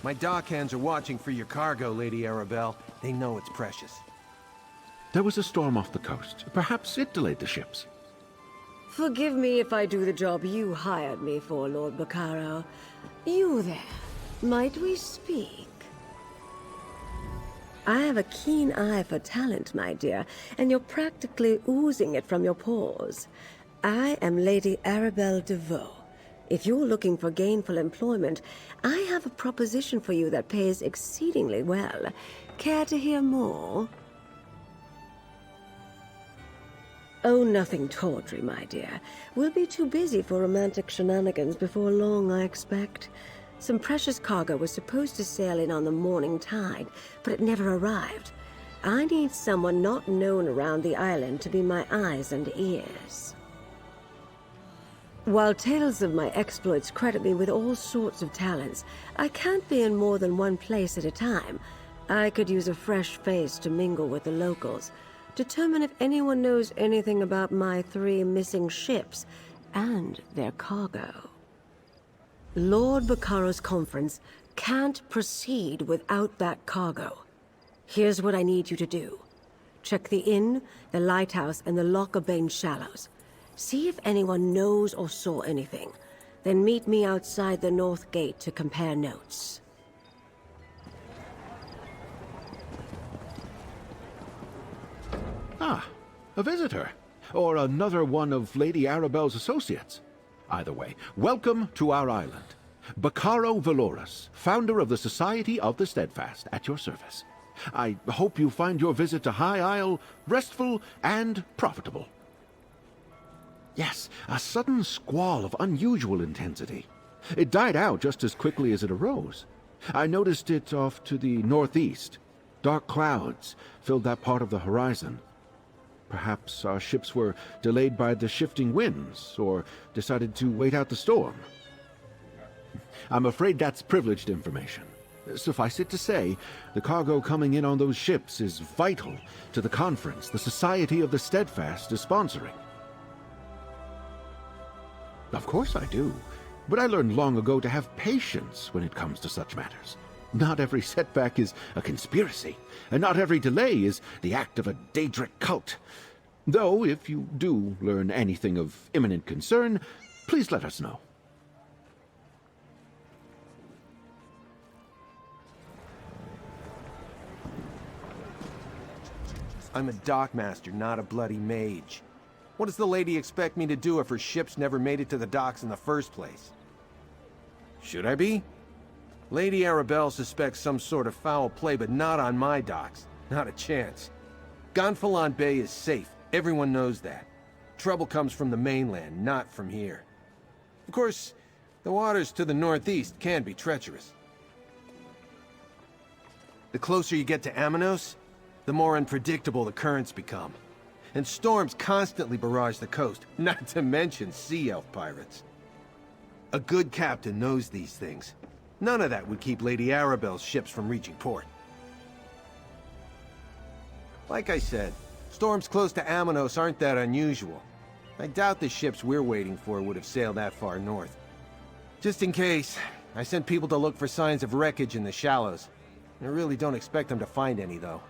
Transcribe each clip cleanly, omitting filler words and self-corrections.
My dock hands are watching for your cargo, Lady Arabelle. They know it's precious. There was a storm off the coast. Perhaps it delayed the ships. Forgive me if I do the job you hired me for, Lord Baccaro. You there, might we speak? I have a keen eye for talent, my dear, and you're practically oozing it from your pores. I am Lady Arabelle DeVoe. If you're looking for gainful employment, I have a proposition for you that pays exceedingly well. Care to hear more? Oh, nothing tawdry, my dear. We'll be too busy for romantic shenanigans before long, I expect. Some precious cargo was supposed to sail in on the morning tide, but it never arrived. I need someone not known around the island to be my eyes and ears. While tales of my exploits credit me with all sorts of talents, I can't be in more than one place at a time. I could use a fresh face to mingle with the locals, determine if anyone knows anything about my 3 missing ships and their cargo. Lord Baccaro's conference can't proceed without that cargo. Here's what I need you to do. Check the inn, the lighthouse, and the Lockabane Shallows. See if anyone knows or saw anything. Then meet me outside the North Gate to compare notes. Ah, a visitor. Or another one of Lady Arabelle's associates. Either way, welcome to our island. Baccaro Valoris, founder of the Society of the Steadfast, at your service. I hope you find your visit to High Isle restful and profitable. Yes, a sudden squall of unusual intensity. It died out just as quickly as it arose. I noticed it off to the northeast. Dark clouds filled that part of the horizon. Perhaps our ships were delayed by the shifting winds, or decided to wait out the storm. I'm afraid that's privileged information. Suffice it to say, the cargo coming in on those ships is vital to the conference the Society of the Steadfast is sponsoring. Of course I do, but I learned long ago to have patience when it comes to such matters. Not every setback is a conspiracy, and not every delay is the act of a Daedric cult. Though, if you do learn anything of imminent concern, please let us know. I'm a dockmaster, not a bloody mage. What does the lady expect me to do if her ships never made it to the docks in the first place? Should I be? Lady Arabelle suspects some sort of foul play, but not on my docks. Not a chance. Gonfalon Bay is safe. Everyone knows that. Trouble comes from the mainland, not from here. Of course, the waters to the northeast can be treacherous. The closer you get to Amanos, the more unpredictable the currents become. And storms constantly barrage the coast, not to mention sea elf pirates. A good captain knows these things. None of that would keep Lady Arabelle's ships from reaching port. Like I said, storms close to Amanos aren't that unusual. I doubt the ships we're waiting for would have sailed that far north. Just in case, I sent people to look for signs of wreckage in the shallows. I really don't expect them to find any, though.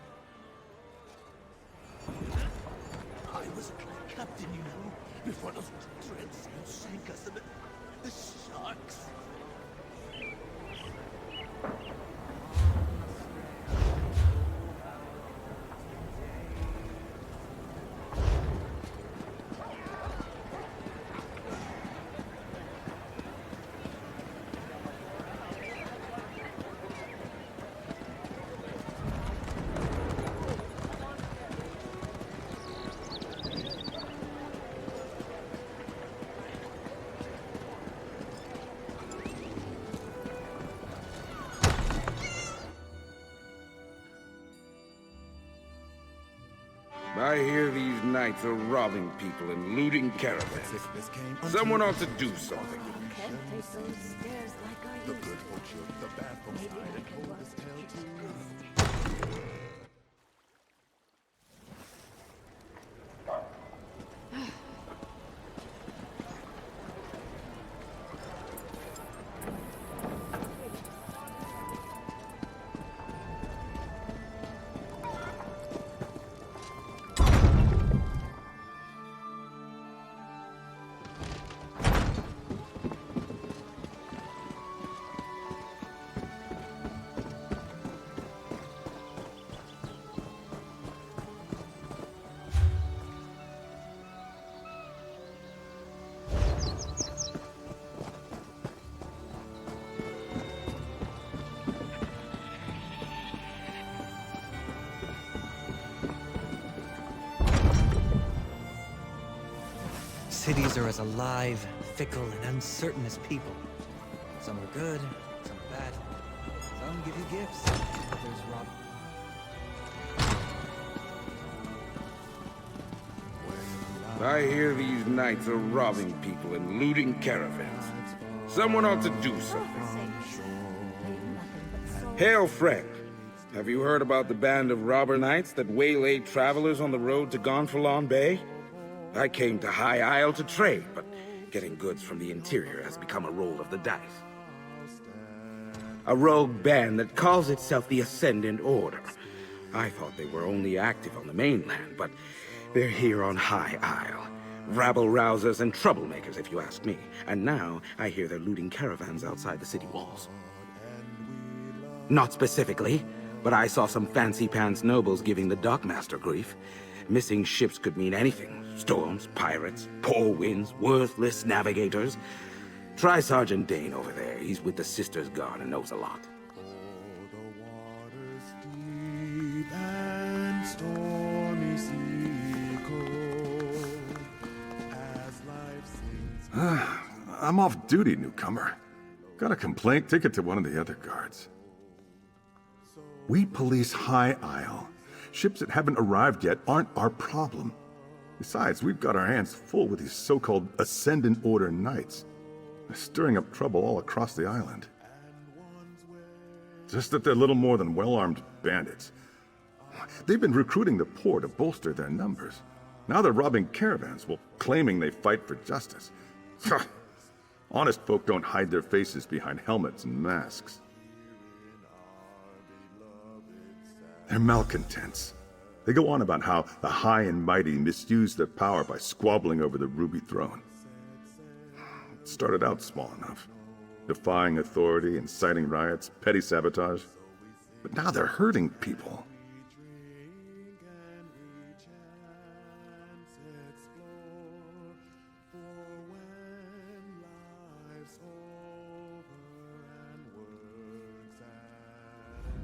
I was a captain, you know, before those dreadsails sank us and the sharks. I hear these knights are robbing people and looting caravans. Someone ought to do something. The good fortune, the bad fortune, and told this tale too. cities are as alive, fickle, and uncertain as people. Some are good, some are bad. Some give you gifts, others rob. I hear these knights are robbing people and looting caravans. Someone ought to do something. Hail, friend. Have you heard about the band of robber knights that waylaid travelers on the road to Gonfalon Bay? I came to High Isle to trade, but getting goods from the interior has become a roll of the dice. A rogue band that calls itself the Ascendant Order. I thought they were only active on the mainland, but they're here on High Isle. Rabble-rousers and troublemakers, if you ask me. And now, I hear they're looting caravans outside the city walls. Not specifically, but I saw some fancy-pants nobles giving the dockmaster grief. Missing ships could mean anything. Storms, pirates, poor winds, worthless navigators. Try Sergeant Dane over there. He's with the Sisters Guard and knows a lot. I'm off duty, newcomer. Got a complaint? Take it to one of the other guards. We police High Isle. Ships that haven't arrived yet aren't our problem. Besides, we've got our hands full with these so-called Ascendant Order Knights. They're stirring up trouble all across the island. Just that they're little more than well-armed bandits. They've been recruiting the poor to bolster their numbers. Now they're robbing caravans while claiming they fight for justice. Honest folk don't hide their faces behind helmets and masks. They're malcontents. They go on about how the high and mighty misuse their power by squabbling over the Ruby Throne. It started out small enough, defying authority, inciting riots, petty sabotage. But now they're hurting people.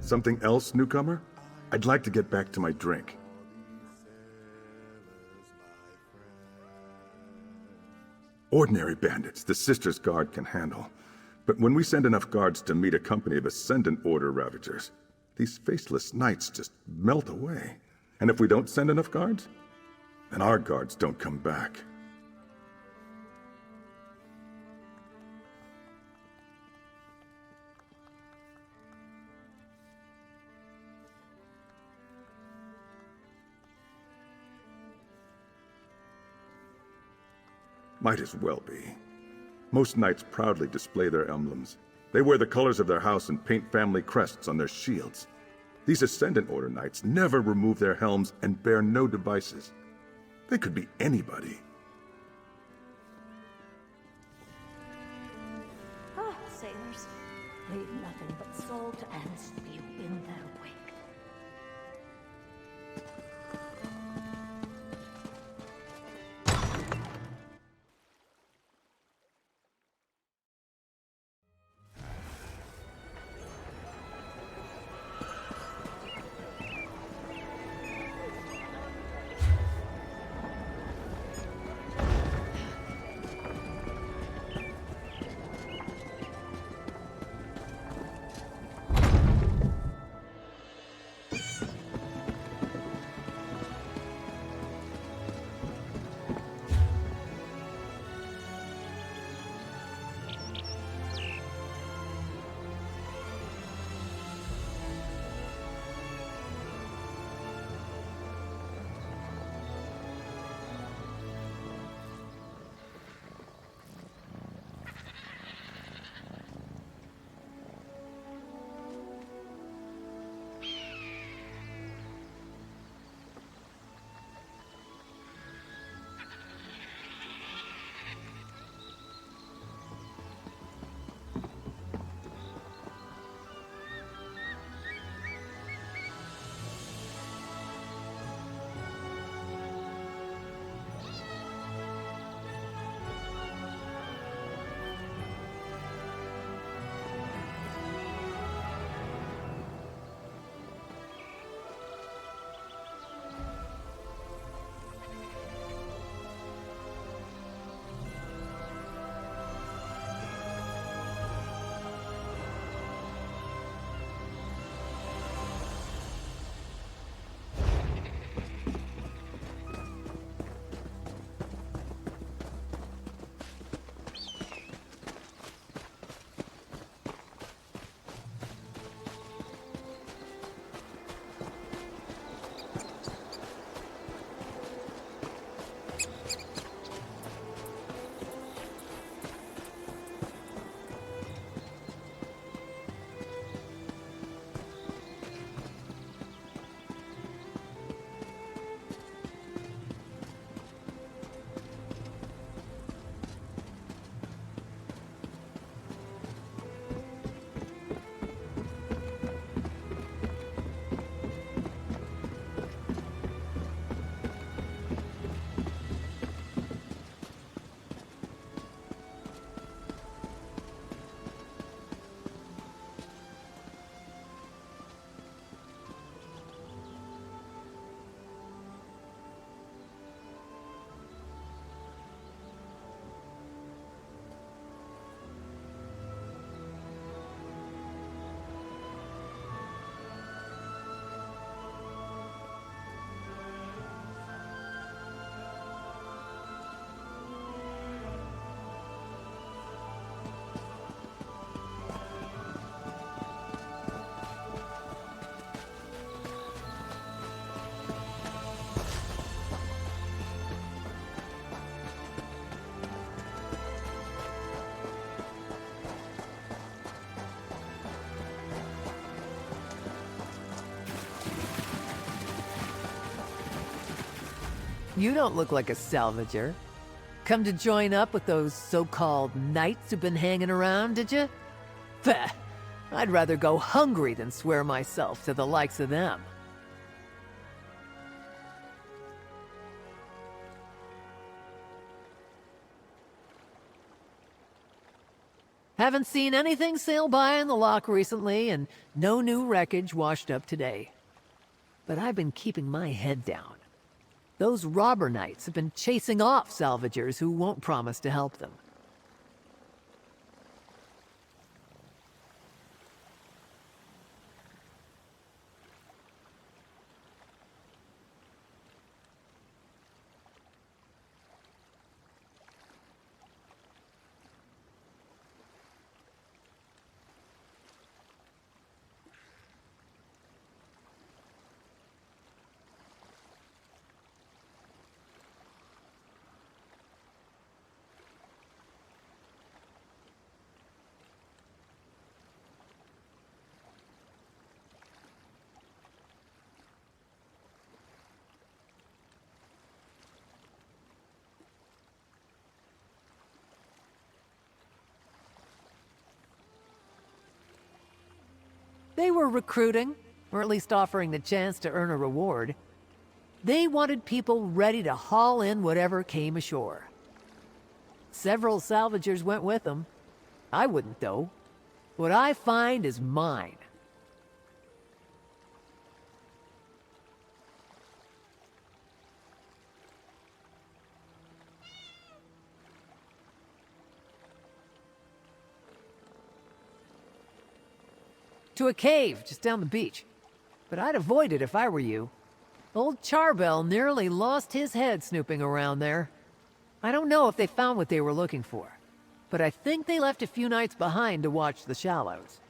Something else, newcomer? I'd like to get back to my drink. Ordinary bandits, the Sisters Guard can handle. But when we send enough guards to meet a company of Ascendant Order Ravagers, these faceless knights just melt away. And if we don't send enough guards, then our guards don't come back. Might as well be. Most knights proudly display their emblems. They wear the colors of their house and paint family crests on their shields. These Ascendant Order knights never remove their helms and bear no devices. They could be anybody. Ah, sailors. Leave nothing but salt and spew in their wake. You don't look like a salvager. Come to join up with those so-called knights who've been hanging around, did you? Pah! I'd rather go hungry than swear myself to the likes of them. Haven't seen anything sail by in the lock recently, and no new wreckage washed up today. But I've been keeping my head down. Those robber knights have been chasing off salvagers who won't promise to help them. They were recruiting, or at least offering the chance to earn a reward. They wanted people ready to haul in whatever came ashore. Several salvagers went with them. I wouldn't, though. What I find is mine. To a cave just down the beach. But I'd avoid it if I were you. Old Charbel nearly lost his head snooping around there. I don't know if they found what they were looking for, but I think they left a few nights behind to watch the shallows.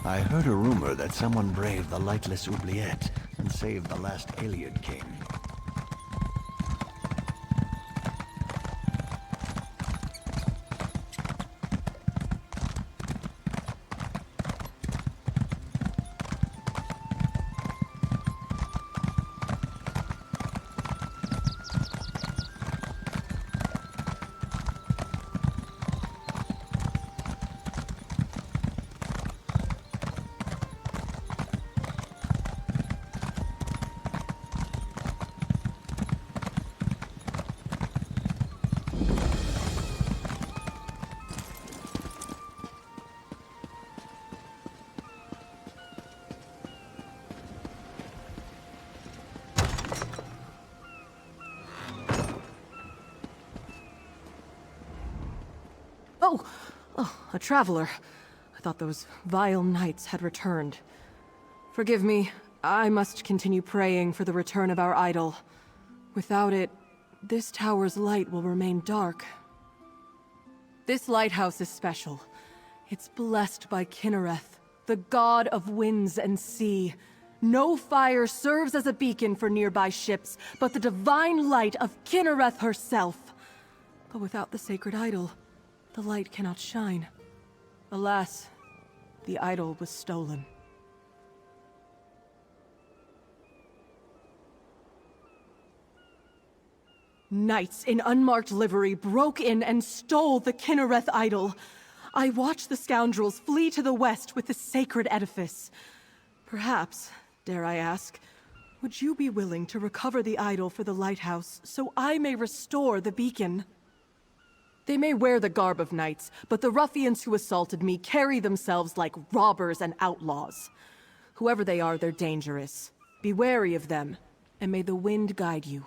I heard a rumor that someone braved the lightless oubliette and saved the last alien king. Oh, a traveler. I thought those vile knights had returned. Forgive me, I must continue praying for the return of our idol. Without it, this tower's light will remain dark. This lighthouse is special. It's blessed by Kinnereth, the god of winds and sea. No fire serves as a beacon for nearby ships, but the divine light of Kinnereth herself. But without the sacred idol, the light cannot shine. Alas, the idol was stolen. Knights in unmarked livery broke in and stole the Kinnereth idol. I watched the scoundrels flee to the west with the sacred edifice. Perhaps, dare I ask, would you be willing to recover the idol for the lighthouse so I may restore the beacon? They may wear the garb of knights, but the ruffians who assaulted me carry themselves like robbers and outlaws. Whoever they are, they're dangerous. Be wary of them, and may the wind guide you.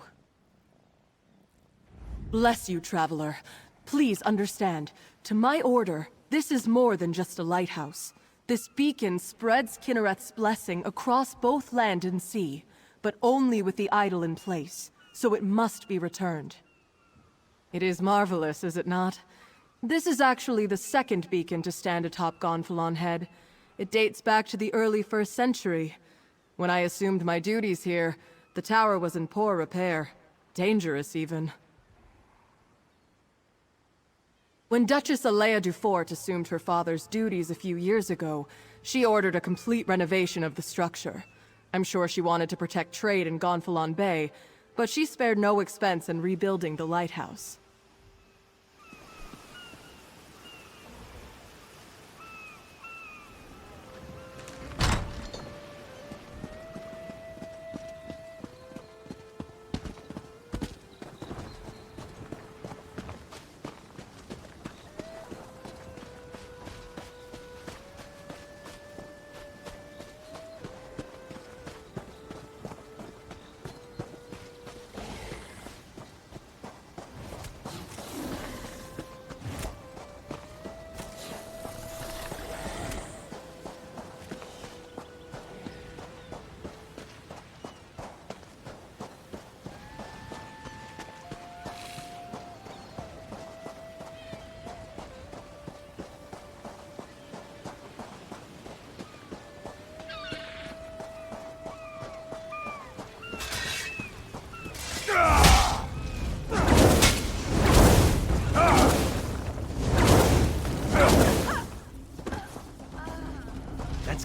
Bless you, traveler. Please understand, to my order, this is more than just a lighthouse. This beacon spreads Kinnereth's blessing across both land and sea, but only with the idol in place, so it must be returned. It is marvelous, is it not? This is actually the second beacon to stand atop Gonfalon Head. It dates back to the early 1st century. When I assumed my duties here, the tower was in poor repair. Dangerous, even. When Duchess Alea Dufort assumed her father's duties a few years ago, she ordered a complete renovation of the structure. I'm sure she wanted to protect trade in Gonfalon Bay, but she spared no expense in rebuilding the lighthouse.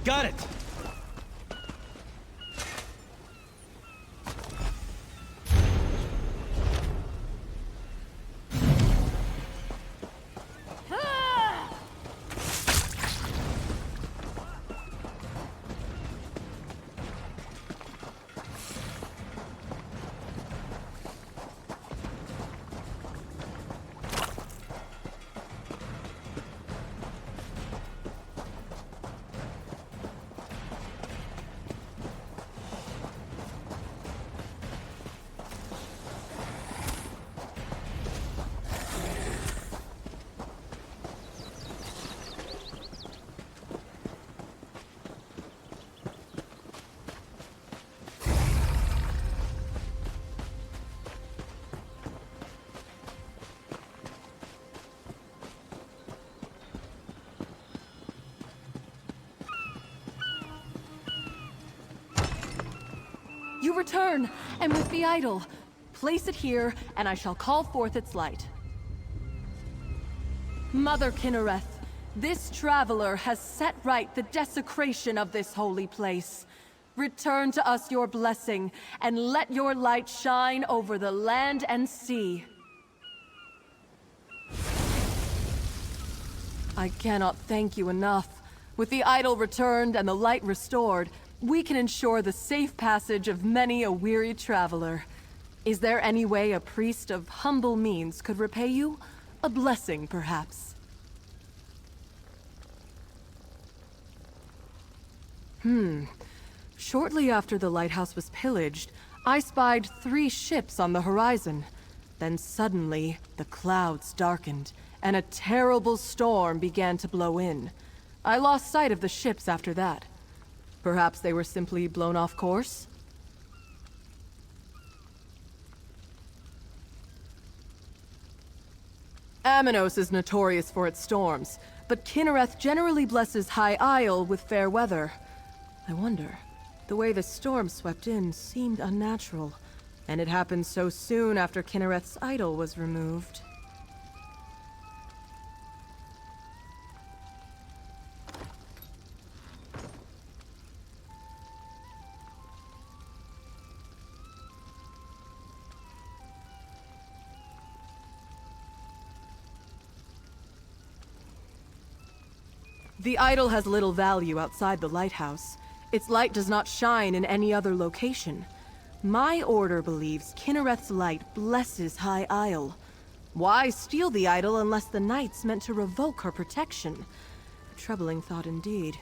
Got it! you return, and with the idol. Place it here, and I shall call forth its light. Mother Kinnereth, this traveler has set right the desecration of this holy place. Return to us your blessing, and let your light shine over the land and sea. I cannot thank you enough. With the idol returned and the light restored, we can ensure the safe passage of many a weary traveler. Is there any way a priest of humble means could repay you? A blessing, perhaps? Shortly after the lighthouse was pillaged, I spied 3 ships on the horizon. Then suddenly, the clouds darkened, and a terrible storm began to blow in. I lost sight of the ships after that. Perhaps they were simply blown off course? Aminos is notorious for its storms, but Kinnereth generally blesses High Isle with fair weather. I wonder, the way the storm swept in seemed unnatural, and it happened so soon after Kinnereth's idol was removed. The idol has little value outside the lighthouse. Its light does not shine in any other location. My order believes Kinnereth's light blesses High Isle. Why steal the idol unless the knights meant to revoke her protection? A troubling thought indeed.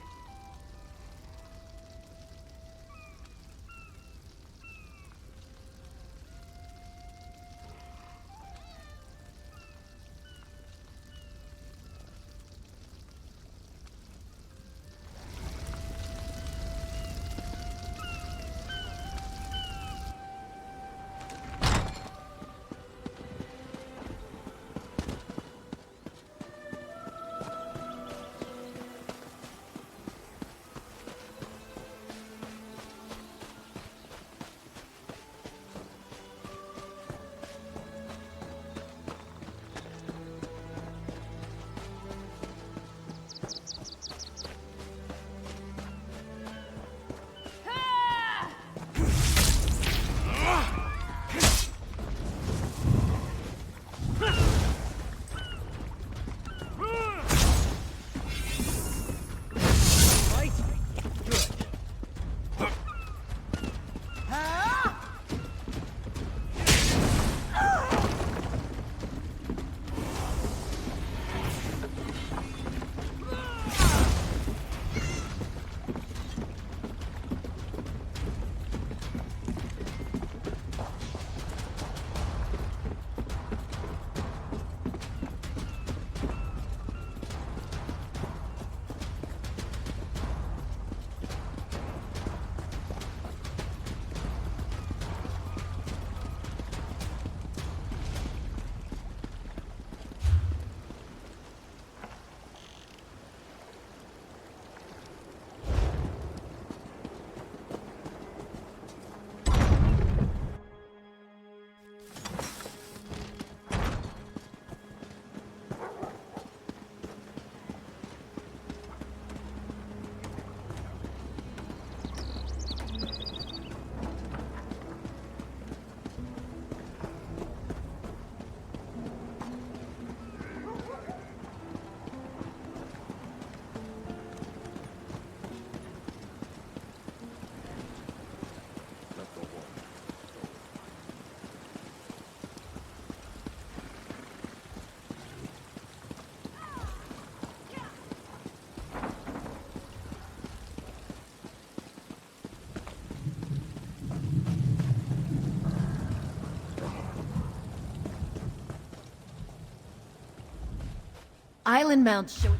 Island mounts show.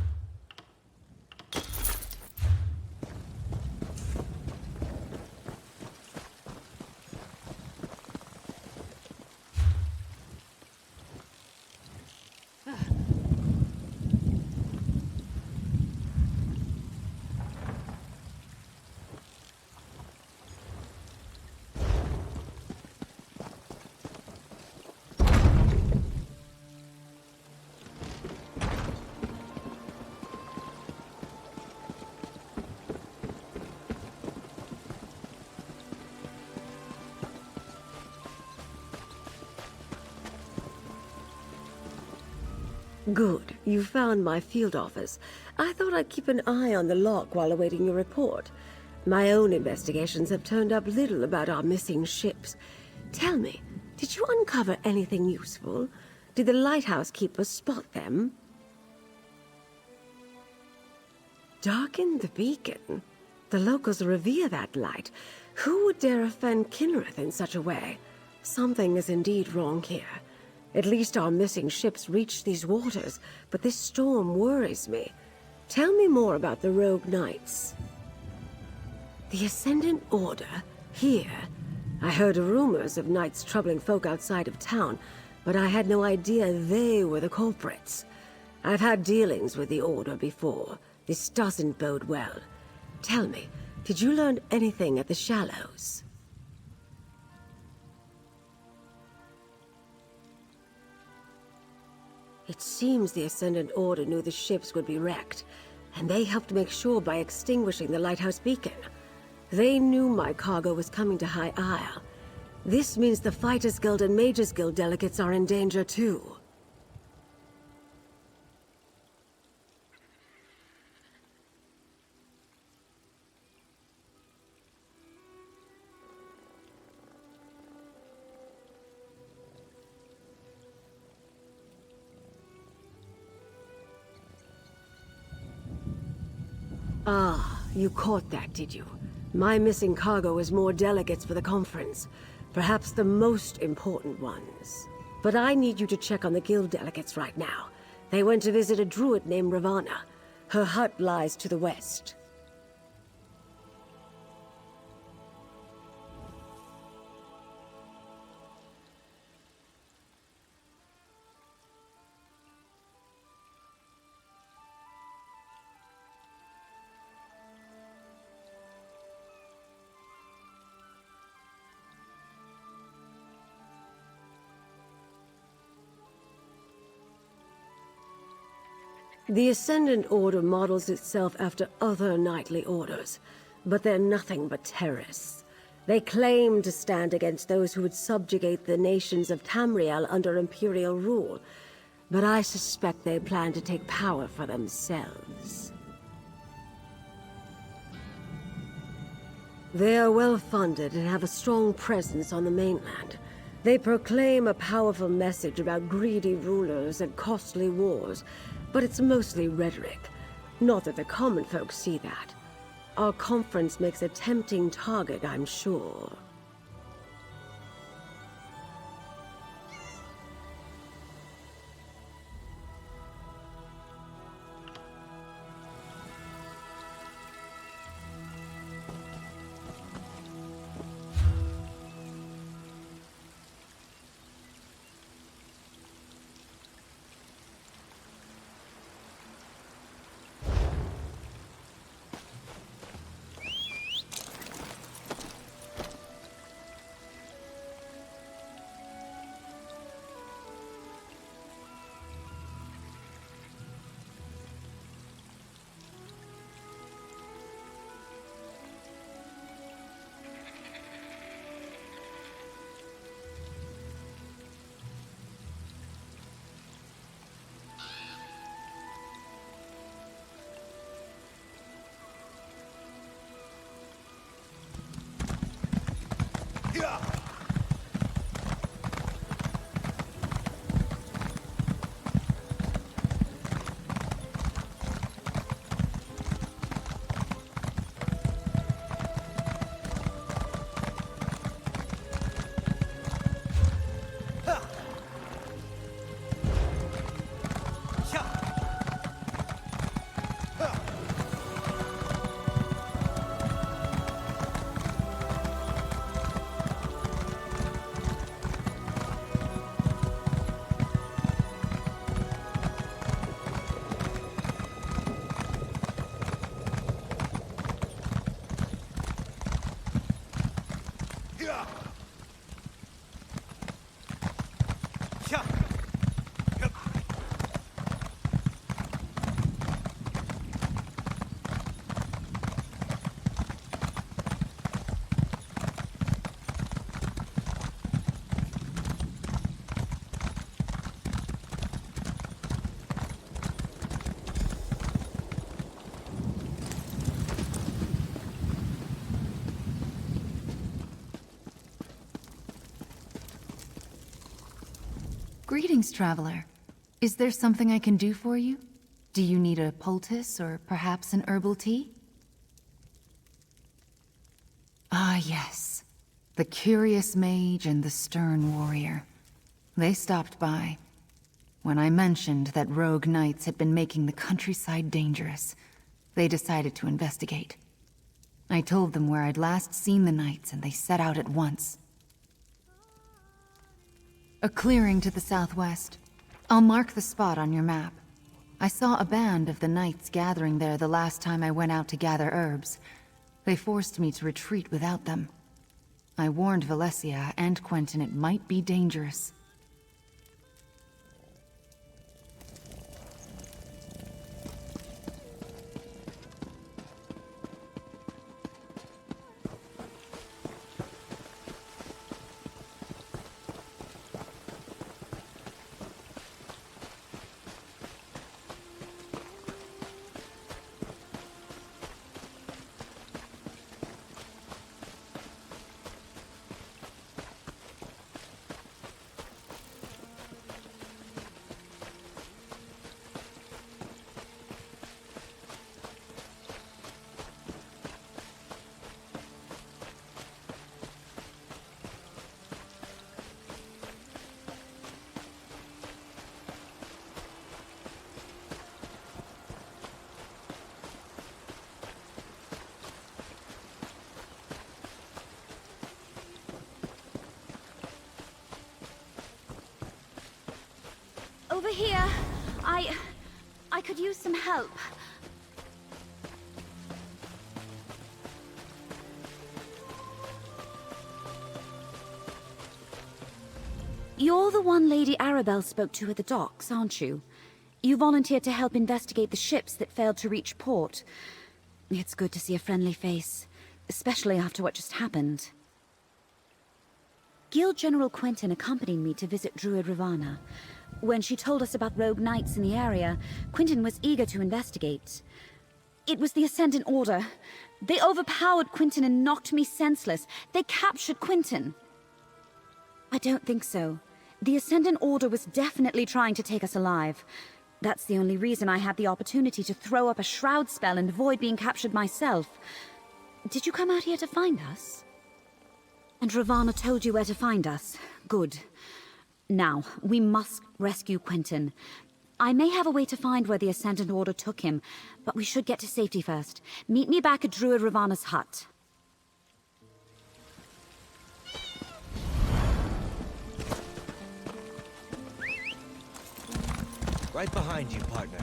Good. You found my field office. I thought I'd keep an eye on the lock while awaiting your report. My own investigations have turned up little about our missing ships. Tell me, did you uncover anything useful? Did the lighthouse keeper spot them? Darken the beacon? The locals revere that light. Who would dare offend Kinrith in such a way? Something is indeed wrong here. At least our missing ships reached these waters, but this storm worries me. Tell me more about the rogue knights. The Ascendant Order? Here? I heard rumors of knights troubling folk outside of town, but I had no idea they were the culprits. I've had dealings with the Order before. This doesn't bode well. Tell me, did you learn anything at the Shallows? It seems the Ascendant Order knew the ships would be wrecked, and they helped make sure by extinguishing the lighthouse beacon. They knew my cargo was coming to High Isle. This means the Fighters Guild and Mages Guild delegates are in danger too. Ah, you caught that, did you? My missing cargo is more delegates for the conference. Perhaps the most important ones. But I need you to check on the guild delegates right now. They went to visit a druid named Ravana. Her hut lies to the west. The Ascendant Order models itself after other knightly orders, but they're nothing but terrorists. They claim to stand against those who would subjugate the nations of Tamriel under Imperial rule, but I suspect they plan to take power for themselves. They are well-funded and have a strong presence on the mainland. They proclaim a powerful message about greedy rulers and costly wars, but it's mostly rhetoric. Not that the common folk see that. Our conference makes a tempting target, I'm sure. Greetings, traveler. Is there something I can do for you? Do you need a poultice or perhaps an herbal tea? Ah, yes. The curious mage and the stern warrior. They stopped by. When I mentioned that rogue knights had been making the countryside dangerous, they decided to investigate. I told them where I'd last seen the knights, and they set out at once. A clearing to the southwest. I'll mark the spot on your map. I saw a band of the knights gathering there the last time I went out to gather herbs. They forced me to retreat without them. I warned Valencia and Quentin it might be dangerous. Over here. I could use some help. You're the one Lady Arabelle spoke to at the docks, aren't you? You volunteered to help investigate the ships that failed to reach port. It's good to see a friendly face, especially after what just happened. Guild General Quentin accompanied me to visit Druid Ravana. When she told us about rogue knights in the area, Quentin was eager to investigate. It was the Ascendant Order. They overpowered Quentin and knocked me senseless. They captured Quentin. I don't think so. The Ascendant Order was definitely trying to take us alive. That's the only reason I had the opportunity to throw up a shroud spell and avoid being captured myself. Did you come out here to find us? And Ravana told you where to find us. Good. Now, we must rescue Quentin. I may have a way to find where the Ascendant Order took him, but we should get to safety first. Meet me back at Druid Ravana's hut. Right behind you, partner.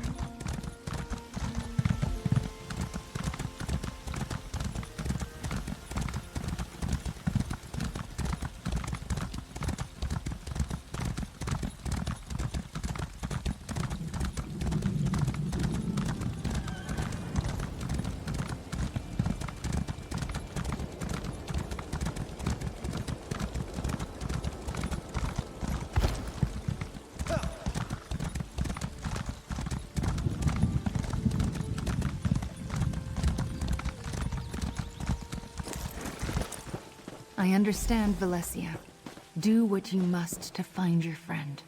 I understand, Valencia. Do what you must to find your friend.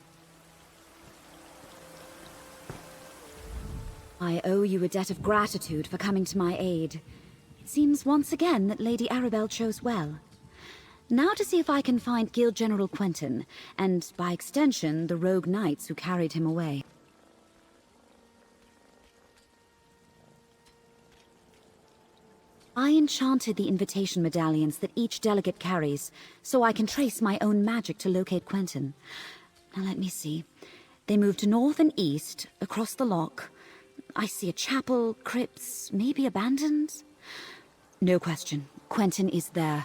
I owe you a debt of gratitude for coming to my aid. It seems once again that Lady Arabelle chose well. Now to see if I can find Guild General Quentin, and by extension, the rogue knights who carried him away. I enchanted the invitation medallions that each delegate carries, so I can trace my own magic to locate Quentin. Now let me see. They moved north and east, across the loch. I see a chapel, crypts, maybe abandoned? No question. Quentin is there.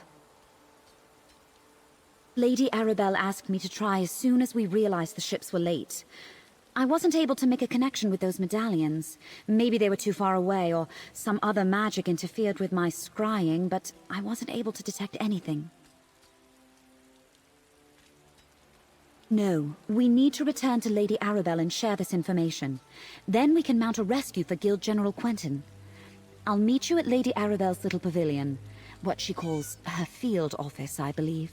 Lady Arabelle asked me to try as soon as we realized the ships were late. I wasn't able to make a connection with those medallions. Maybe they were too far away, or some other magic interfered with my scrying, but I wasn't able to detect anything. No, we need to return to Lady Arabelle and share this information. Then we can mount a rescue for Guild General Quentin. I'll meet you at Lady Arabelle's little pavilion. What she calls her field office, I believe.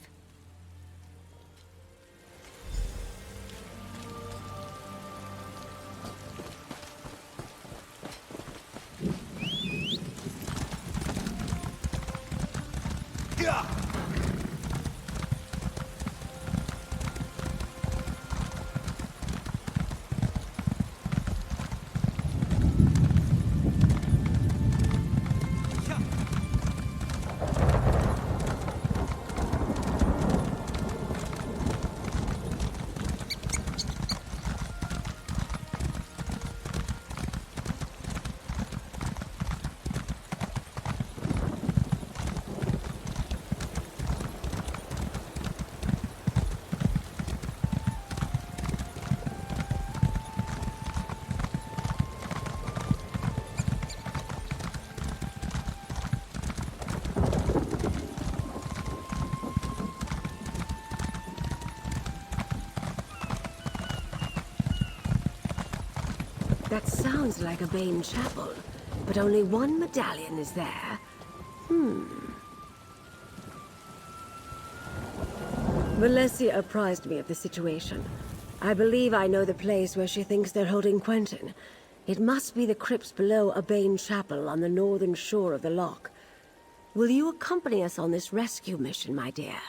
That sounds like a Bane chapel, but only one medallion is there. Valencia apprised me of the situation. I believe I know the place where she thinks they're holding Quentin. It must be the crypts below a Bane chapel on the northern shore of the loch. Will you accompany us on this rescue mission, my dear?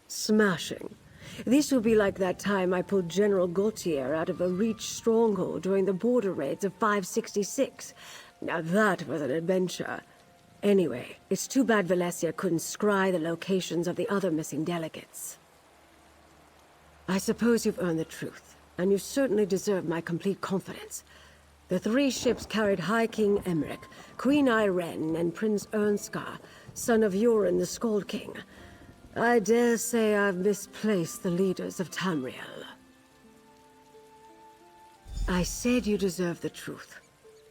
Smashing. This will be like that time I pulled General Gautier out of a Reach stronghold during the border raids of 566. Now that was an adventure. Anyway, it's too bad Valencia couldn't scry the locations of the other missing delegates. I suppose you've earned the truth, and you certainly deserve my complete confidence. The 3 ships carried High King Emmerich, Queen Irene, and Prince Ernskar, son of Yoren the Skald King. I dare say I've misplaced the leaders of Tamriel. I said you deserve the truth.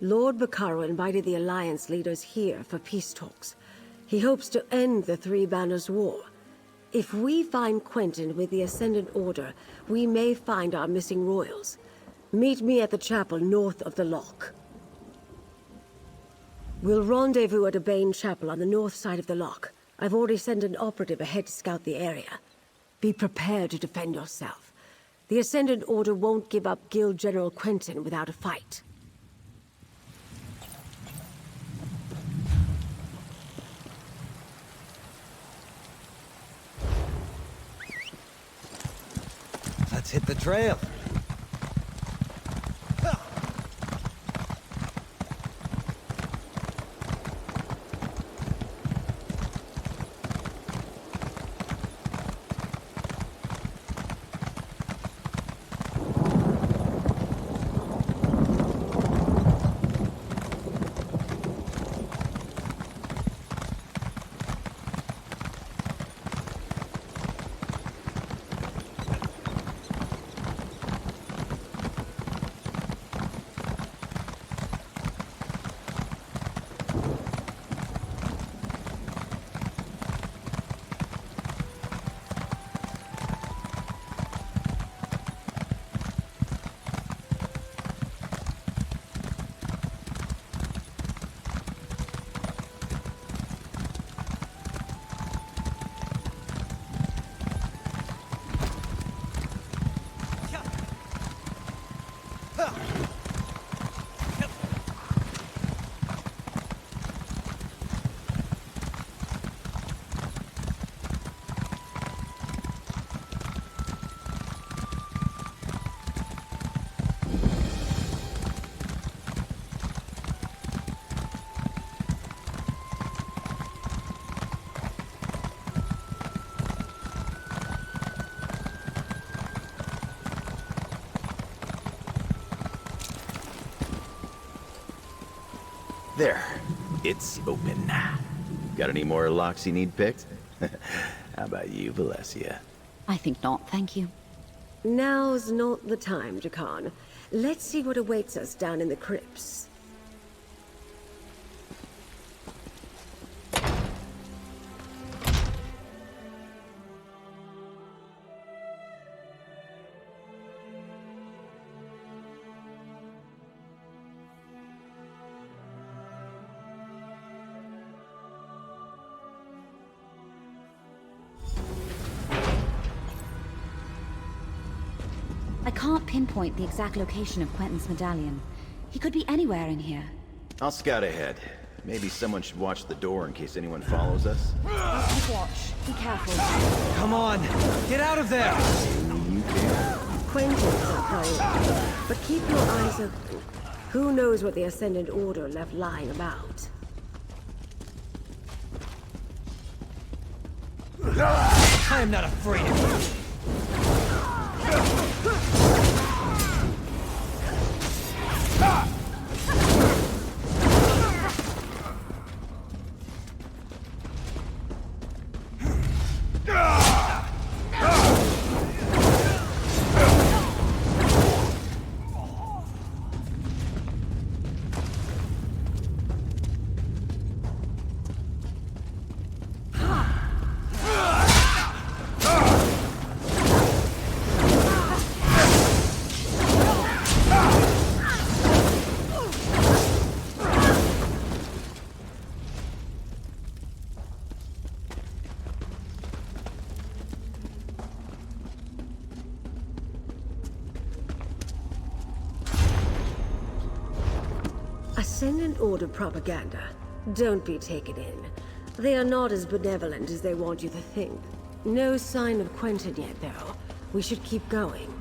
Lord Bacaro invited the Alliance leaders here for peace talks. He hopes to end the Three Banners War. If we find Quentin with the Ascendant Order, we may find our missing royals. Meet me at the chapel north of the loch. We'll rendezvous at a Bane chapel on the north side of the loch. I've already sent an operative ahead to scout the area. Be prepared to defend yourself. The Ascendant Order won't give up Guild General Quentin without a fight. Let's hit the trail. There. It's open. Got any more locks you need picked? How about you, Valencia? I think not, thank you. Now's not the time, Jakan. Let's see what awaits us down in the crypts. I can't pinpoint the exact location of Quentin's medallion. He could be anywhere in here. I'll scout ahead. maybe someone should watch the door in case anyone follows us. I'll keep watch. Be careful. Come on, get out of there! You can. Quentin's our priority, but keep your eyes open. Who knows what the Ascendant Order left lying about? I am not afraid of you! Ascendant Order propaganda. Don't be taken in. They are not as benevolent as they want you to think. No sign of Quentin yet, though. We should keep going.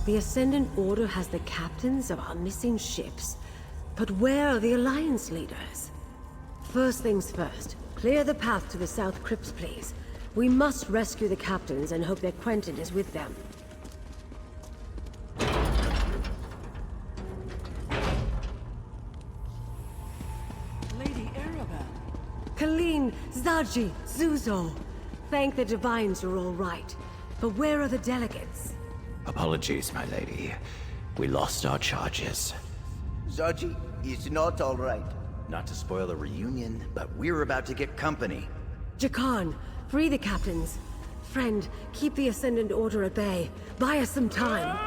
The Ascendant Order has the captains of our missing ships. But where are the Alliance leaders? First things first, clear the path to the South Crypts, please. We must rescue the captains and hope that Quentin is with them. Lady Arabelle. Colleen, Zaji, Zuzo. Thank the Divines you're all right. But where are the delegates? Apologies, my lady. We lost our charges. Zaji is not all right. Not to spoil the reunion, but we're about to get company. Jakan, free the captains. Friend, keep the Ascendant Order at bay. Buy us some time.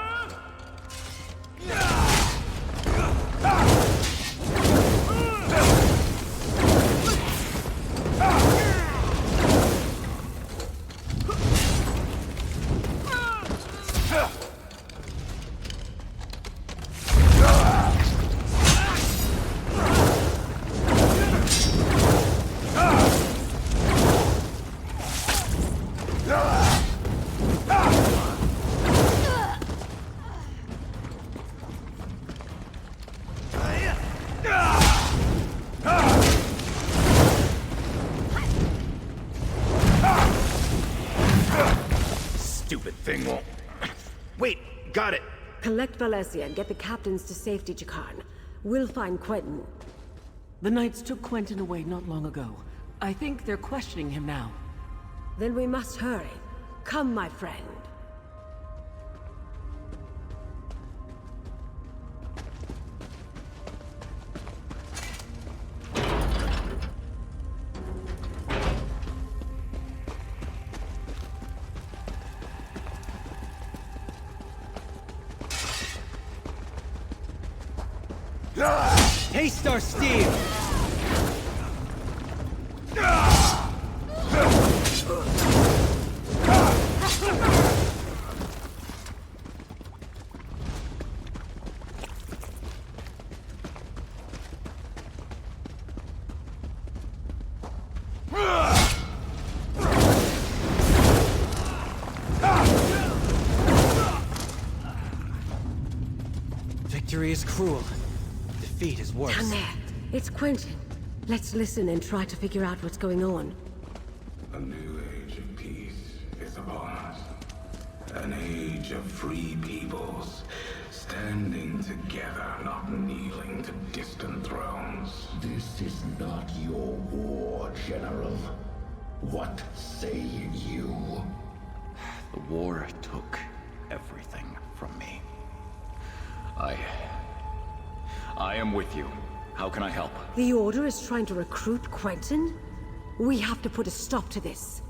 Stupid thing won't... Wait, got it! Collect Valencia and get the captains to safety, Jakan. We'll find Quentin. The Knights took Quentin away not long ago. I think they're questioning him now. Then we must hurry. Come, my friend. Taste our steel! Victory is cruel. Defeat is worse. Down there. It's Quentin. Let's listen and try to figure out what's going on. A new age of peace is upon us. An age of free peoples, standing together, not kneeling to distant thrones. This is not your war, General. What say you? The war took everything from me. I am with you. How can I help? The Order is trying to recruit Quentin? We have to put a stop to this.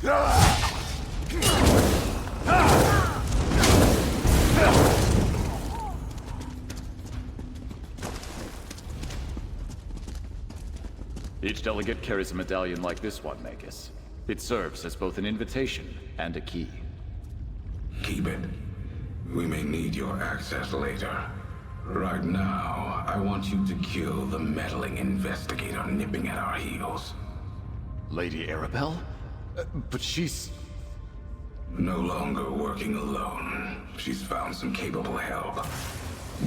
Each delegate carries a medallion like this one, Magus. It serves as both an invitation and a key. Keep it. We may need your access later. Right now, I want you to kill the meddling investigator nipping at our heels. Lady Arabelle? But she's... No longer working alone. She's found some capable help.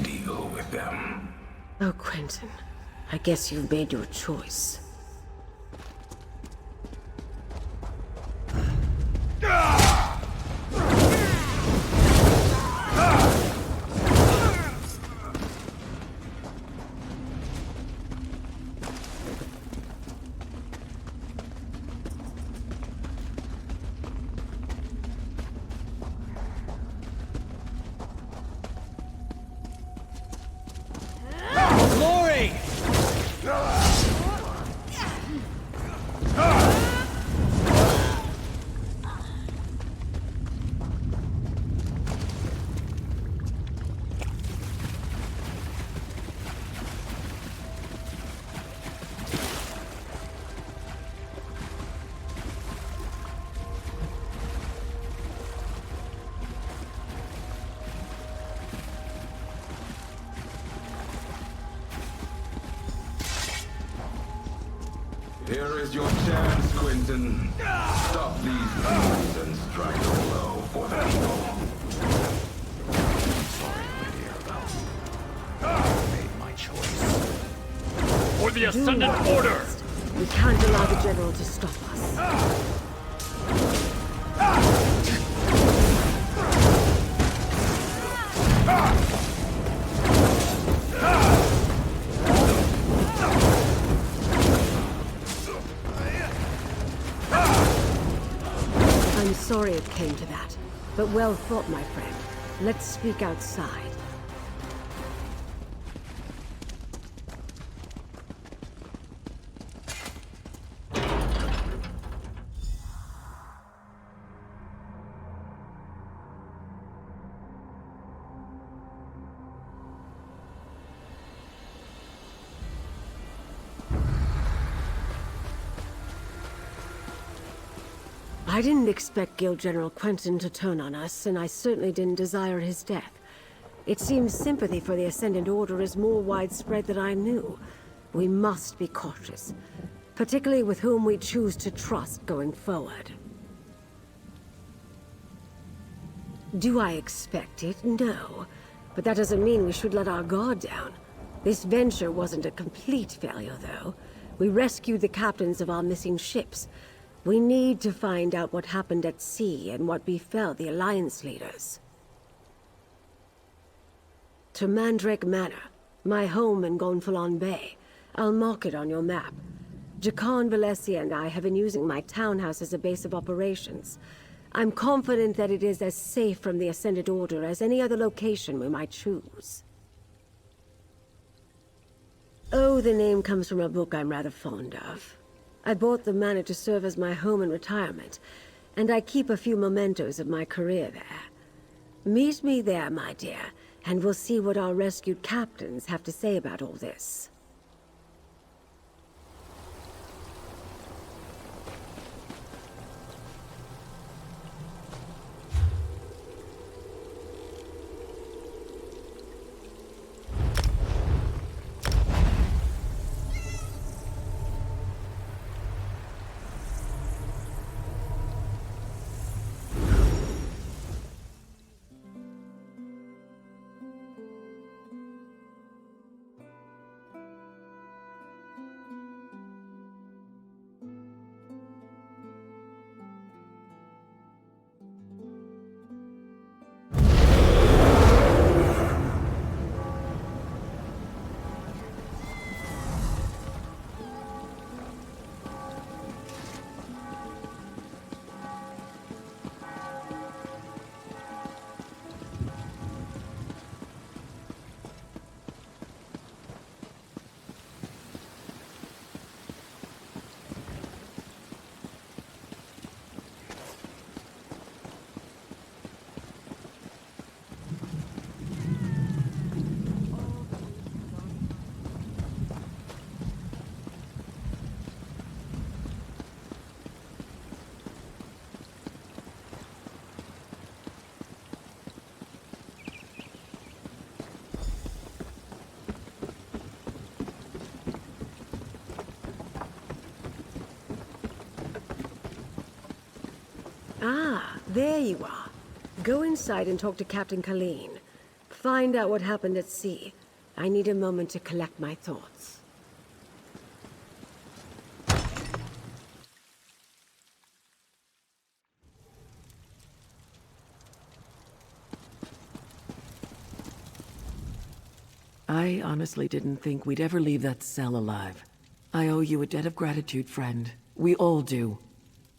Deal with them. Oh, Quentin. I guess you've made your choice. Glory! Here is your chance, Quentin. Stop these things and strike a blow for the people. Sorry, Lady Arabelle. I made my choice. For the Ascendant Order! We can't allow the General to stop us. I'm sorry it came to that, but well thought, my friend. Let's speak outside. I didn't expect Guild General Quentin to turn on us, and I certainly didn't desire his death. It seems sympathy for the Ascendant Order is more widespread than I knew. We must be cautious, particularly with whom we choose to trust going forward. Do I expect it? No. But that doesn't mean we should let our guard down. This venture wasn't a complete failure, though. We rescued the captains of our missing ships. We need to find out what happened at sea and what befell the Alliance leaders. To Mandrake Manor, my home in Gonfalon Bay. I'll mark it on your map. Jacan Valencia and I have been using my townhouse as a base of operations. I'm confident that it is as safe from the Ascended Order as any other location we might choose. Oh, the name comes from a book I'm rather fond of. I bought the manor to serve as my home in retirement, and I keep a few mementos of my career there. Meet me there, my dear, and we'll see what our rescued captains have to say about all this. There you are. Go inside and talk to Captain Colleen. Find out what happened at sea. I need a moment to collect my thoughts. I honestly didn't think we'd ever leave that cell alive. I owe you a debt of gratitude, friend. We all do.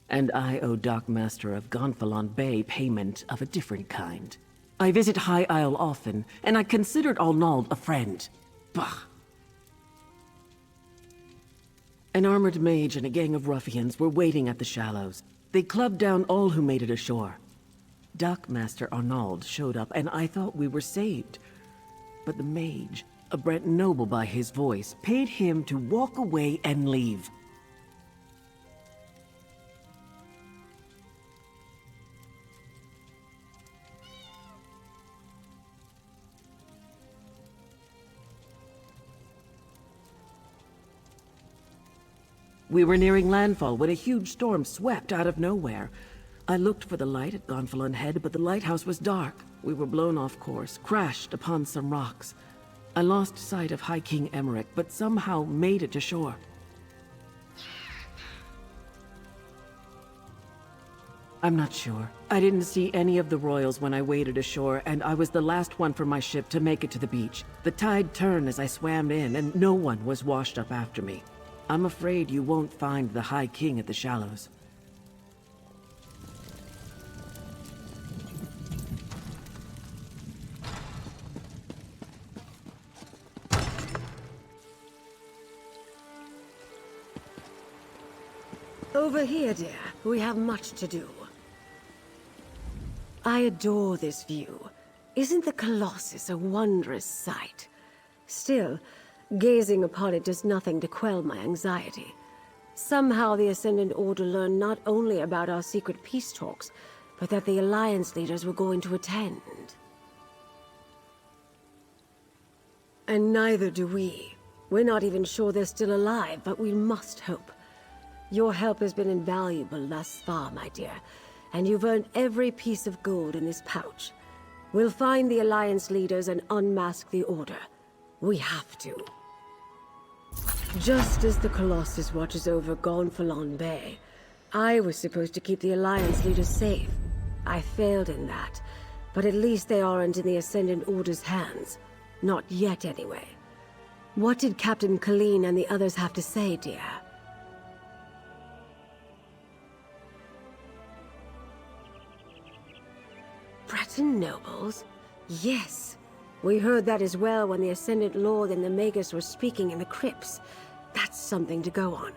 And I owe Dockmaster of Gonfalon Bay payment of a different kind. I visit High Isle often, and I considered Arnauld a friend. Bah! An armored mage and a gang of ruffians were waiting at the shallows. They clubbed down all who made it ashore. Dockmaster Arnauld showed up, and I thought we were saved. But the mage, a Brent noble by his voice, paid him to walk away and leave. We were nearing landfall when a huge storm swept out of nowhere. I looked for the light at Gonfalon Head, but the lighthouse was dark. We were blown off course, crashed upon some rocks. I lost sight of High King Emmerich, but somehow made it to shore. I'm not sure. I didn't see any of the royals when I waded ashore, and I was the last one from my ship to make it to the beach. The tide turned as I swam in, and no one was washed up after me. I'm afraid you won't find the High King at the shallows. Over here, dear. We have much to do. I adore this view. Isn't the Colossus a wondrous sight? Still, gazing upon it does nothing to quell my anxiety. Somehow the Ascendant Order learned not only about our secret peace talks, but that the Alliance leaders were going to attend. And neither do we. We're not even sure they're still alive, but we must hope. Your help has been invaluable thus far, my dear, and you've earned every piece of gold in this pouch. We'll find the Alliance leaders and unmask the Order. We have to. Just as the Colossus watches over Gonfalon Bay, I was supposed to keep the Alliance leaders safe. I failed in that, but at least they aren't in the Ascendant Order's hands. Not yet, anyway. What did Captain Colleen and the others have to say, dear? Breton nobles? Yes. We heard that as well when the Ascendant Lord and the Magus were speaking in the crypts. That's something to go on.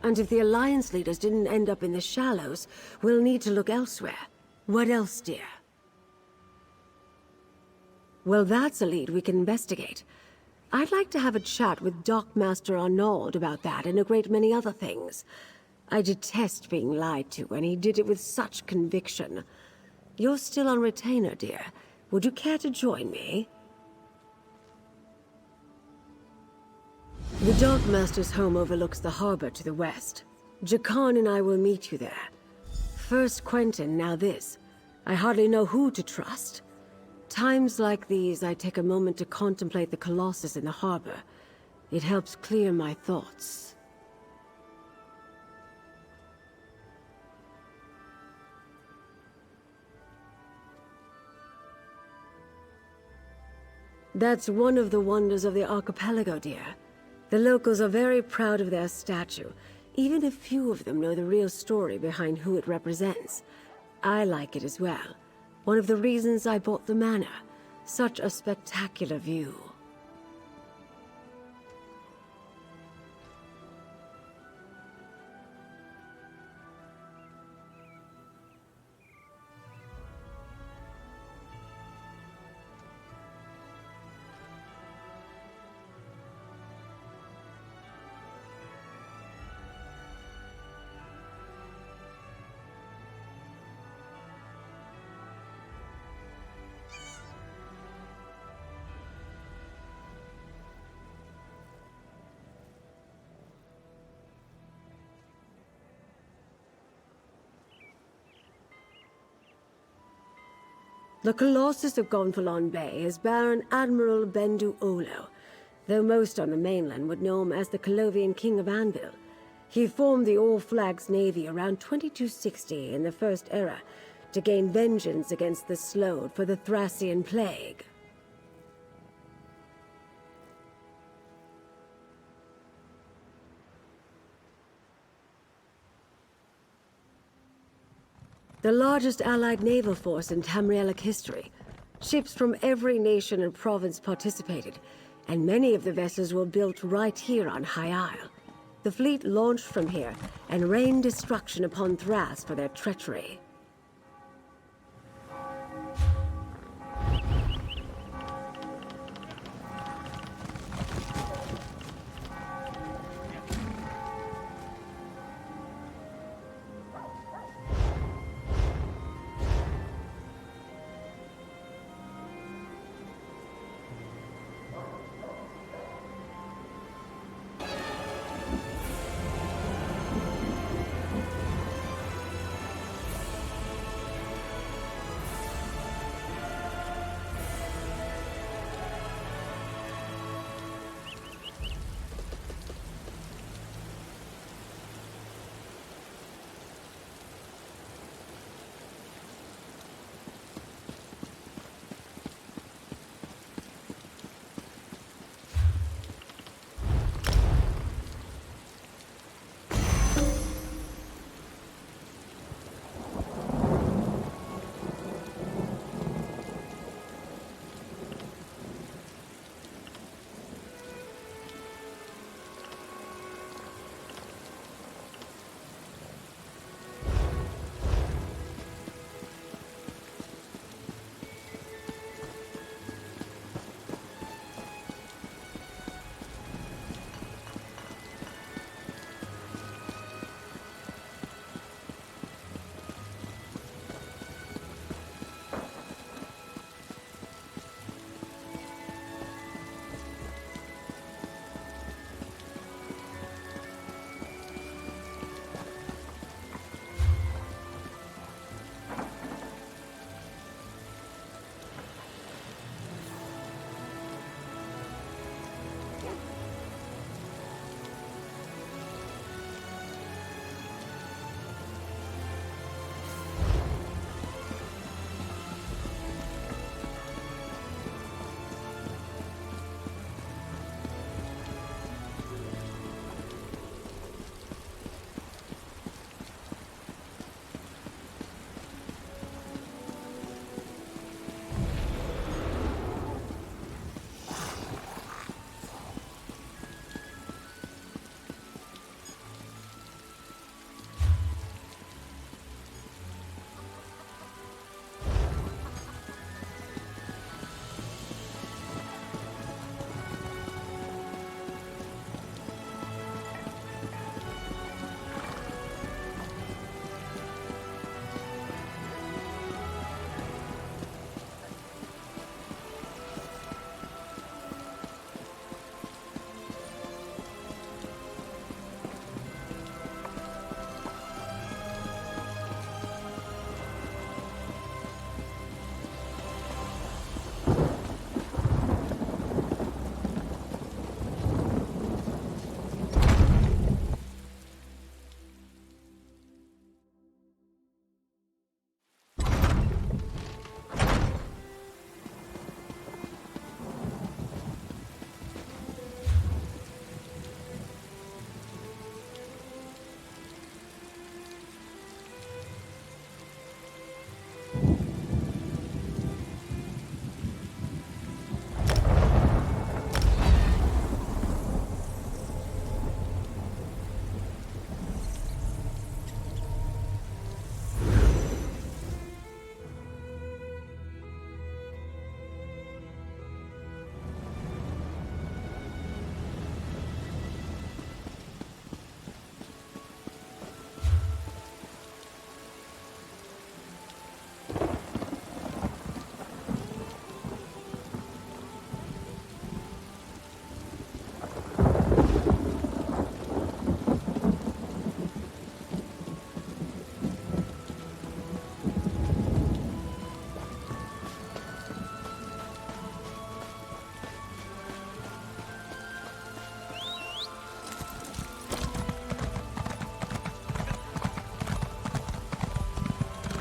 And if the Alliance leaders didn't end up in the shallows, we'll need to look elsewhere. What else, dear? Well, that's a lead we can investigate. I'd like to have a chat with Dockmaster Arnauld about that and a great many other things. I detest being lied to, and he did it with such conviction. You're still on retainer, dear. Would you care to join me? The Dockmaster's home overlooks the harbor to the west. Jakan and I will meet you there. First Quentin, now this. I hardly know who to trust. Times like these, I take a moment to contemplate the Colossus in the harbor. It helps clear my thoughts. That's one of the wonders of the archipelago, dear. The locals are very proud of their statue, even if few of them know the real story behind who it represents. I like it as well. One of the reasons I bought the manor. Such a spectacular view. The Colossus of Gonfalon Bay is Baron Admiral Bendu Olo, though most on the mainland would know him as the Colovian King of Anvil. He formed the All-Flags Navy around 2260 in the First Era to gain vengeance against the Slode for the Thracian Plague. The largest allied naval force in Tamrielic history. Ships from every nation and province participated, and many of the vessels were built right here on High Isle. The fleet launched from here and rained destruction upon Thras for their treachery.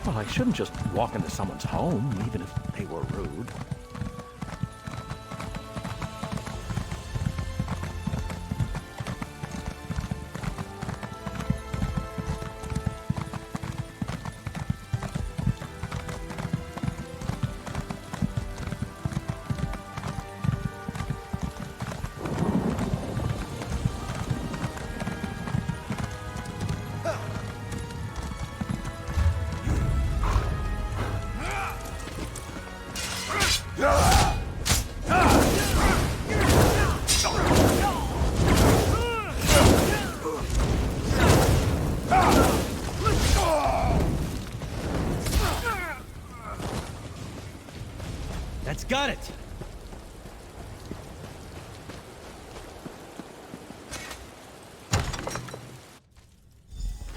Well, I shouldn't just walk into someone's home, even if they were rude. That's got it!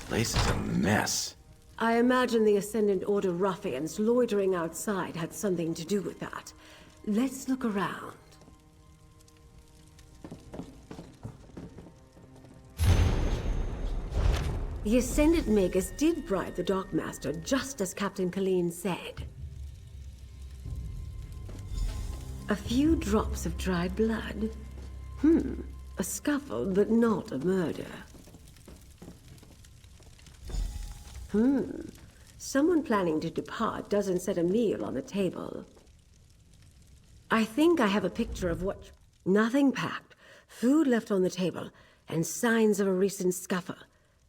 Place is a mess. I imagine the Ascendant Order ruffians loitering outside had something to do with that. Let's look around. The Ascendant Magus did bribe the Dockmaster, just as Captain Colleen said. A few drops of dried blood. A scuffle, but not a murder. Someone planning to depart doesn't set a meal on the table. I think I have a picture of what... Nothing packed, food left on the table, and signs of a recent scuffle.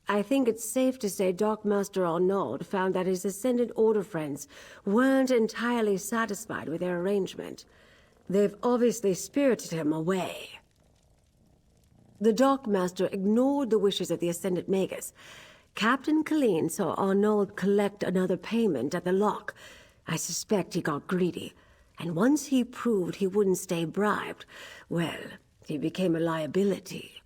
I think it's safe to say Dockmaster Arnaud found that his Ascendant Order friends weren't entirely satisfied with their arrangement. They've obviously spirited him away. The Dockmaster ignored the wishes of the Ascendant Magus. Captain Colleen saw Arnaud collect another payment at the lock. I suspect he got greedy. And once he proved he wouldn't stay bribed, well, he became a liability.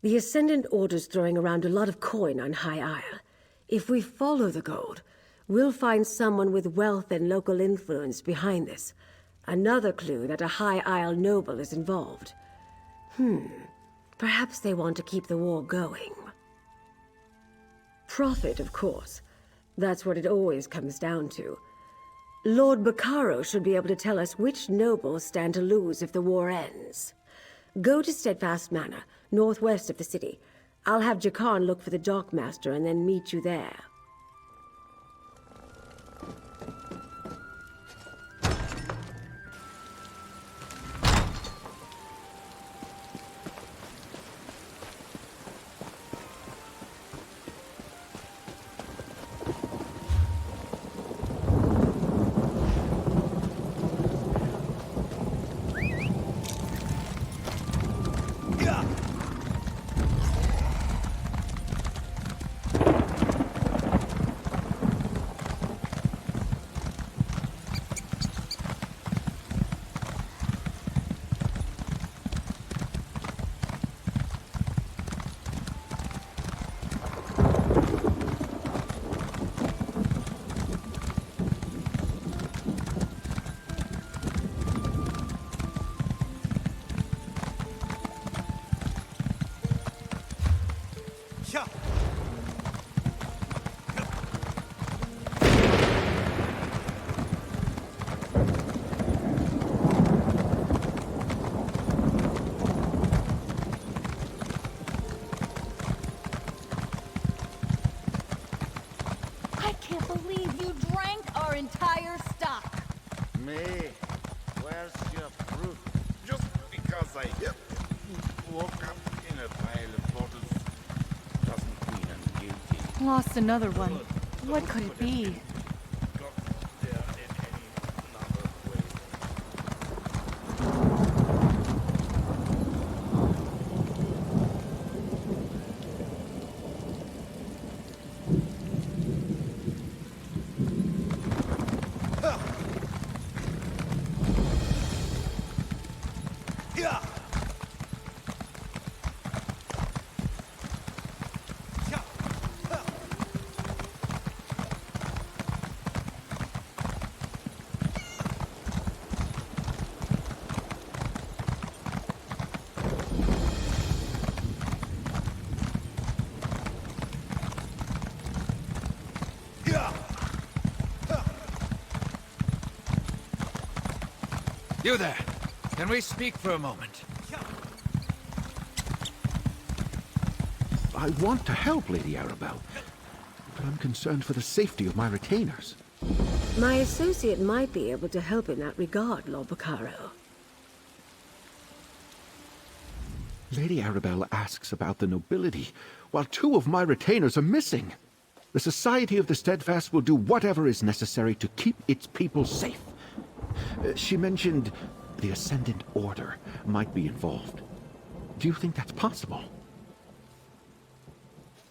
The Ascendant Order's throwing around a lot of coin on High Isle. If we follow the gold, we'll find someone with wealth and local influence behind this. Another clue that a High Isle noble is involved. Perhaps they want to keep the war going. Profit, of course. That's what it always comes down to. Lord Baccaro should be able to tell us which nobles stand to lose if the war ends. Go to Steadfast Manor, northwest of the city. I'll have Jakarn look for the Dockmaster and then meet you there. Entire stock. Me? Where's your fruit? Just because I woke up in a pile of bottles doesn't mean I'm guilty. Lost another one. What could it be? You there. Can we speak for a moment? I want to help, Lady Arabelle, but I'm concerned for the safety of my retainers. My associate might be able to help in that regard, Lord Bacaro. Lady Arabelle asks about the nobility, while 2 of my retainers are missing. The Society of the Steadfast will do whatever is necessary to keep its people safe. She mentioned the Ascendant Order might be involved. Do you think that's possible?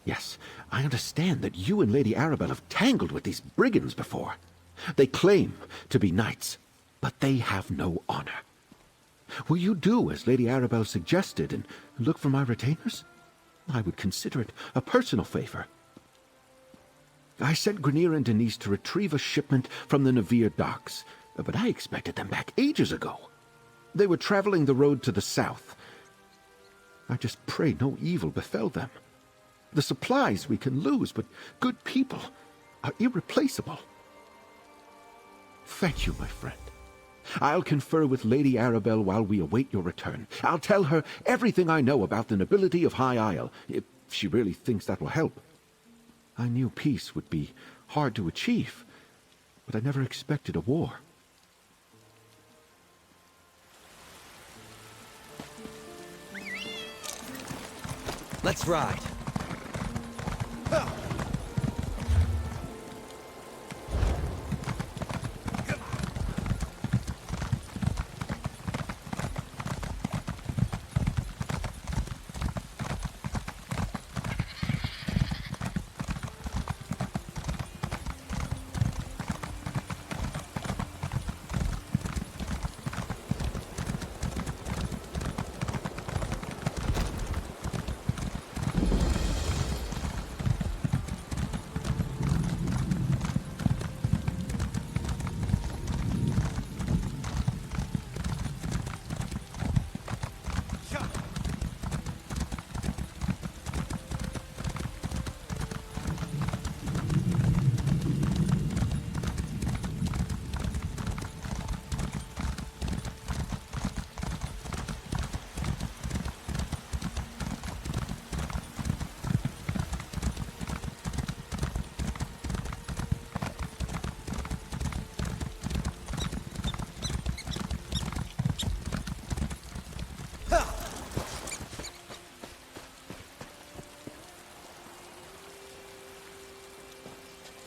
Yes, I understand that you and Lady Arabelle have tangled with these brigands before. They claim to be knights, but they have no honor. Will you do as Lady Arabelle suggested and look for my retainers? I would consider it a personal favor. I sent Grenier and Denise to retrieve a shipment from the Navir docks, but I expected them back ages ago. They were traveling the road to the south. I just pray no evil befell them. The supplies we can lose, but good people are irreplaceable. Thank you, my friend. I'll confer with Lady Arabelle while we await your return. I'll tell her everything I know about the nobility of High Isle, if she really thinks that will help. I knew peace would be hard to achieve, but I never expected a war. Let's ride.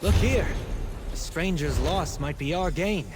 Look here. The stranger's loss might be our gain.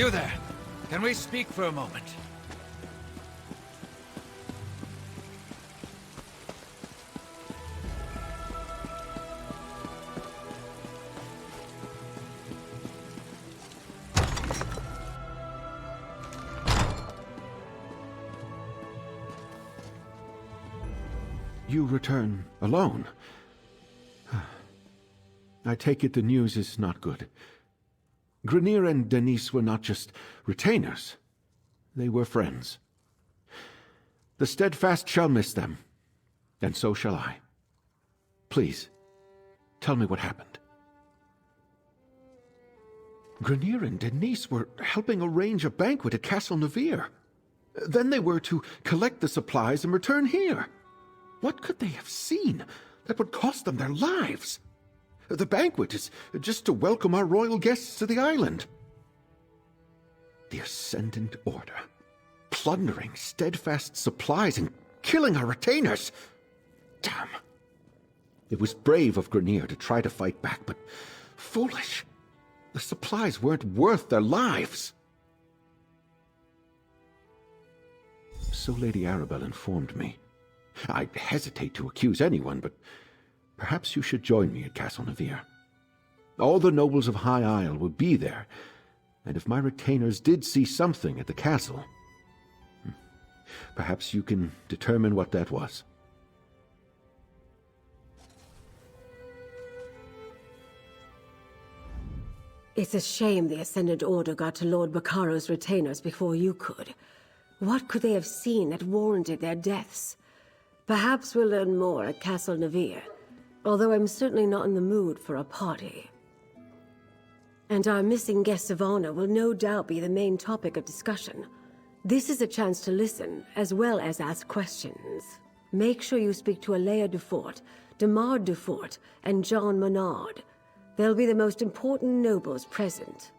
You there. Can we speak for a moment? You return alone. I take it the news is not good. Grenier and Denise were not just retainers. They were friends. The Steadfast shall miss them, and so shall I. Please, tell me what happened. Grenier and Denise were helping arrange a banquet at Castle Nevere. Then they were to collect the supplies and return here. What could they have seen that would cost them their lives? The banquet is just to welcome our royal guests to the island. The Ascendant Order, plundering Steadfast supplies and killing our retainers. Damn. It was brave of Grenier to try to fight back, but foolish. The supplies weren't worth their lives. So Lady Arabelle informed me. I hesitate to accuse anyone, but perhaps you should join me at Castle Nevere. All the nobles of High Isle will be there, and if my retainers did see something at the castle, perhaps you can determine what that was. It's a shame the Ascendant Order got to Lord Baccaro's retainers before you could. What could they have seen that warranted their deaths? Perhaps we'll learn more at Castle Nevere, although I'm certainly not in the mood for a party. And our missing guests of honor will no doubt be the main topic of discussion. This is a chance to listen, as well as ask questions. Make sure you speak to Alea Dufort, Demard Dufort, and John Menard. They'll be the most important nobles present.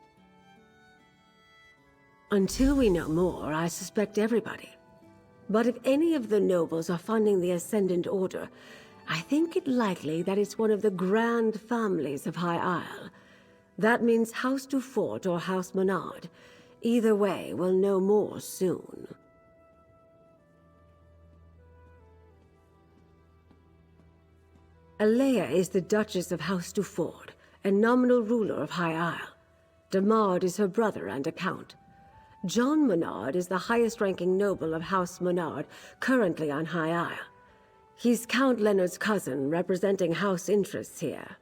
Until we know more, I suspect everybody. But if any of the nobles are funding the Ascendant Order, I think it likely that it's one of the grand families of High Isle. That means House Dufort or House Menard. Either way, we'll know more soon. Alea is the Duchess of House Dufort and nominal ruler of High Isle. Demard is her brother and a count. John Menard is the highest-ranking noble of House Menard, currently on High Isle. He's Count Leonard's cousin, representing house interests here.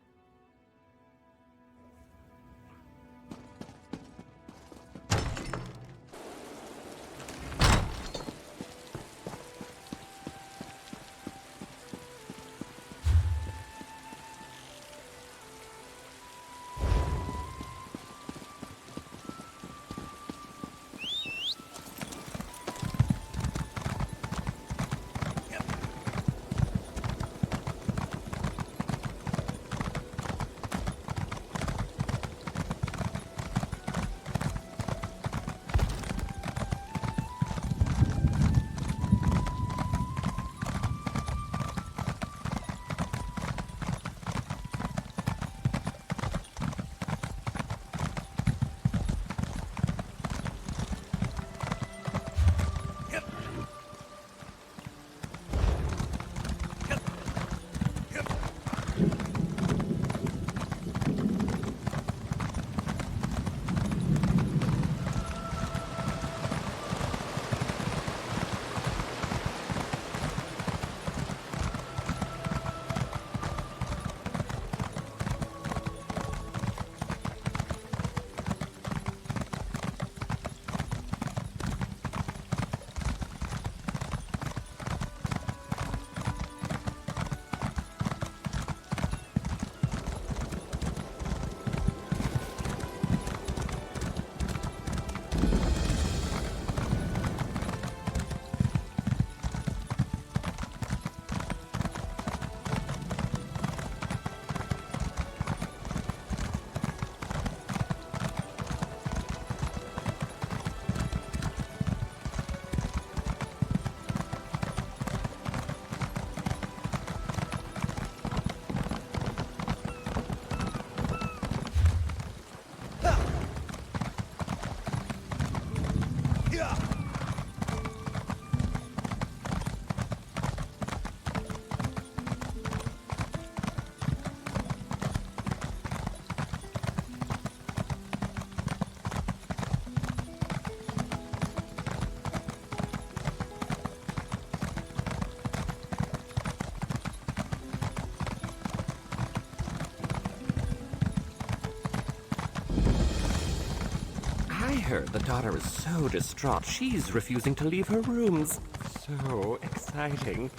heard the daughter is so distraught, she's refusing to leave her rooms. So exciting.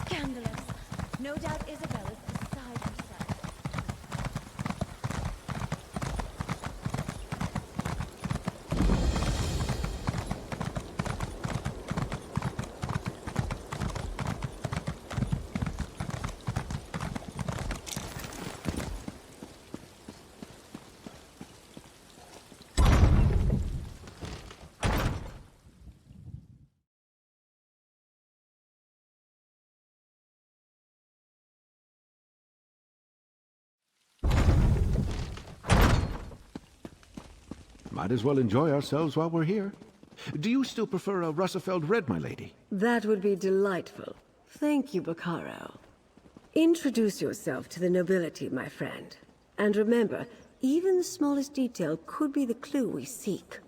Scandalous. No doubt Isabel is beside herself. Might as well enjoy ourselves while we're here. Do you still prefer a Russafeld red, my lady? That would be delightful. Thank you, Baccaro. Introduce yourself to the nobility, my friend. And remember, even the smallest detail could be the clue we seek.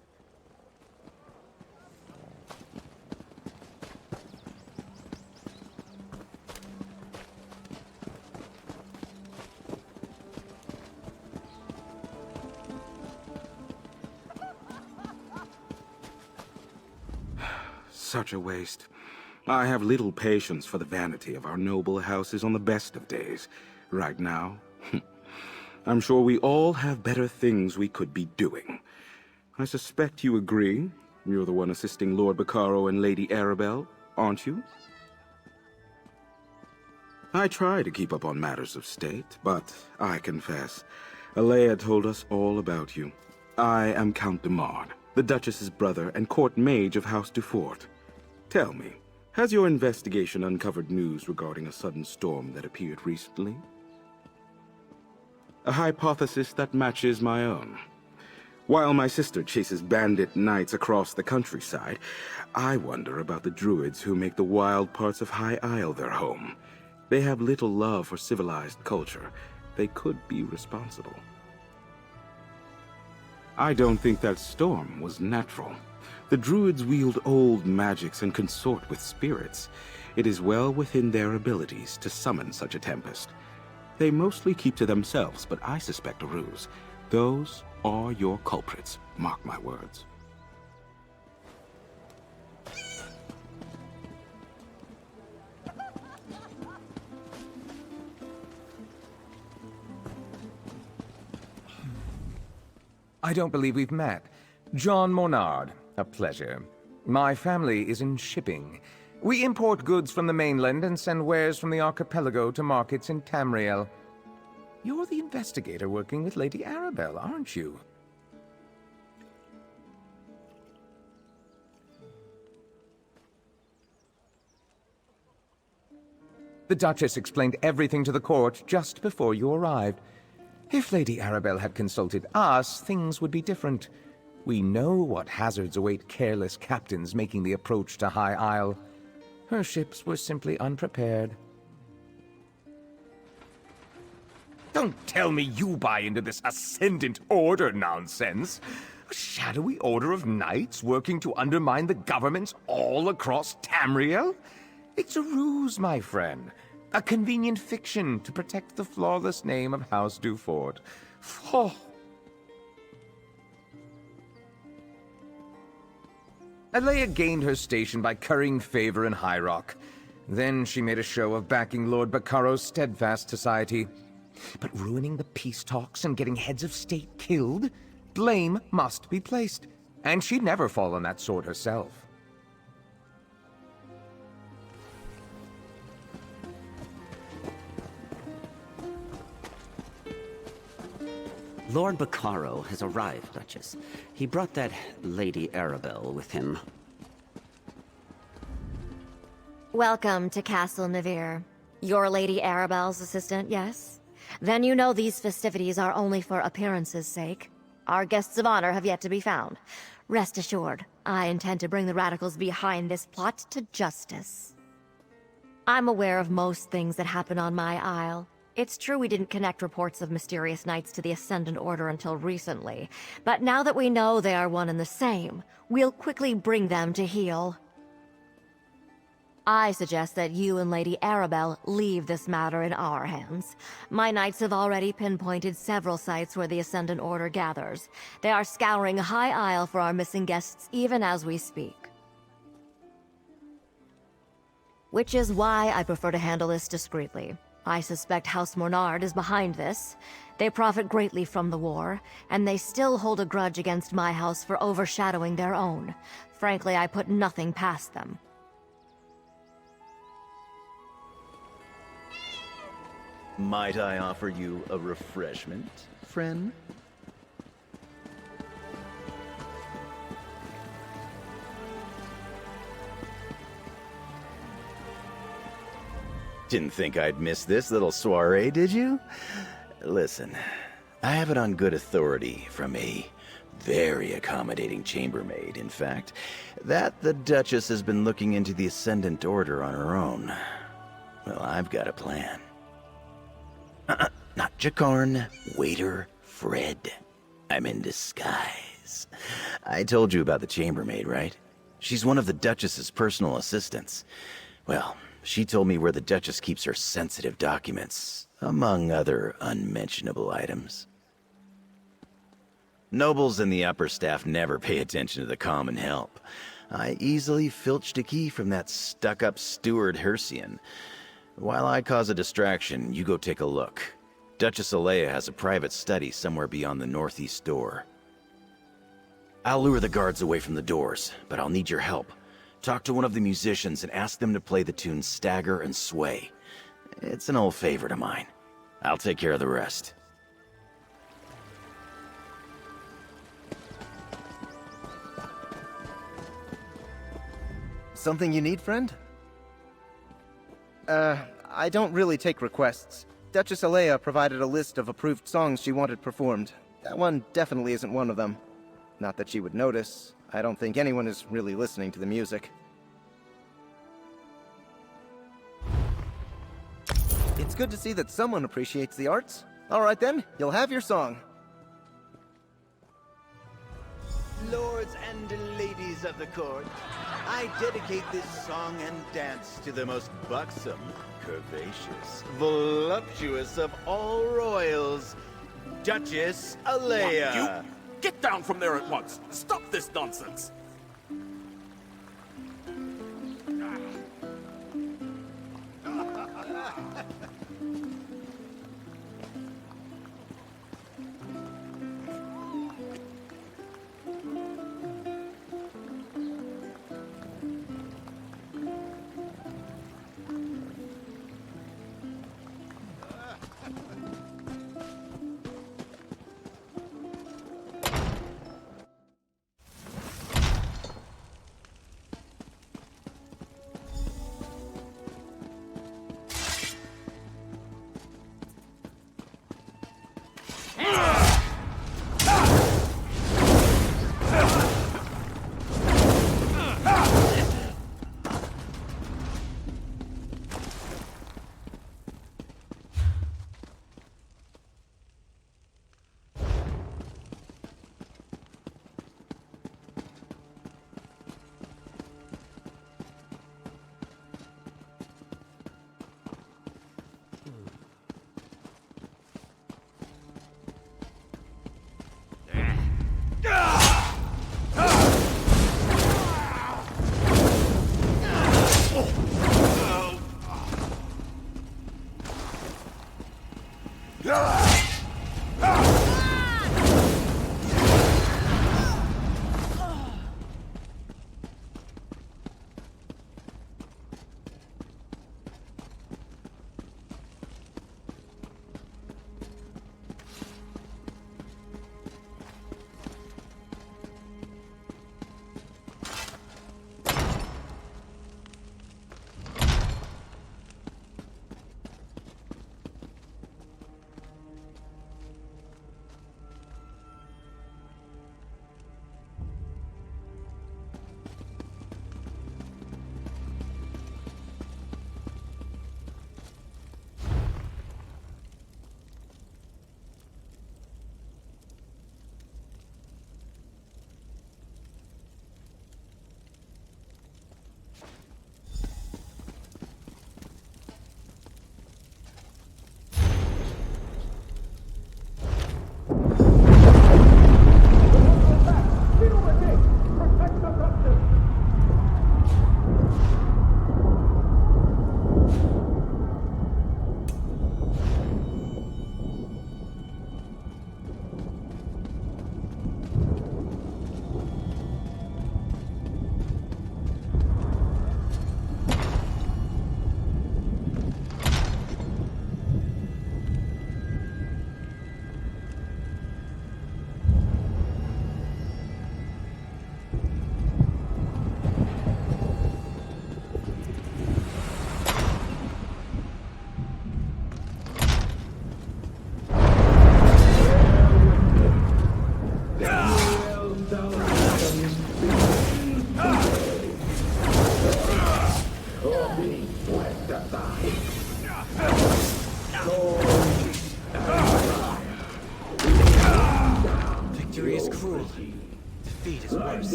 Such a waste. I have little patience for the vanity of our noble houses on the best of days. Right now, I'm sure we all have better things we could be doing. I suspect you agree. You're the one assisting Lord Baccaro and Lady Arabelle, aren't you? I try to keep up on matters of state, but I confess, Alea told us all about you. I am Count de Mard, the Duchess's brother and court mage of House Dufort. Tell me, has your investigation uncovered news regarding a sudden storm that appeared recently? A hypothesis that matches my own. While my sister chases bandit knights across the countryside, I wonder about the druids who make the wild parts of High Isle their home. They have little love for civilized culture. They could be responsible. I don't think that storm was natural. The druids wield old magics and consort with spirits. It is well within their abilities to summon such a tempest. They mostly keep to themselves, but I suspect a ruse. Those are your culprits, mark my words. I don't believe we've met. John Monard, a pleasure. My family is in shipping. We import goods from the mainland and send wares from the archipelago to markets in Tamriel. You're the investigator working with Lady Arabelle, aren't you? The Duchess explained everything to the court just before you arrived. If Lady Arabelle had consulted us, things would be different. We know what hazards await careless captains making the approach to High Isle. Her ships were simply unprepared. Don't tell me you buy into this Ascendant Order nonsense. A shadowy order of knights working to undermine the governments all across Tamriel? It's a ruse, my friend. A convenient fiction to protect the flawless name of House Dufort. Oh. Alea gained her station by currying favor in High Rock. Then she made a show of backing Lord Baccaro's steadfast society. But ruining the peace talks and getting heads of state killed? Blame must be placed. And she'd never fall on that sword herself. Lord Baccaro has arrived, Duchess. He brought that Lady Arabelle with him. Welcome to Castle Navir. You're Lady Arabelle's assistant, yes? Then you know these festivities are only for appearances' sake. Our guests of honor have yet to be found. Rest assured, I intend to bring the radicals behind this plot to justice. I'm aware of most things that happen on my isle. It's true we didn't connect reports of mysterious knights to the Ascendant Order until recently, but now that we know they are one and the same, we'll quickly bring them to heel. I suggest that you and Lady Arabelle leave this matter in our hands. My knights have already pinpointed several sites where the Ascendant Order gathers. They are scouring High Isle for our missing guests even as we speak. Which is why I prefer to handle this discreetly. I suspect House Mornard is behind this. They profit greatly from the war, and they still hold a grudge against my house for overshadowing their own. Frankly, I put nothing past them. Might I offer you a refreshment, friend? Didn't think I'd miss this little soiree, did you? Listen, I have it on good authority from a very accommodating chambermaid, in fact, that the Duchess has been looking into the Ascendant Order on her own. Well, I've got a plan. Not Jakarn, waiter, Fred. I'm in disguise. I told you about the chambermaid, right? She's one of the Duchess's personal assistants. Well, she told me where the Duchess keeps her sensitive documents, among other unmentionable items. Nobles and the upper staff never pay attention to the common help. I easily filched a key from that stuck-up steward Hercian. While I cause a distraction, you go take a look. Duchess Alea has a private study somewhere beyond the northeast door. I'll lure the guards away from the doors, but I'll need your help. Talk to one of the musicians and ask them to play the tune Stagger and Sway. It's an old favorite of mine. I'll take care of the rest. Something you need, friend? I don't really take requests. Duchess Alea provided a list of approved songs she wanted performed. That one definitely isn't one of them. Not that she would notice. I don't think anyone is really listening to the music. It's good to see that someone appreciates the arts. Alright then, you'll have your song. Lords and ladies of the court, I dedicate this song and dance to the most buxom, curvaceous, voluptuous of all royals, Duchess Alea. You get down from there at once. Stop this nonsense.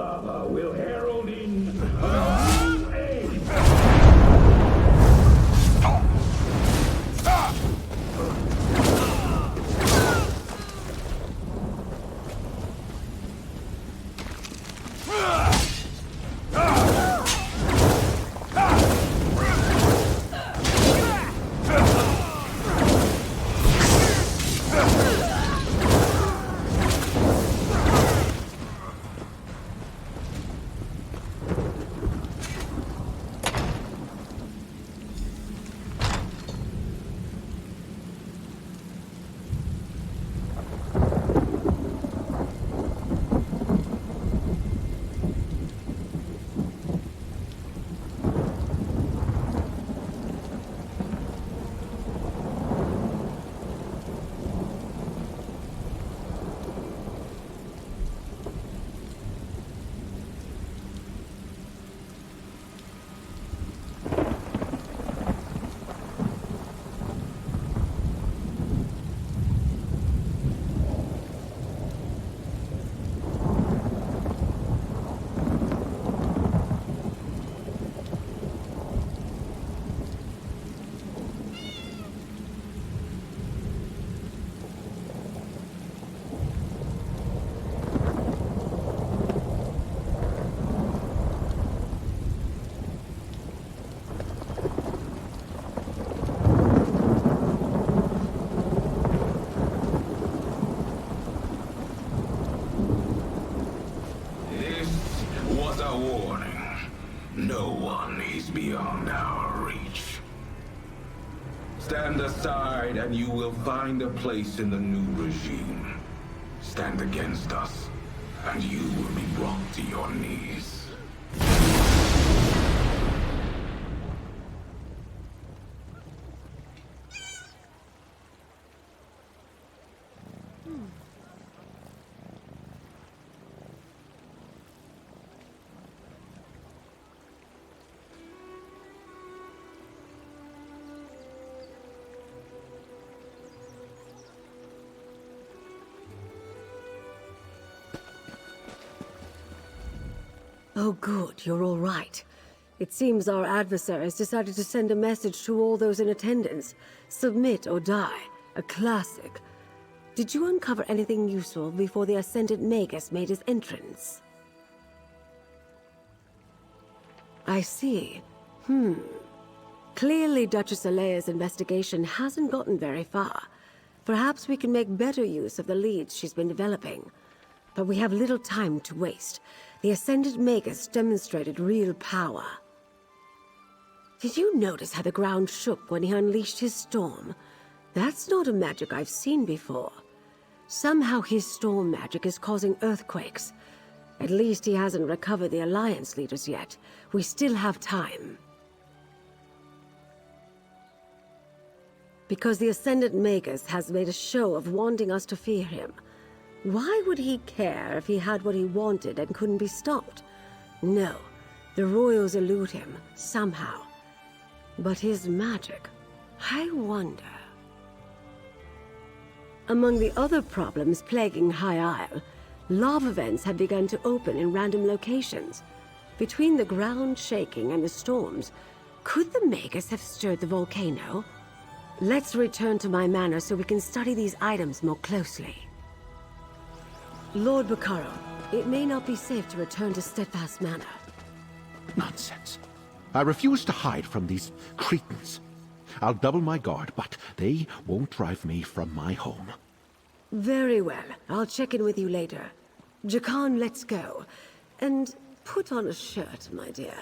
lava will herald in a new age. Stand aside and you will find a place in the new regime. Stand against us and you will be brought to your knees. Oh, good, you're all right. It seems our adversaries decided to send a message to all those in attendance. Submit or die. A classic. Did you uncover anything useful before the Ascendant Magus made his entrance? I see. Clearly Duchess Alea's investigation hasn't gotten very far. Perhaps we can make better use of the leads she's been developing. But we have little time to waste. The Ascendant Magus demonstrated real power. Did you notice how the ground shook when he unleashed his storm? That's not a magic I've seen before. Somehow his storm magic is causing earthquakes. At least he hasn't recovered the Alliance leaders yet. We still have time. Because the Ascendant Magus has made a show of wanting us to fear him. Why would he care if he had what he wanted and couldn't be stopped? No, the royals elude him, somehow. But his magic, I wonder. Among the other problems plaguing High Isle, lava vents have begun to open in random locations. Between the ground shaking and the storms, could the Magus have stirred the volcano? Let's return to my manor so we can study these items more closely. Lord Bacaro, it may not be safe to return to Steadfast Manor. Nonsense. I refuse to hide from these cretins. I'll double my guard, but they won't drive me from my home. Very well. I'll check in with you later. Jakan, let's go. And put on a shirt, my dear.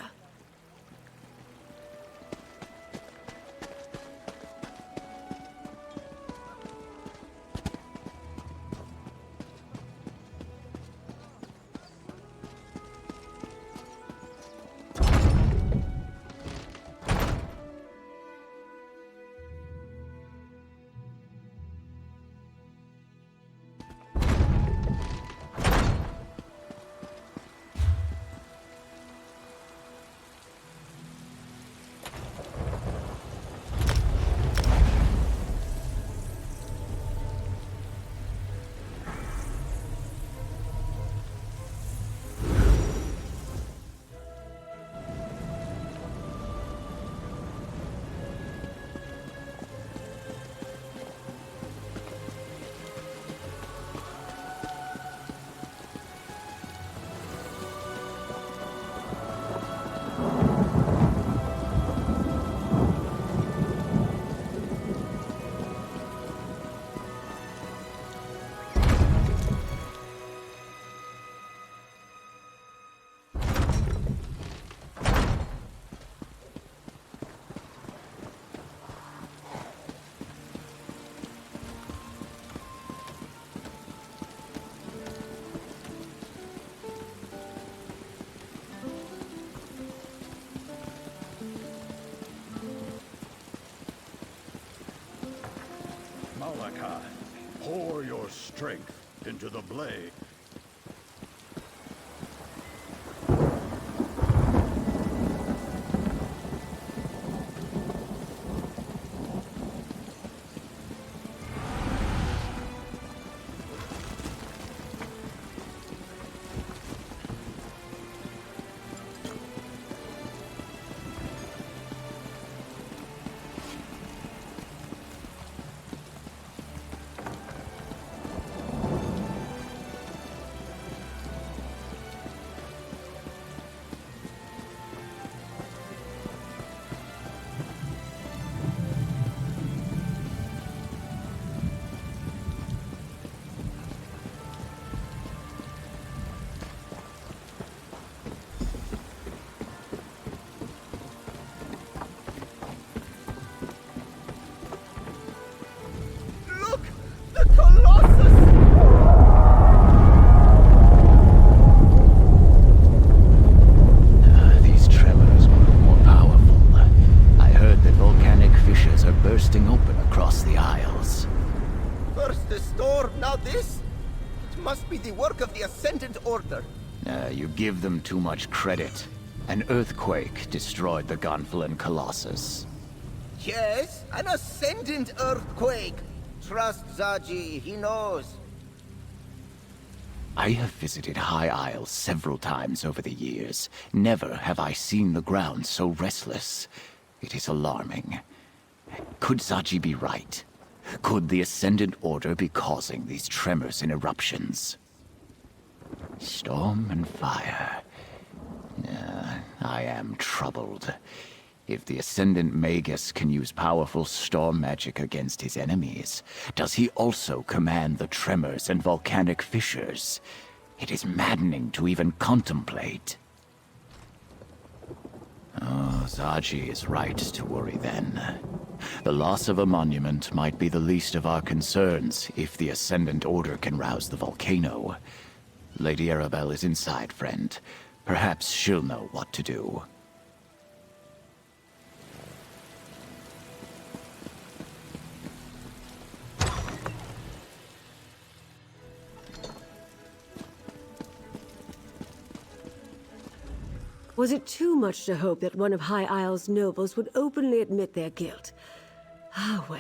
Malachi. Pour your strength into the blade. bursting open across the Isles. First the storm, now this? It must be the work of the Ascendant Order. You give them too much credit. An earthquake destroyed the Gonfalon Colossus. Yes, an Ascendant Earthquake. Trust Zaji, he knows. I have visited High Isle several times over the years. Never have I seen the ground so restless. It is alarming. Could Zaji be right? Could the Ascendant Order be causing these tremors and eruptions? Storm and fire. I am troubled. If the Ascendant Magus can use powerful storm magic against his enemies, does he also command the tremors and volcanic fissures? It is maddening to even contemplate. Oh, Zaji is right to worry then. The loss of a monument might be the least of our concerns if the Ascendant Order can rouse the volcano. Lady Arabelle is inside, friend. Perhaps she'll know what to do. Was it too much to hope that one of High Isle's nobles would openly admit their guilt? Ah, well.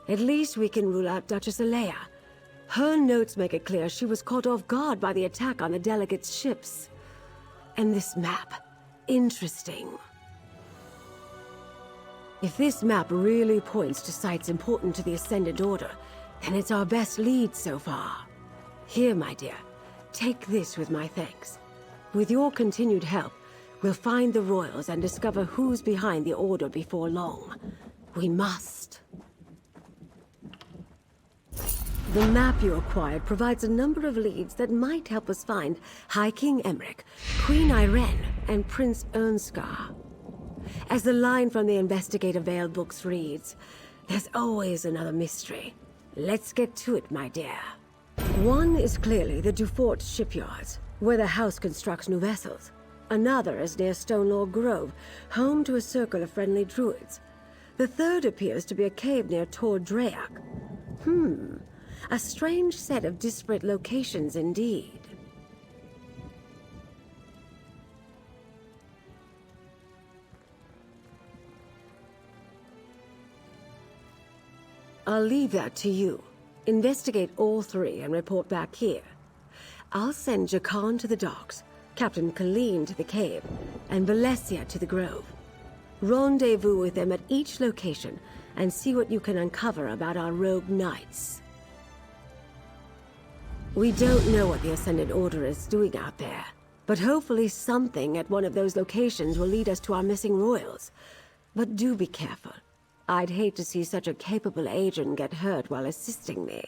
At least we can rule out Duchess Alea. Her notes make it clear she was caught off guard by the attack on the delegates' ships. And this map. Interesting. If this map really points to sites important to the Ascendant Order, then it's our best lead so far. Here, my dear, take this with my thanks. With your continued help, we'll find the royals and discover who's behind the Order before long. We must. The map you acquired provides a number of leads that might help us find High King Emmerich, Queen Irene, and Prince Ernskar. As the line from the Investigator Veil books reads, there's always another mystery. Let's get to it, my dear. One is clearly the Dufort shipyards, where the house constructs new vessels. Another is near Stonelaw Grove, home to a circle of friendly druids. The third appears to be a cave near Tor Draeak. A strange set of disparate locations indeed. I'll leave that to you. Investigate all three and report back here. I'll send Jakan to the docks, Captain Colleen to the cave, and Valencia to the grove. Rendezvous with them at each location and see what you can uncover about our rogue knights. We don't know what the Ascendant Order is doing out there, but hopefully something at one of those locations will lead us to our missing royals. But do be careful. I'd hate to see such a capable agent get hurt while assisting me.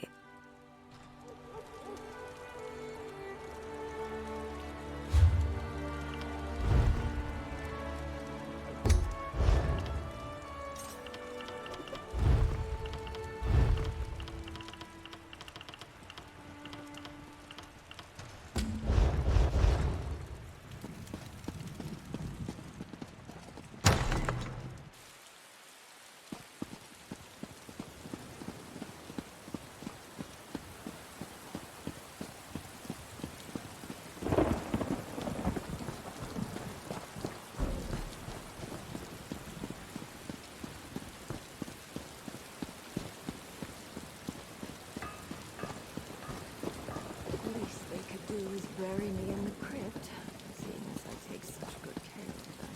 bury me in the crypt, seeing as I take such good care of them.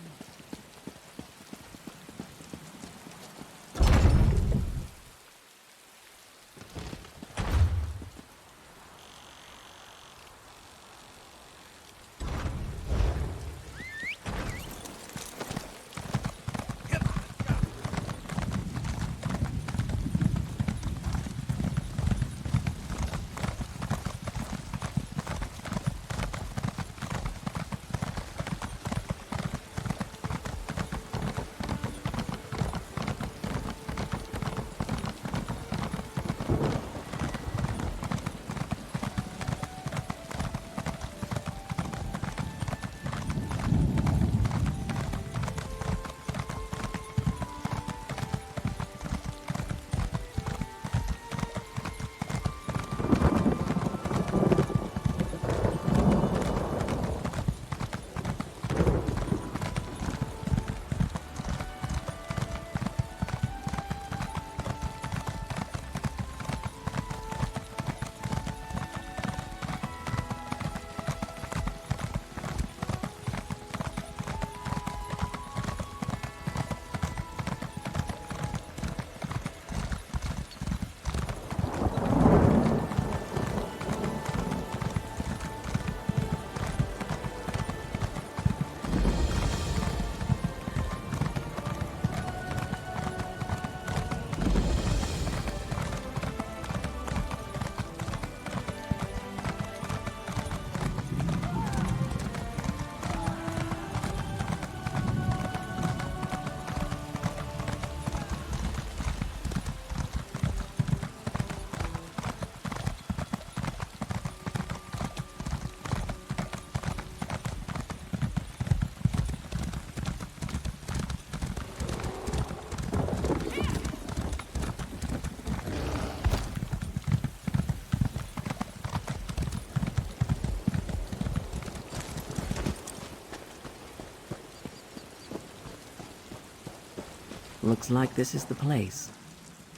Looks like this is the place.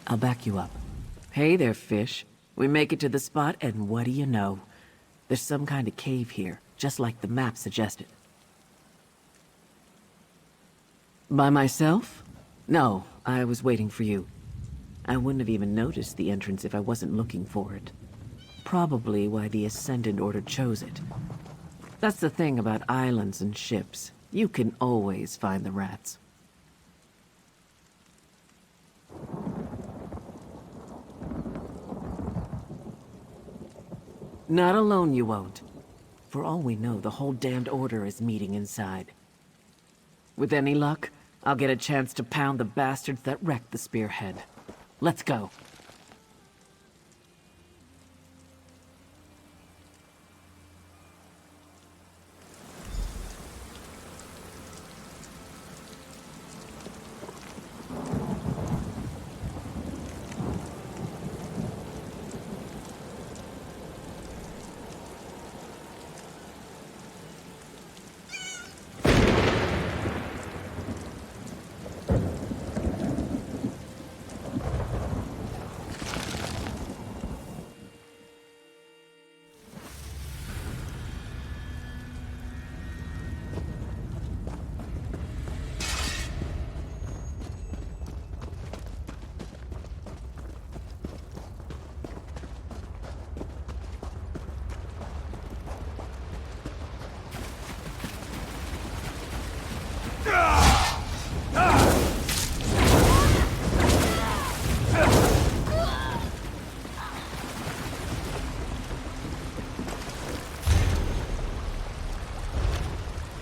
I'll back you up. Hey there, fish. We make it to the spot, and what do you know? There's some kind of cave here, just like the map suggested. By myself? No, I was waiting for you. I wouldn't have even noticed the entrance if I wasn't looking for it. Probably why the Ascendant Order chose it. That's the thing about islands and ships. You can always find the rats. Not alone you won't. For all we know, the whole damned order is meeting inside. With any luck, I'll get a chance to pound the bastards that wrecked the Spearhead. Let's go.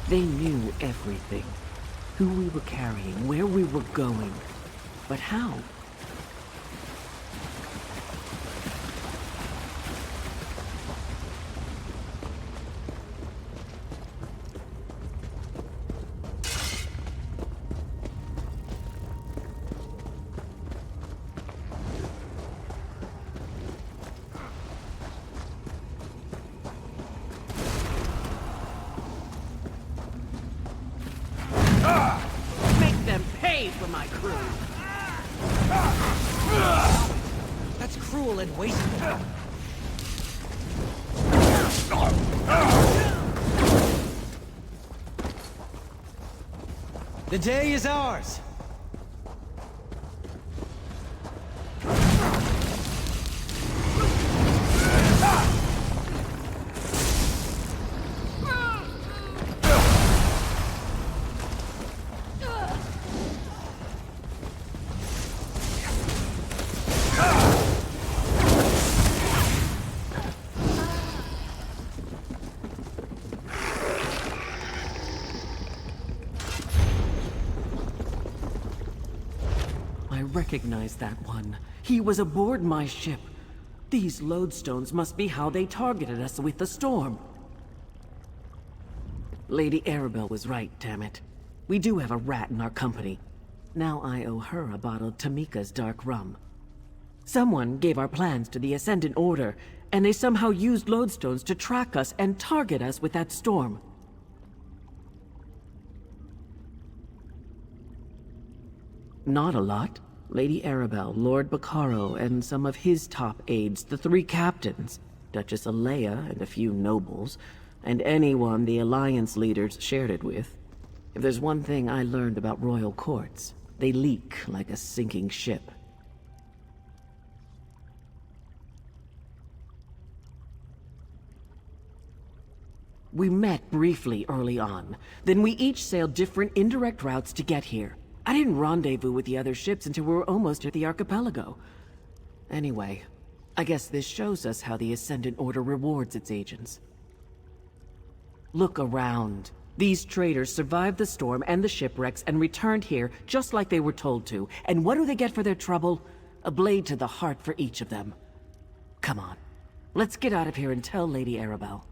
They knew everything. Who we were carrying, where we were going. But how? For my crew. That's cruel and wasteful. The day is ours! I recognize that one. He was aboard my ship. These lodestones must be how they targeted us with the storm. Lady Arabelle was right, damn it. We do have a rat in our company. Now I owe her a bottle of Tamika's dark rum. Someone gave our plans to the Ascendant Order, and they somehow used lodestones to track us and target us with that storm. Not a lot. Lady Arabelle, Lord Baccaro, and some of his top aides, the 3 captains, Duchess Alea and a few nobles, and anyone the Alliance leaders shared it with. If there's one thing I learned about royal courts, they leak like a sinking ship. We met briefly early on. Then we each sailed different indirect routes to get here. I didn't rendezvous with the other ships until we were almost at the archipelago. Anyway, I guess this shows us how the Ascendant Order rewards its agents. Look around. These traders survived the storm and the shipwrecks and returned here just like they were told to. And what do they get for their trouble? A blade to the heart for each of them. Come on. Let's get out of here and tell Lady Arabelle.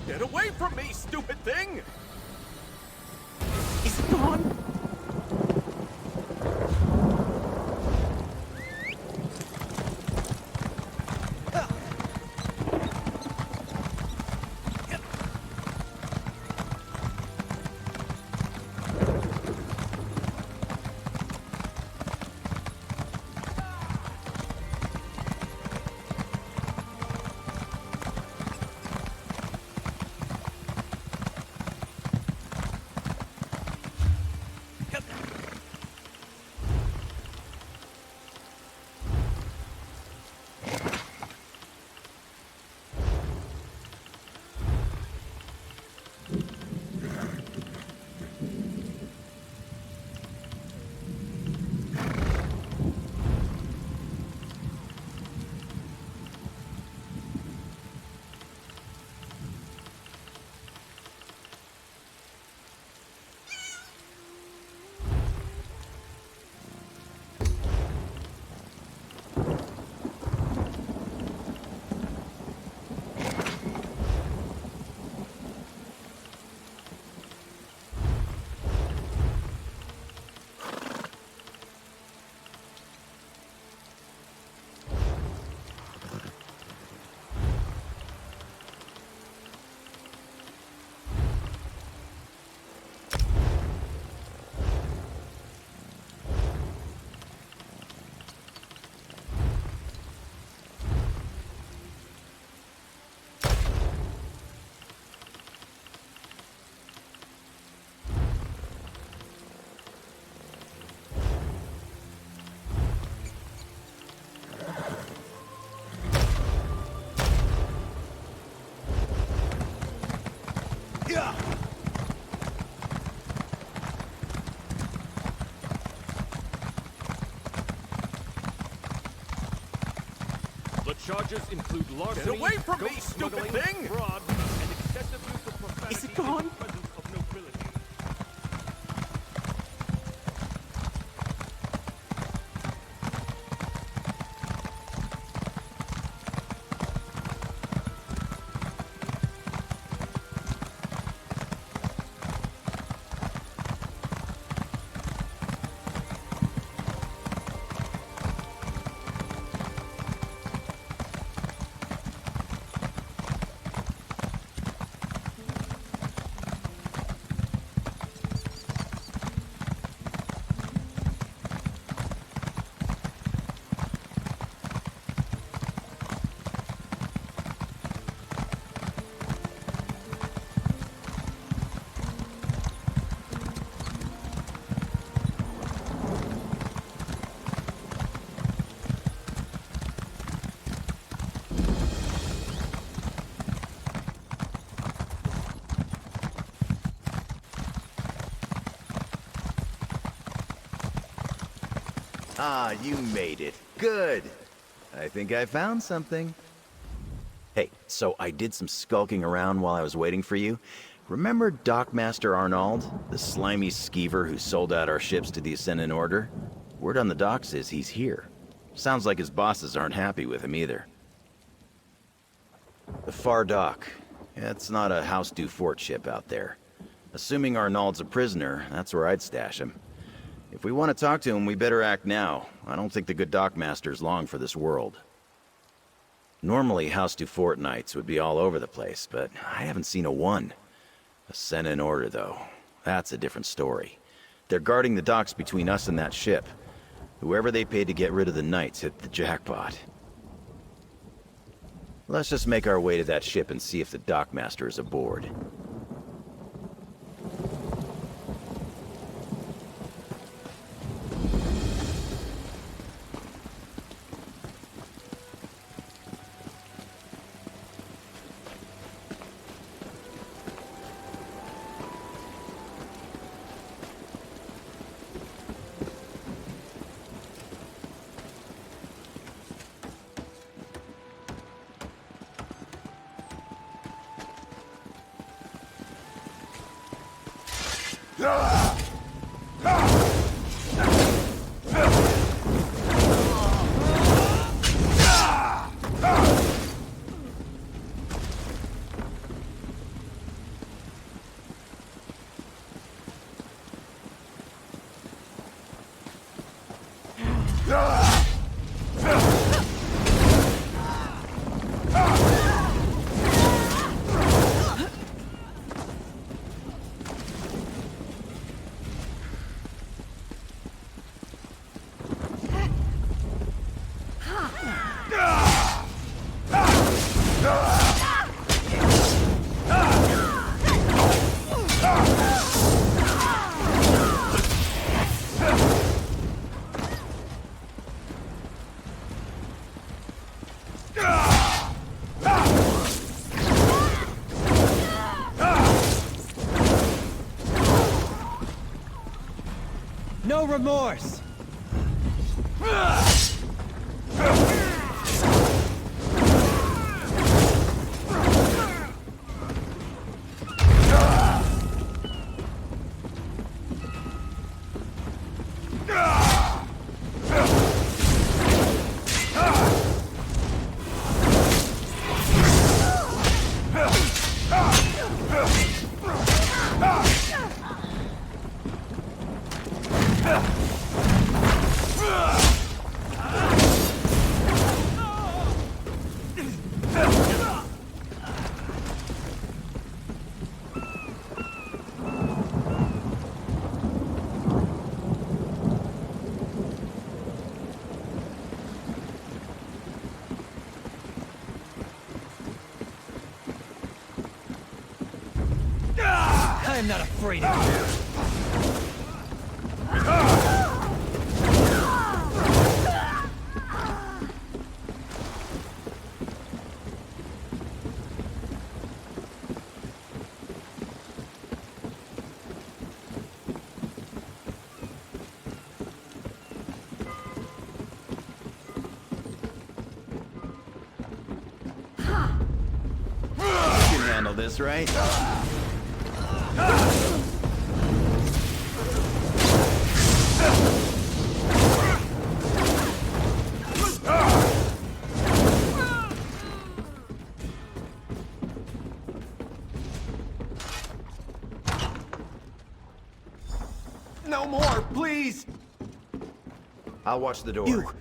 Get away from me, stupid thing! Is it gone? Charges include larceny, Get away from me, ghost stupid smuggling, thing! fraud, and excessive use of profanity. Is it gone? In the presence of nobility. Ah, you made it. Good. I think I found something. Hey, so I did some skulking around while I was waiting for you. Remember Dockmaster Arnold, the slimy skeever who sold out our ships to the Ascendant Order? Word on the docks is he's here. Sounds like his bosses aren't happy with him either. The Far Dock. It's not a House du Fort ship out there. Assuming Arnold's a prisoner, that's where I'd stash him. If we want to talk to him, we better act now. I don't think the good Dockmaster's long for this world. Normally, House du Fort Knights would be all over the place, but I haven't seen a one. Ascendant Order, though. That's a different story. They're guarding the docks between us and that ship. Whoever they paid to get rid of the Knights hit the jackpot. Let's just make our way to that ship and see if the Dockmaster is aboard. No remorse! I'm not afraid of you. this, right? No more, please! I'll watch the door.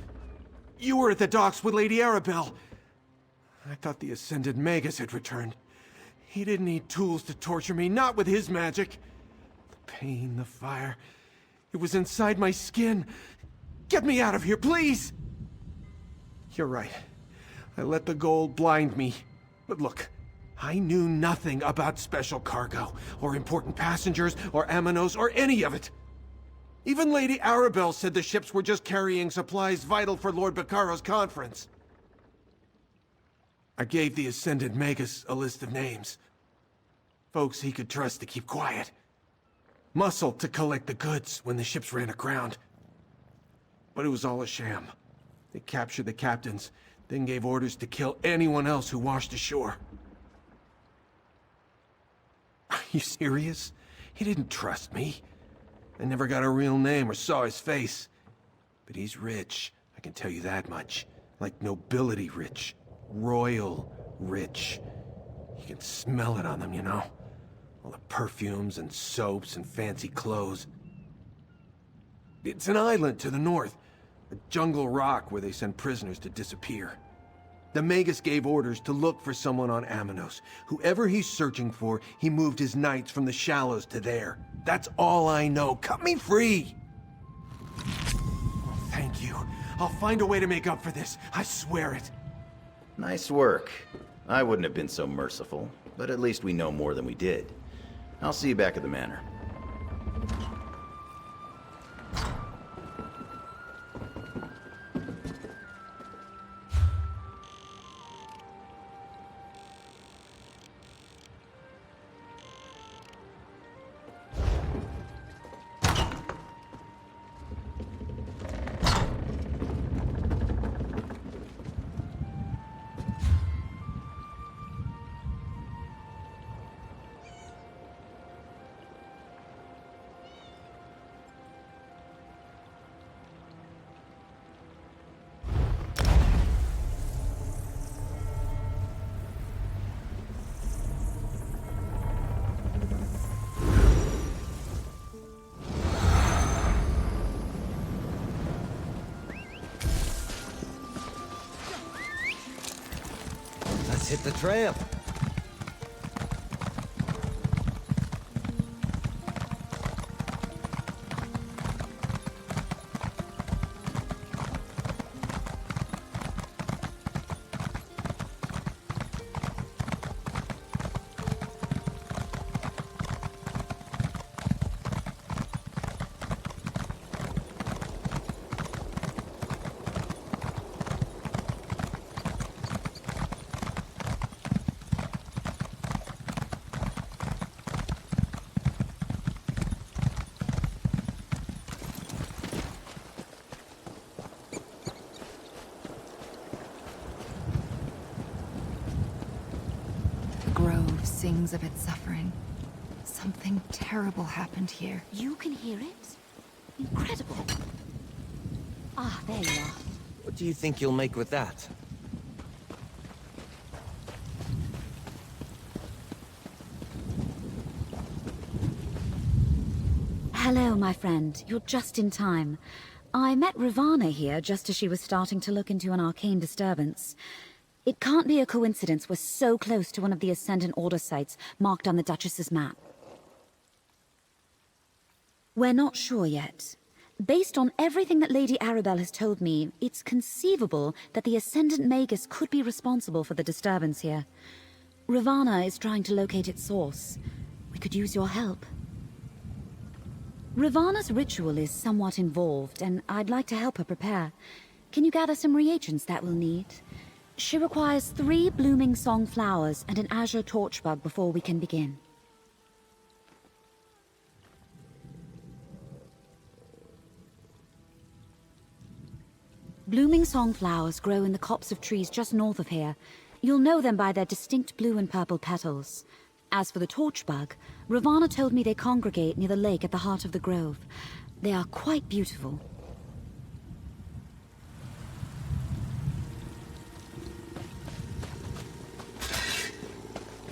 You were at the docks with Lady Arabelle. I thought the Ascended Magus had returned. He didn't need tools to torture me, not with his magic. The pain, the fire, it was inside my skin. Get me out of here, please! You're right. I let the gold blind me. But look, I knew nothing about special cargo, or important passengers, or Amanos, or any of it. Even Lady Arabelle said the ships were just carrying supplies vital for Lord Baccaro's conference. I gave the Ascended Magus a list of names. Folks he could trust to keep quiet. Muscle to collect the goods when the ships ran aground. But it was all a sham. They captured the captains, then gave orders to kill anyone else who washed ashore. Are you serious? He didn't trust me. I never got a real name or saw his face. But he's rich, I can tell you that much. Like nobility rich. Royal rich. You can smell it on them, you know? All the perfumes and soaps and fancy clothes. It's an island to the north. A jungle rock where they send prisoners to disappear. The Magus gave orders to look for someone on Amanos. Whoever he's searching for, he moved his knights from the shallows to there. That's all I know. Cut me free! Oh, thank you. I'll find a way to make up for this. I swear it. Nice work. I wouldn't have been so merciful, but at least we know more than we did. I'll see you back at the manor. Hit the trail. Sings of its suffering. Something terrible happened here. You can hear it? Incredible. Ah, there you are. What do you think you'll make with that? Hello, my friend. You're just in time. I met Ravana here just as she was starting to look into an arcane disturbance. It can't be a coincidence we're so close to one of the Ascendant Order sites marked on the Duchess's map. We're not sure yet. Based on everything that Lady Arabelle has told me, it's conceivable that the Ascendant Magus could be responsible for the disturbance here. Ravana is trying to locate its source. We could use your help. Ravana's ritual is somewhat involved, and I'd like to help her prepare. Can you gather some reagents that we'll need? She requires 3 blooming song flowers and an azure torch bug before we can begin. Blooming song flowers grow in the copse of trees just north of here. You'll know them by their distinct blue and purple petals. As for the torchbug, Ravana told me they congregate near the lake at the heart of the grove. They are quite beautiful.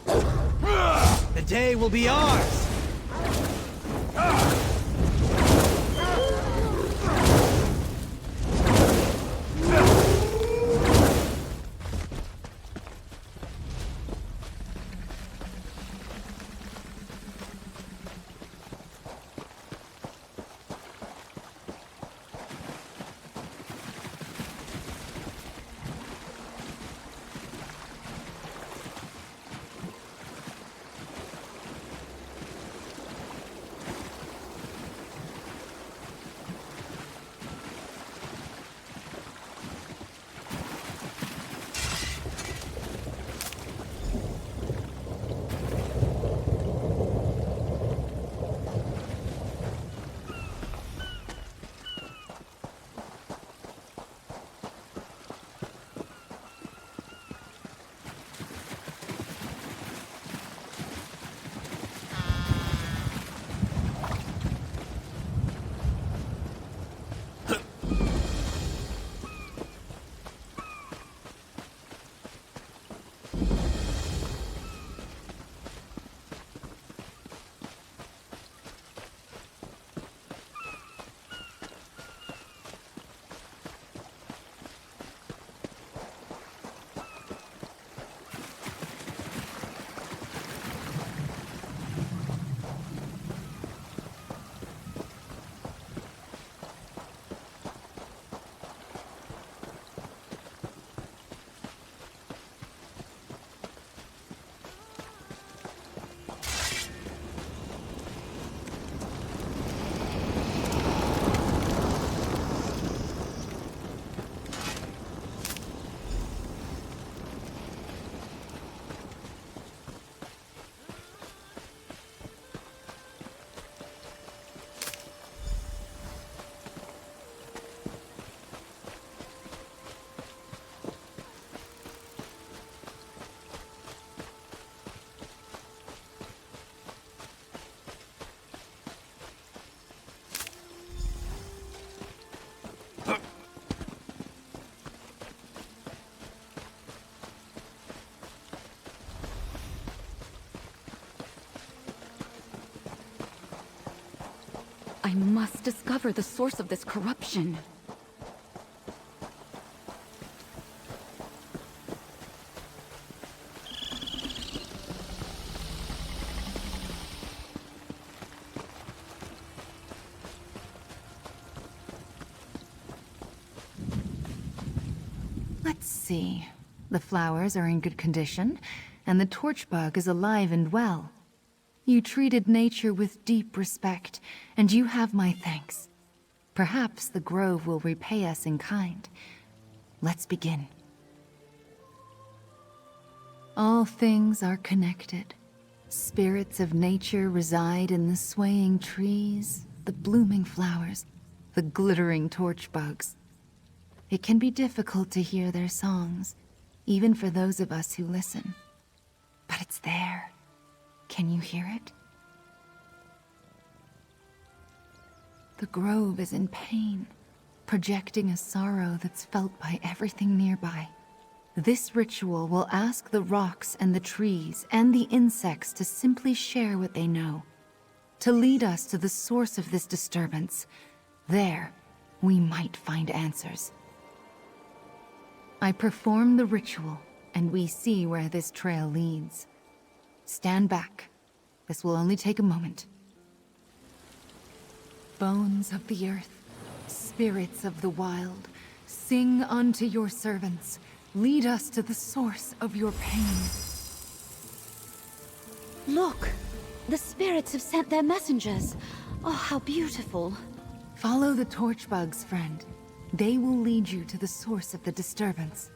The day will be ours! I must discover the source of this corruption. Let's see. The flowers are in good condition, and the torchbug is alive and well. You treated nature with deep respect, and you have my thanks. Perhaps the grove will repay us in kind. Let's begin. All things are connected. Spirits of nature reside in the swaying trees, the blooming flowers, the glittering torchbugs. It can be difficult to hear their songs, even for those of us who listen. But it's there. Can you hear it? The grove is in pain, projecting a sorrow that's felt by everything nearby. This ritual will ask the rocks and the trees and the insects to simply share what they know, to lead us to the source of this disturbance. There, we might find answers. I perform the ritual, and we see where this trail leads. Stand back. This will only take a moment. Bones of the earth, spirits of the wild, sing unto your servants. Lead us to the source of your pain. Look! The spirits have sent their messengers. Oh, how beautiful. Follow the torchbugs, friend. They will lead you to the source of the disturbance.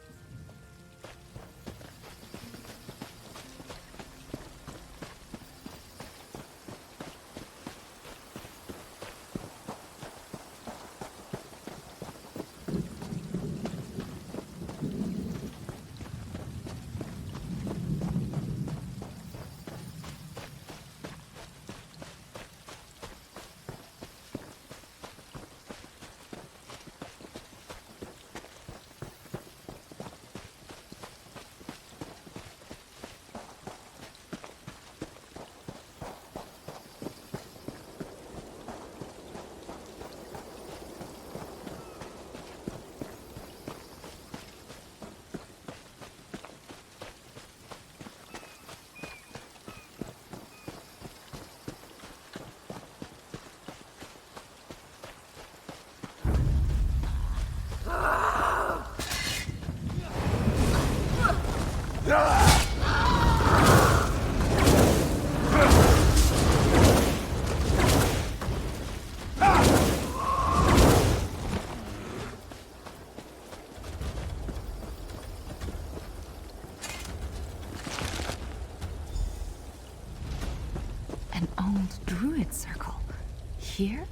here?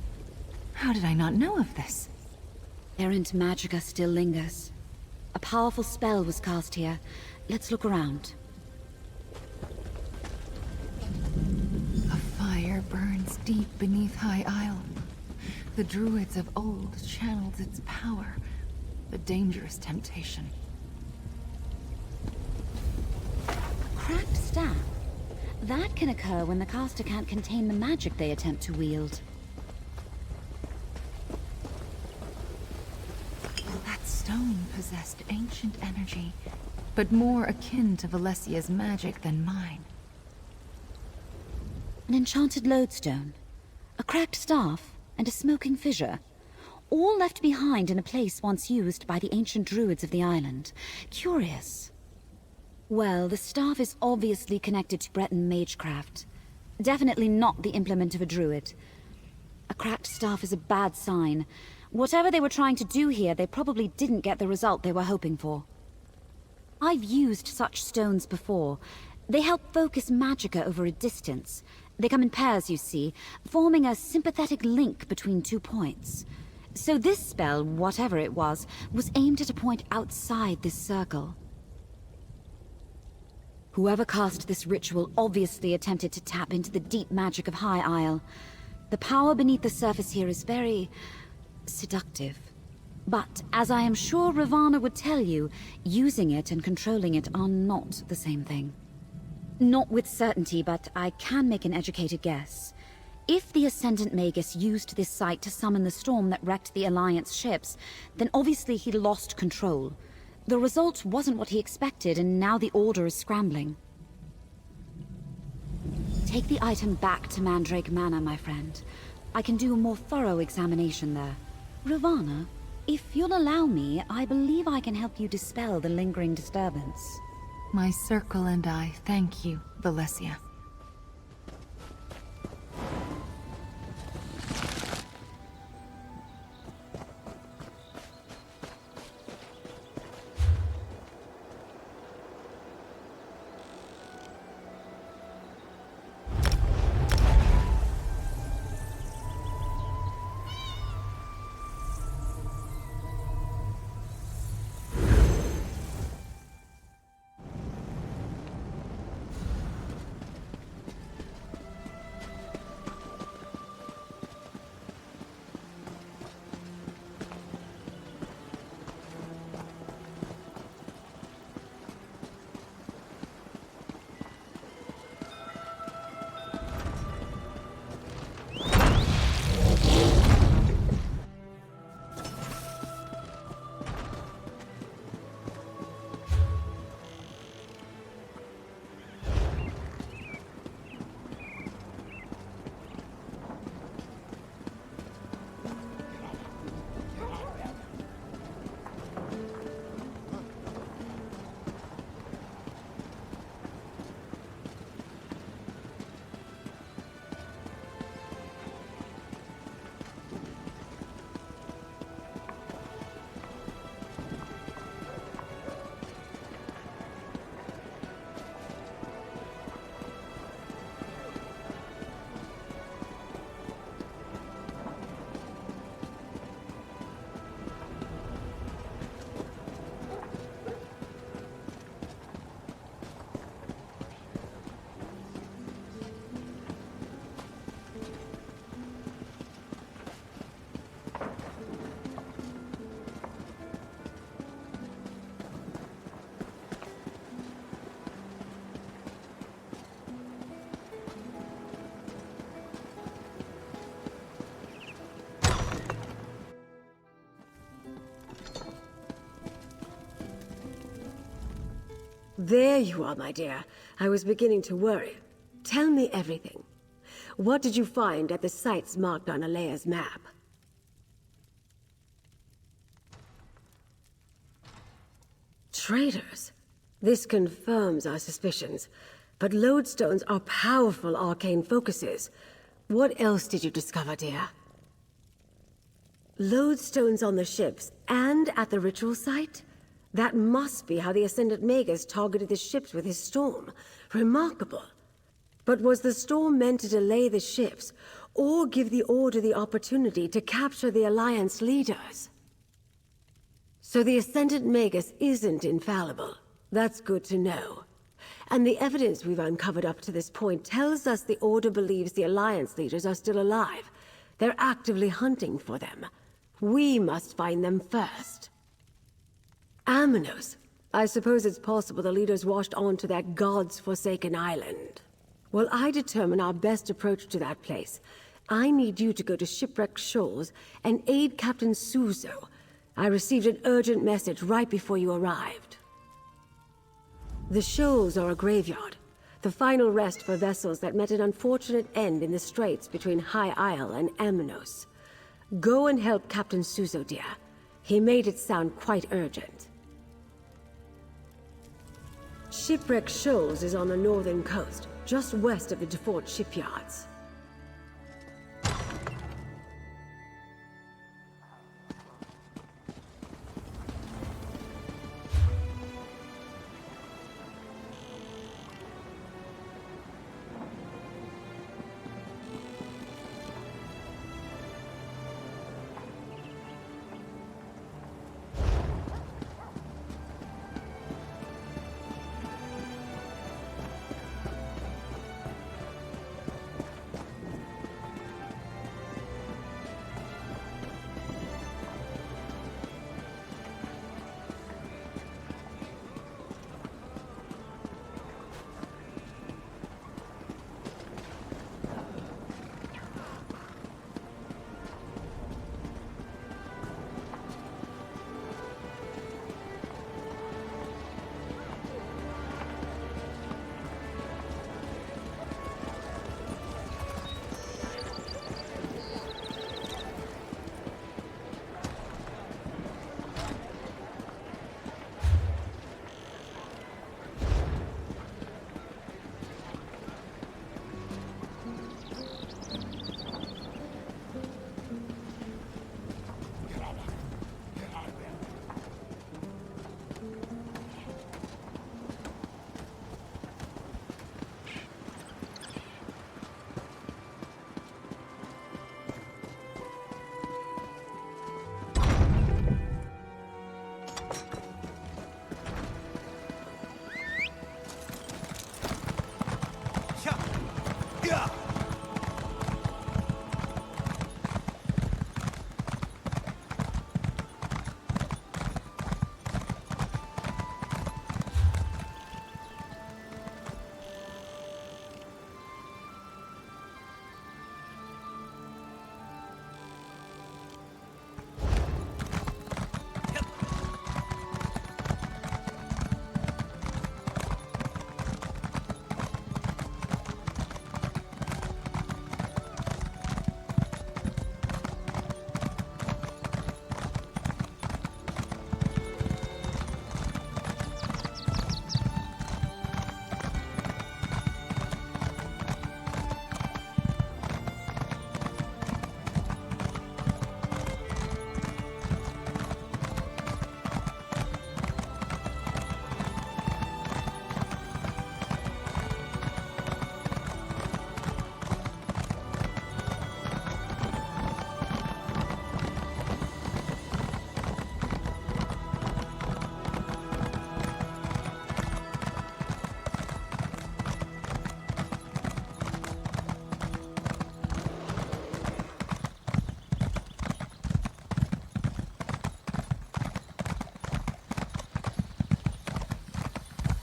How did I not know of this? Errant magicka still lingers. A powerful spell was cast here. Let's look around. A fire burns deep beneath High Isle. The druids of old channeled its power. A dangerous temptation. Cracked staff? That can occur when the caster can't contain the magic they attempt to wield. That stone possessed ancient energy, but more akin to Valesia's magic than mine. An enchanted lodestone, a cracked staff, and a smoking fissure. All left behind in a place once used by the ancient druids of the island. Curious. Well, the staff is obviously connected to Breton magecraft. Definitely not the implement of a druid. A cracked staff is a bad sign. Whatever they were trying to do here, they probably didn't get the result they were hoping for. I've used such stones before. They help focus magicka over a distance. They come in pairs, you see, forming a sympathetic link between 2 points. So this spell, whatever it was aimed at a point outside this circle. Whoever cast this ritual obviously attempted to tap into the deep magic of High Isle. The power beneath the surface here is very seductive. But, as I am sure Ravana would tell you, using it and controlling it are not the same thing. Not with certainty, but I can make an educated guess. If the Ascendant Magus used this site to summon the storm that wrecked the Alliance ships, then obviously he lost control. The result wasn't what he expected, and now the Order is scrambling. Take the item back to Mandrake Manor, my friend. I can do a more thorough examination there. Ravana, if you'll allow me, I believe I can help you dispel the lingering disturbance. My circle and I thank you, Valesia. There you are, my dear. I was beginning to worry. Tell me everything. What did you find at the sites marked on Alea's map? Traitors. This confirms our suspicions. But lodestones are powerful arcane focuses. What else did you discover, dear? Lodestones on the ships and at the ritual site? That must be how the Ascendant Magus targeted the ships with his storm. Remarkable. But was the storm meant to delay the ships, or give the Order the opportunity to capture the Alliance leaders. So the Ascendant Magus isn't infallible. That's good to know. And the evidence we've uncovered up to this point tells us the Order believes the Alliance leaders are still alive. They're actively hunting for them. We must find them first. Aminos. I suppose it's possible the leaders washed onto that God's-forsaken island. While I determine our best approach to that place, I need you to go to Shipwreck Shoals and aid Captain Suzo. I received an urgent message right before you arrived. The shoals are a graveyard, the final rest for vessels that met an unfortunate end in the straits between High Isle and Aminos. Go and help Captain Suzo, dear. He made it sound quite urgent. Shipwreck Shoals is on the northern coast, just west of the Defort shipyards.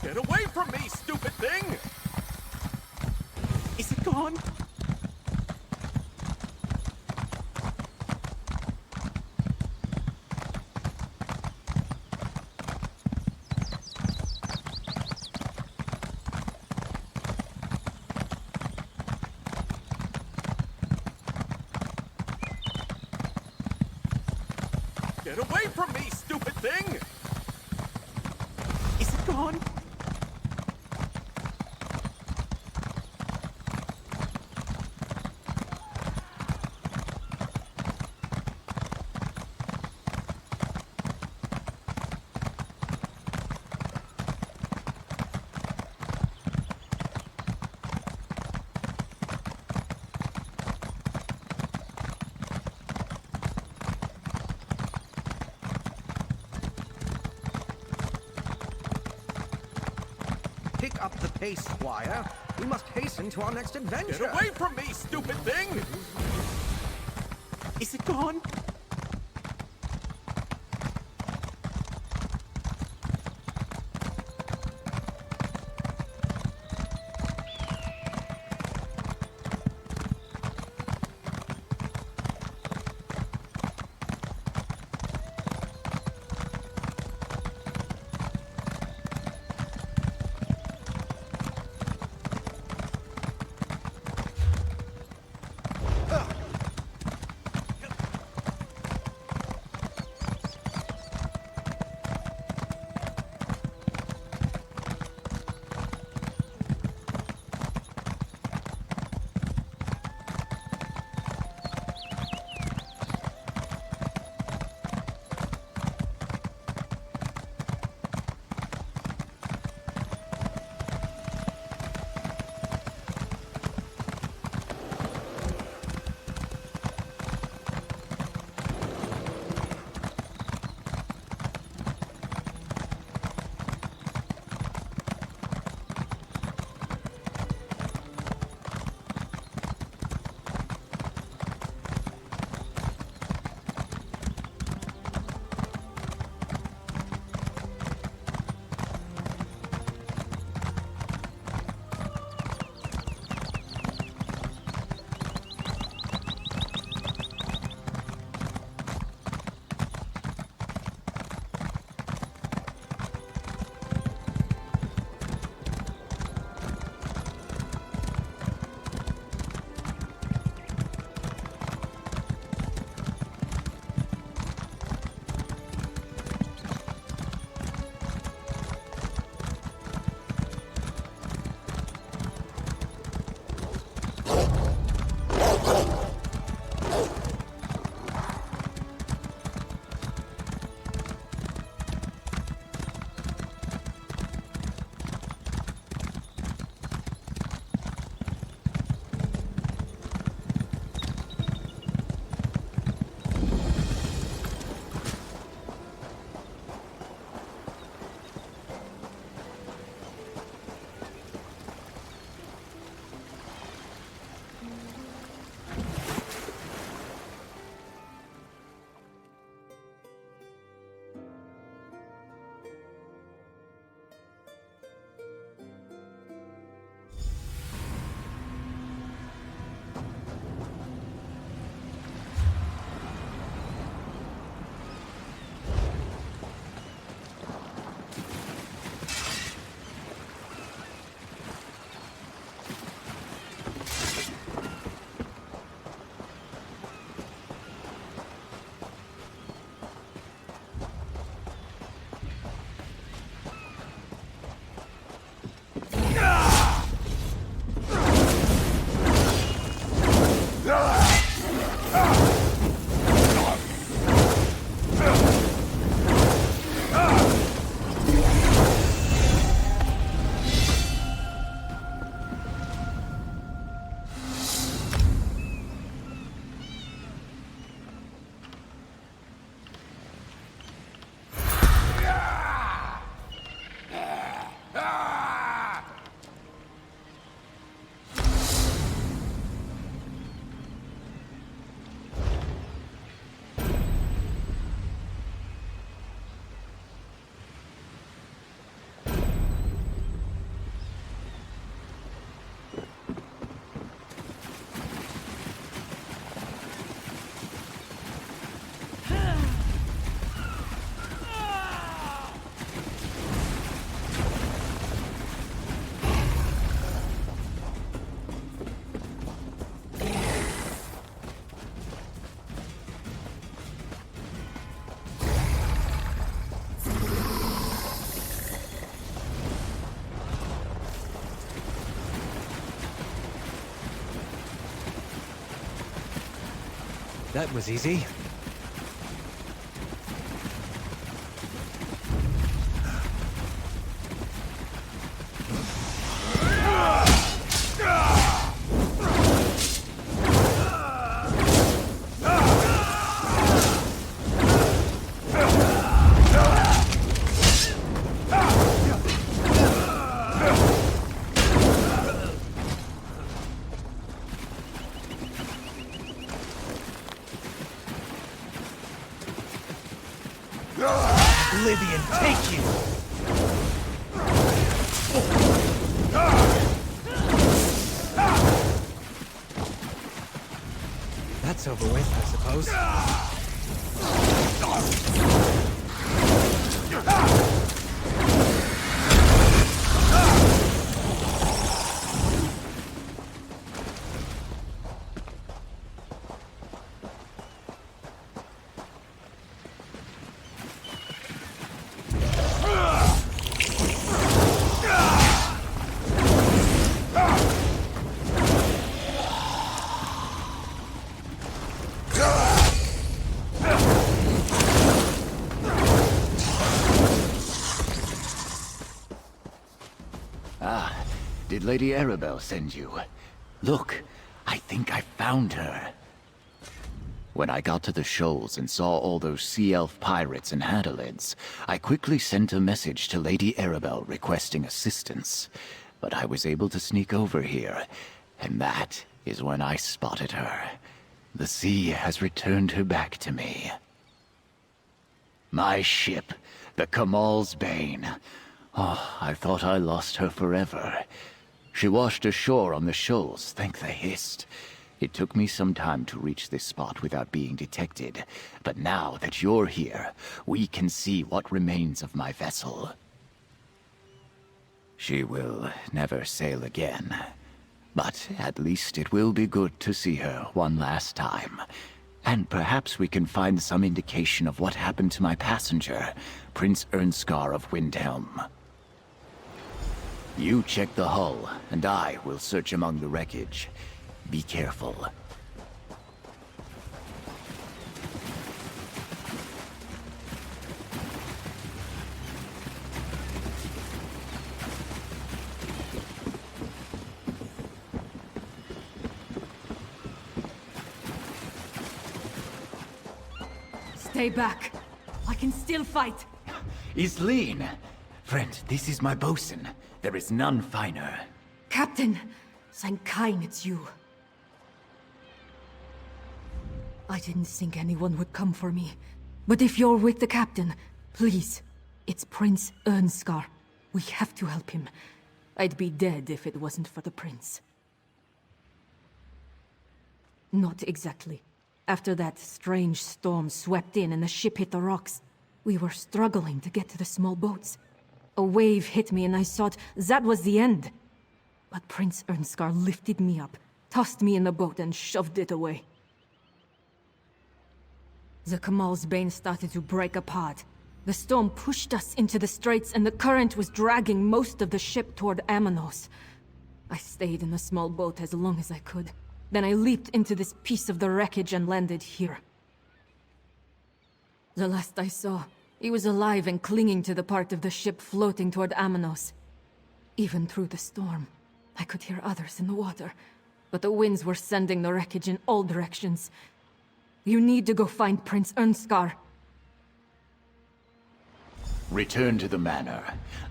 Get away from me, stupid thing! Is it gone? Get away from me, stupid thing! Is it gone? Pick up the pace, Squire. We must hasten to our next adventure. Get away from me, stupid thing! Is it gone? That was easy. Oblivion take you! That's over with, I suppose. Did Lady Arabelle send you? Look, I think I found her. When I got to the shoals and saw all those sea elf pirates and Hadalids, I quickly sent a message to Lady Arabelle requesting assistance. But I was able to sneak over here, and that is when I spotted her. The sea has returned her back to me. My ship, the Kamal's Bane. Oh, I thought I lost her forever. She washed ashore on the shoals, thank the Hist. It took me some time to reach this spot without being detected, but now that you're here, we can see what remains of my vessel. She will never sail again, but at least it will be good to see her one last time. And perhaps we can find some indication of what happened to my passenger, Prince Ernskar of Windhelm. You check the hull, and I will search among the wreckage. Be careful. Stay back. I can still fight. Isleen! Friend, this is my bosun. There is none finer. Captain! Sankain, it's you. I didn't think anyone would come for me. But if you're with the captain, please. It's Prince Ernskar. We have to help him. I'd be dead if it wasn't for the prince. Not exactly. After that strange storm swept in and the ship hit the rocks, we were struggling to get to the small boats. A wave hit me and I thought that was the end. But Prince Ernskar lifted me up, tossed me in the boat and shoved it away. The Kamal's Bane started to break apart. The storm pushed us into the straits and the current was dragging most of the ship toward Amanos. I stayed in the small boat as long as I could. Then I leaped into this piece of the wreckage and landed here. The last I saw, he was alive and clinging to the part of the ship floating toward Amanos. Even through the storm, I could hear others in the water, but the winds were sending the wreckage in all directions. You need to go find Prince Ernskar. Return to the manor.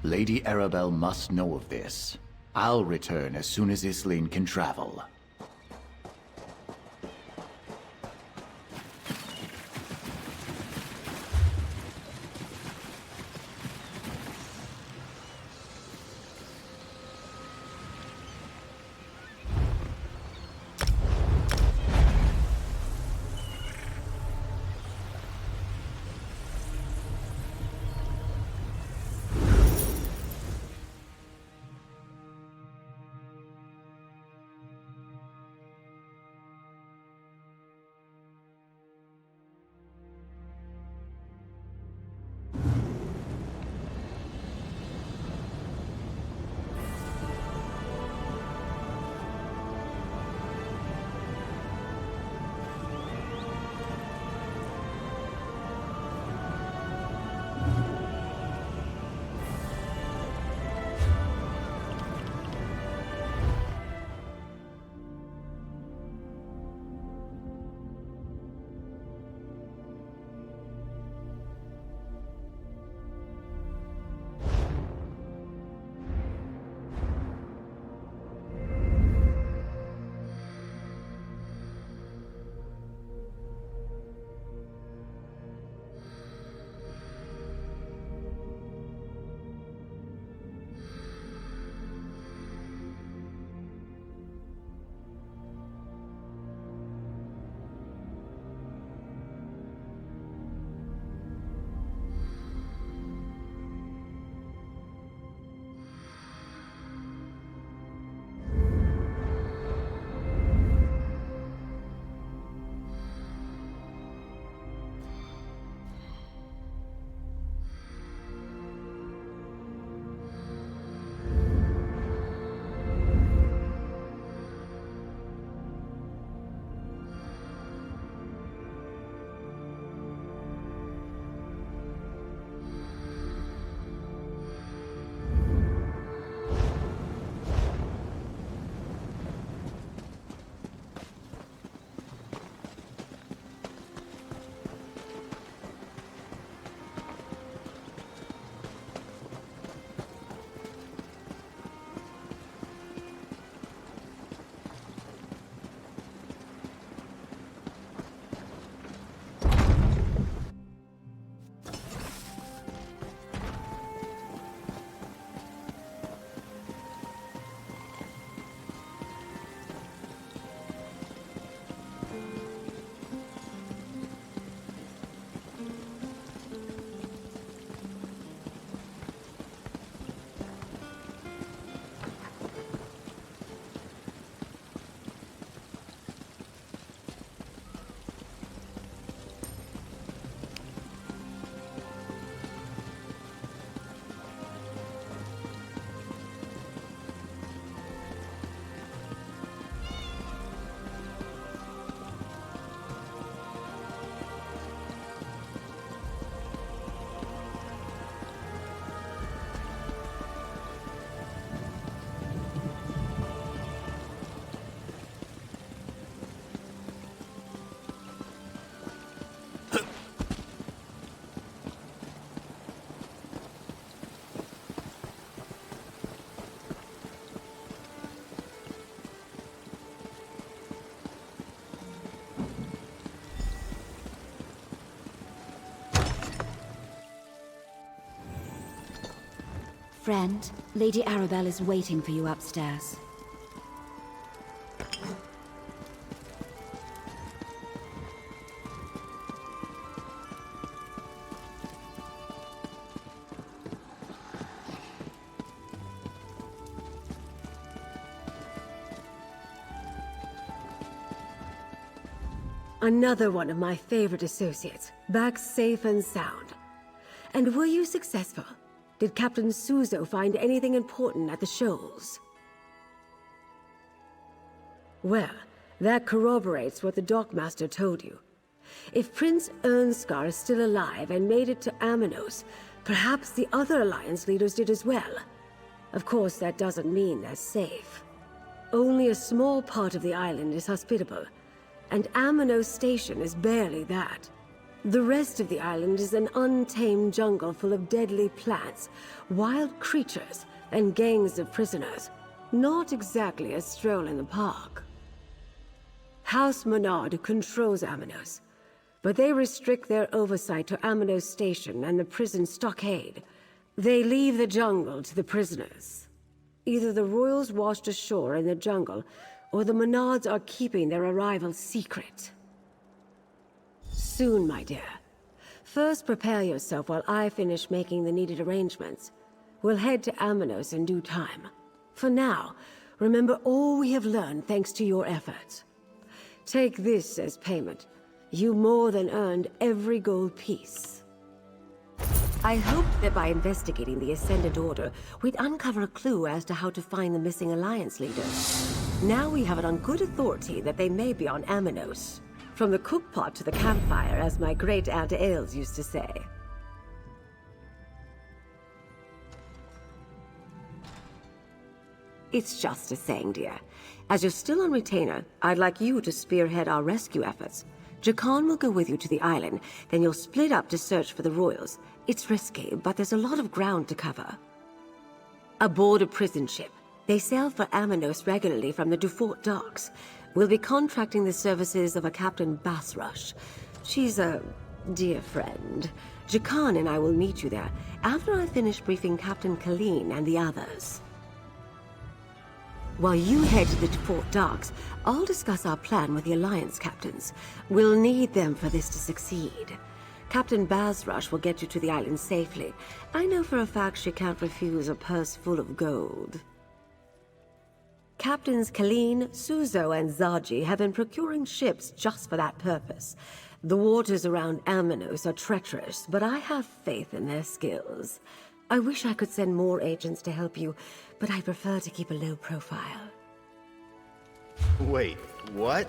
Lady Arabelle must know of this. I'll return as soon as Isleen can travel. Friend, Lady Arabelle is waiting for you upstairs. Another one of my favorite associates, back safe and sound. And were you successful? Did Captain Suzo find anything important at the shoals? Well, that corroborates what the Dockmaster told you. If Prince Ernskar is still alive and made it to Aminos, perhaps the other Alliance leaders did as well. Of course, that doesn't mean they're safe. Only a small part of the island is hospitable, and Aminos Station is barely that. The rest of the island is an untamed jungle full of deadly plants, wild creatures, and gangs of prisoners. Not exactly a stroll in the park. House Menard controls Aminos, but they restrict their oversight to Aminos Station and the prison stockade. They leave the jungle to the prisoners. Either the royals washed ashore in the jungle, or the Menards are keeping their arrival secret. Soon, my dear. First, prepare yourself while I finish making the needed arrangements. We'll head to Aminos in due time. For now, remember all we have learned thanks to your efforts. Take this as payment. You more than earned every gold piece. I hoped that by investigating the Ascendant Order, we'd uncover a clue as to how to find the missing Alliance leaders. Now we have it on good authority that they may be on Aminos. From the cookpot to the campfire, as my great-aunt Ailes used to say. It's just a saying, dear. As you're still on retainer, I'd like you to spearhead our rescue efforts. Jakan will go with you to the island, then you'll split up to search for the royals. It's risky, but there's a lot of ground to cover. Aboard a prison ship. They sail for Aminos regularly from the Dufort docks. We'll be contracting the services of a Captain Basrush. She's a dear friend. Jakan and I will meet you there after I finish briefing Captain Colleen and the others. While you head to the Dufort docks, I'll discuss our plan with the Alliance captains. We'll need them for this to succeed. Captain Basrush will get you to the island safely. I know for a fact she can't refuse a purse full of gold. Captains Colleen, Suzo, and Zaji have been procuring ships just for that purpose. The waters around Aminos are treacherous, but I have faith in their skills. I wish I could send more agents to help you, but I prefer to keep a low profile. Wait, what?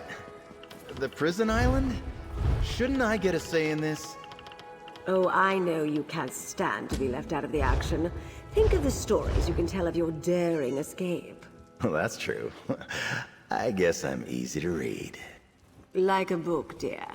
The prison island? Shouldn't I get a say in this? Oh, I know you can't stand to be left out of the action. Think of the stories you can tell of your daring escape. Well, that's true. I guess I'm easy to read. Like a book, dear.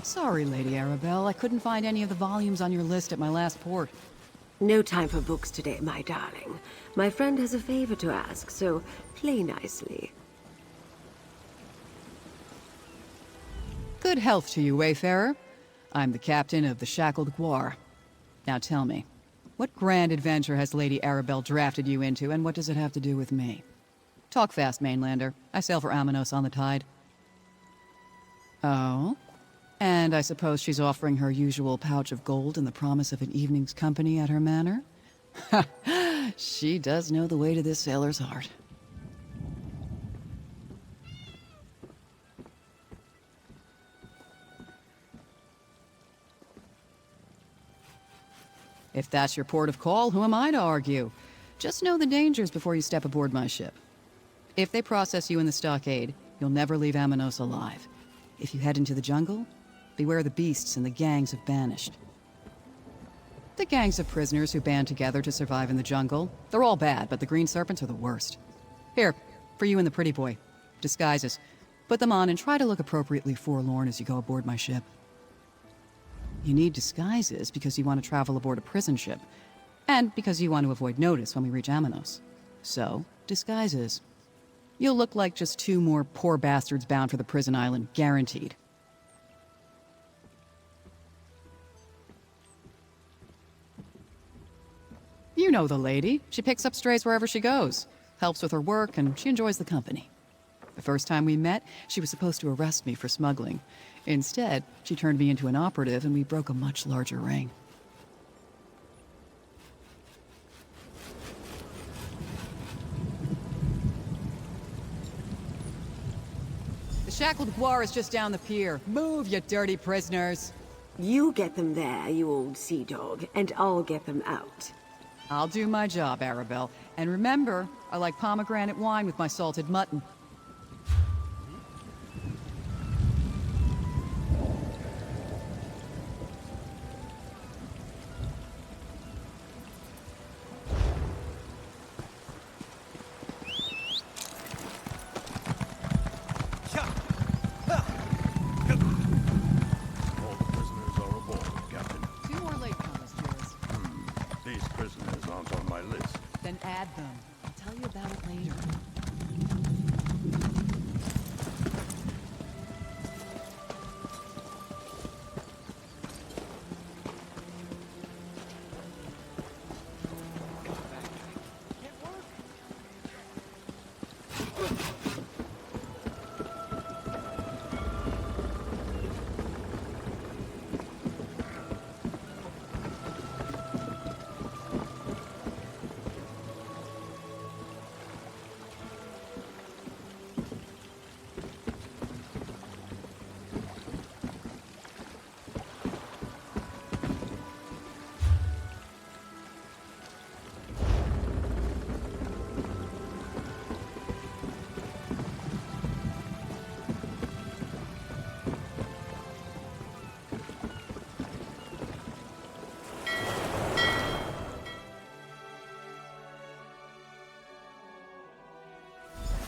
Sorry, Lady Arabelle. I couldn't find any of the volumes on your list at my last port. No time for books today, my darling. My friend has a favor to ask, so play nicely. Good health to you, Wayfarer. I'm the captain of the Shackled Guar. Now tell me, what grand adventure has Lady Arabelle drafted you into, and what does it have to do with me? Talk fast, Mainlander. I sail for Amanos on the tide. Oh? And I suppose she's offering her usual pouch of gold and the promise of an evening's company at her manor? Ha! She does know the way to this sailor's heart. If that's your port of call, who am I to argue? Just know the dangers before you step aboard my ship. If they process you in the stockade, you'll never leave Amanos alive. If you head into the jungle, beware the beasts and the gangs of banished. The gangs of prisoners who band together to survive in the jungle, they're all bad, but the green serpents are the worst. Here, for you and the pretty boy. Disguises. Put them on and try to look appropriately forlorn as you go aboard my ship. You need disguises because you want to travel aboard a prison ship, and because you want to avoid notice when we reach Amanos. So, disguises. You'll look like just two more poor bastards bound for the prison island, guaranteed. You know the lady. She picks up strays wherever she goes, helps with her work, and she enjoys the company. The first time we met, she was supposed to arrest me for smuggling. Instead, she turned me into an operative and we broke a much larger ring. The Shackled Guar is just down the pier. Move, you dirty prisoners! You get them there, you old sea dog, and I'll get them out. I'll do my job, Arabelle. And remember, I like pomegranate wine with my salted mutton. Add them. I'll tell you about it later.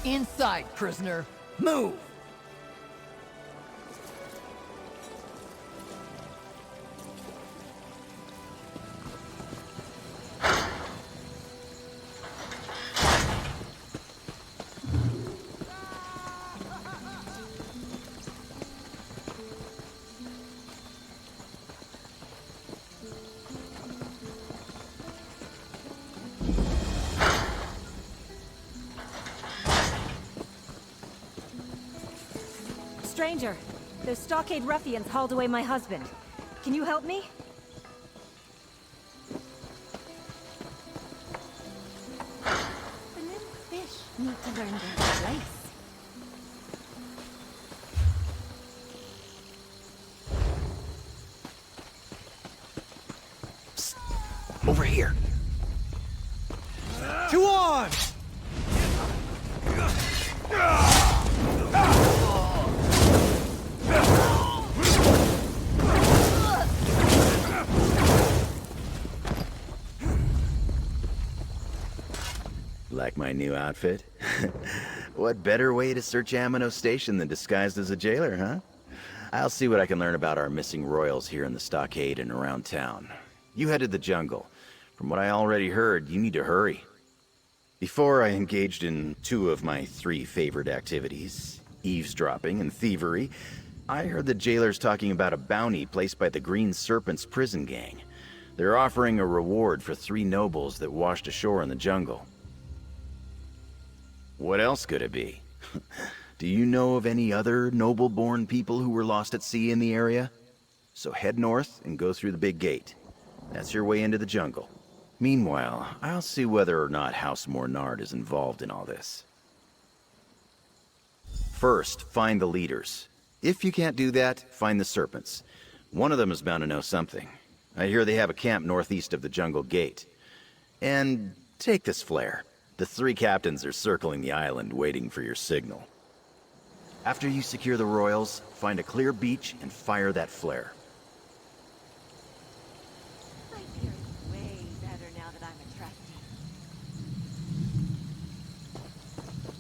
Inside, prisoner. Move! Stranger, those stockade ruffians hauled away my husband. Can you help me? The little fish need to learn their place. Psst. Over here. To arms! Like my new outfit? What better way to search Amanos Station than disguised as a jailer, huh? I'll see what I can learn about our missing royals here in the stockade and around town. You head to the jungle. From what I already heard, you need to hurry. Before I engaged in 2 of my 3 favorite activities, eavesdropping and thievery, I heard the jailers talking about a bounty placed by the Green Serpent's prison gang. They're offering a reward for 3 nobles that washed ashore in the jungle. What else could it be? Do you know of any other noble-born people who were lost at sea in the area? So head north and go through the big gate. That's your way into the jungle. Meanwhile, I'll see whether or not House Mornard is involved in all this. First, find the leaders. If you can't do that, find the serpents. One of them is bound to know something. I hear they have a camp northeast of the jungle gate. And take this flare. The 3 captains are circling the island waiting for your signal. After you secure the royals, find a clear beach and fire that flare.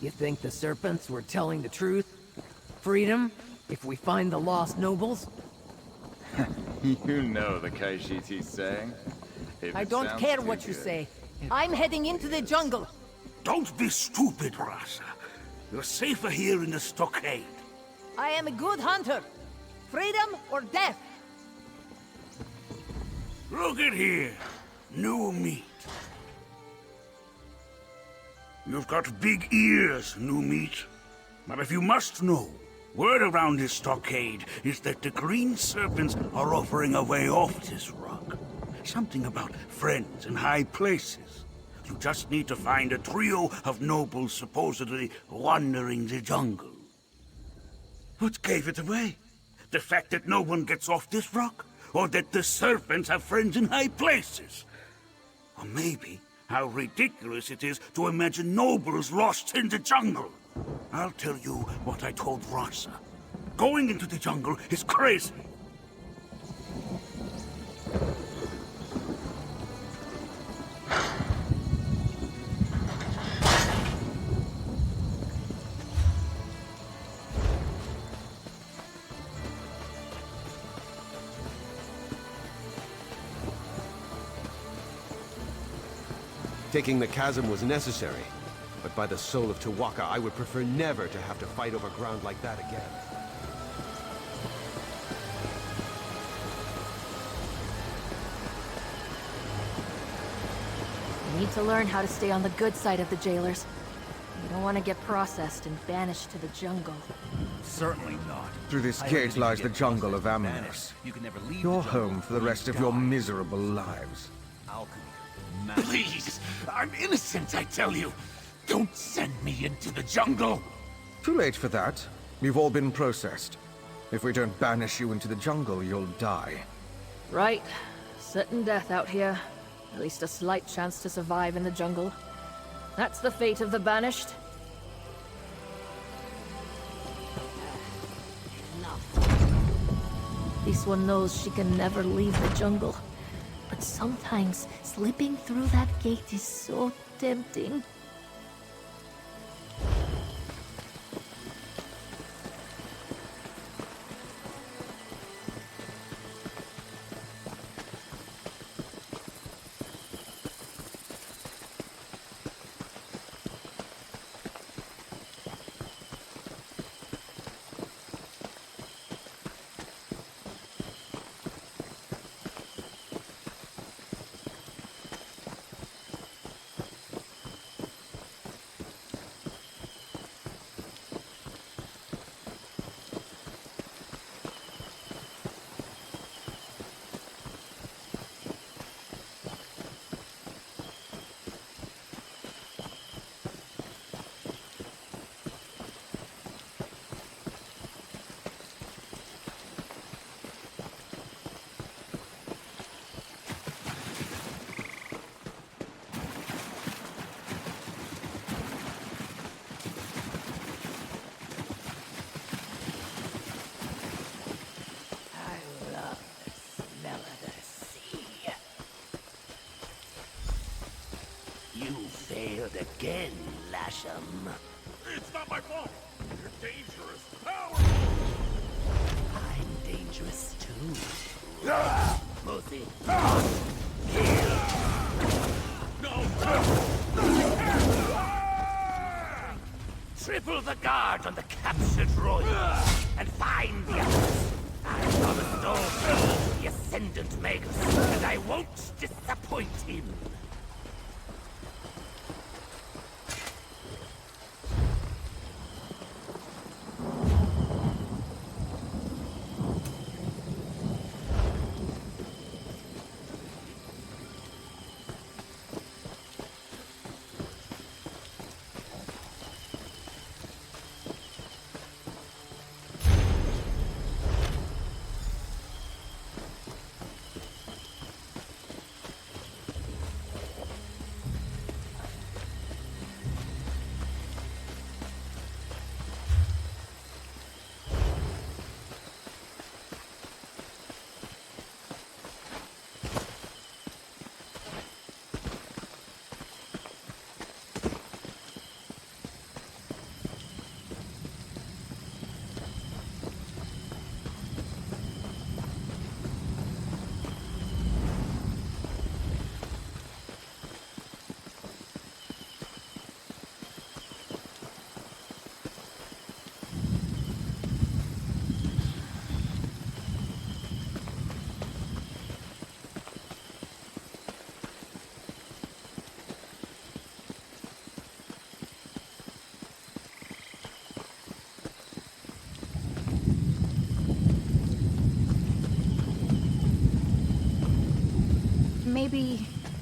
You think the serpents were telling the truth? Freedom, if we find the lost nobles? You know the Kaishiti's saying. I don't care what you say. I'm heading into the jungle. Don't be stupid, Rasa. You're safer here in the stockade. I am a good hunter. Freedom or death? Look at here. New meat. You've got big ears, new meat. But if you must know, word around this stockade is that the Green Serpents are offering a way off this rock. Something about friends in high places. You just need to find a trio of nobles supposedly wandering the jungle. What gave it away? The fact that no one gets off this rock? Or that the serpents have friends in high places? Or maybe how ridiculous it is to imagine nobles lost in the jungle. I'll tell you what I told Rasa. Going into the jungle is crazy. Taking the chasm was necessary, but by the soul of Tawaka, I would prefer never to have to fight over ground like that again. You need to learn how to stay on the good side of the jailers. You don't want to get processed and banished to the jungle. Certainly not. Through this gate lies the jungle of Amnos. Your home for the rest of your miserable lives. Please! I'm innocent, I tell you! Don't send me into the jungle! Too late for that. You've all been processed. If we don't banish you into the jungle, you'll die. Right. Certain death out here. At least a slight chance to survive in the jungle. That's the fate of the banished. This one knows she can never leave the jungle. But sometimes, slipping through that gate is so tempting. Again, Lasham. It's not my fault. You're dangerous. Power! I'm Mercy. Triple the guard on the captured royal and find the others. I promised all three to the Ascendant Magus, and I won't disappoint him.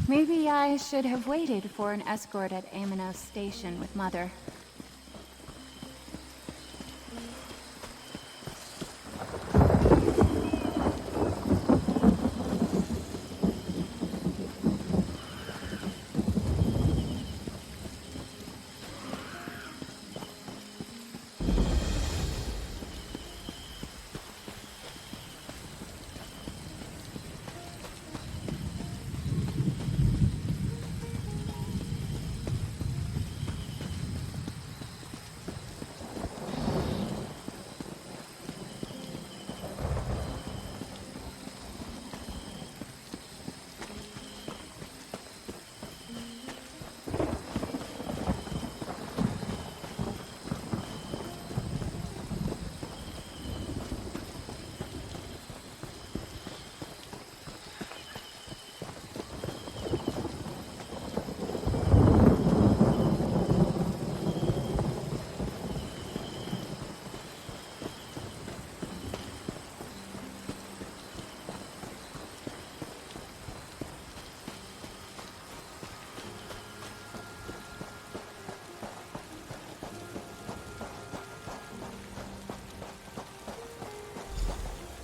Maybe I should have waited for an escort at Amanos Station with Mother.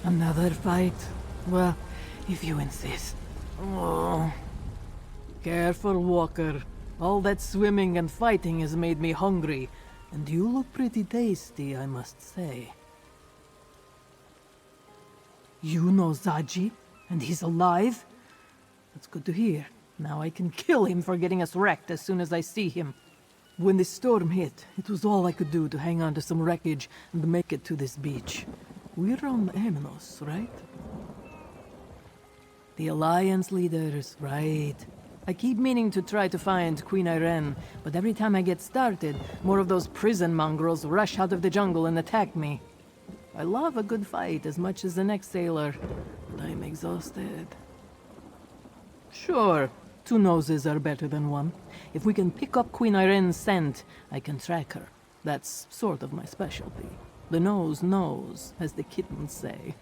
Another fight? Well, if you insist. Oh. Careful, Walker. All that swimming and fighting has made me hungry, and you look pretty tasty, I must say. You know Zaji? And he's alive? That's good to hear. Now I can kill him for getting us wrecked as soon as I see him. When the storm hit, it was all I could do to hang on to some wreckage and make it to this beach. We're on Amanos, right? The Alliance leaders, right. I keep meaning to try to find Queen Irene, but every time I get started, more of those prison mongrels rush out of the jungle and attack me. I love a good fight as much as the next sailor, but I'm exhausted. Sure, 2 noses are better than 1. If we can pick up Queen Irene's scent, I can track her. That's sort of my specialty. The nose knows, as the kittens say.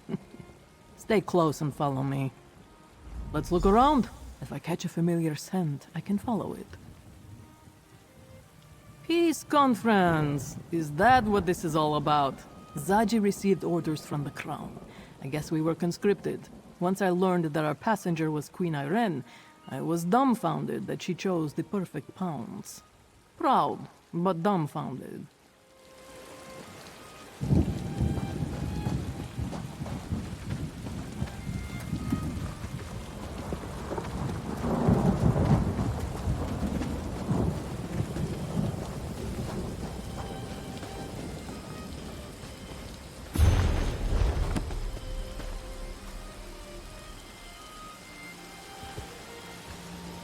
Stay close and follow me. Let's look around. If I catch a familiar scent, I can follow it. Peace conference! Is that what this is all about? Zaji received orders from the crown. I guess we were conscripted. Once I learned that our passenger was Queen Irene, I was dumbfounded that she chose the perfect pounds. Proud, but dumbfounded.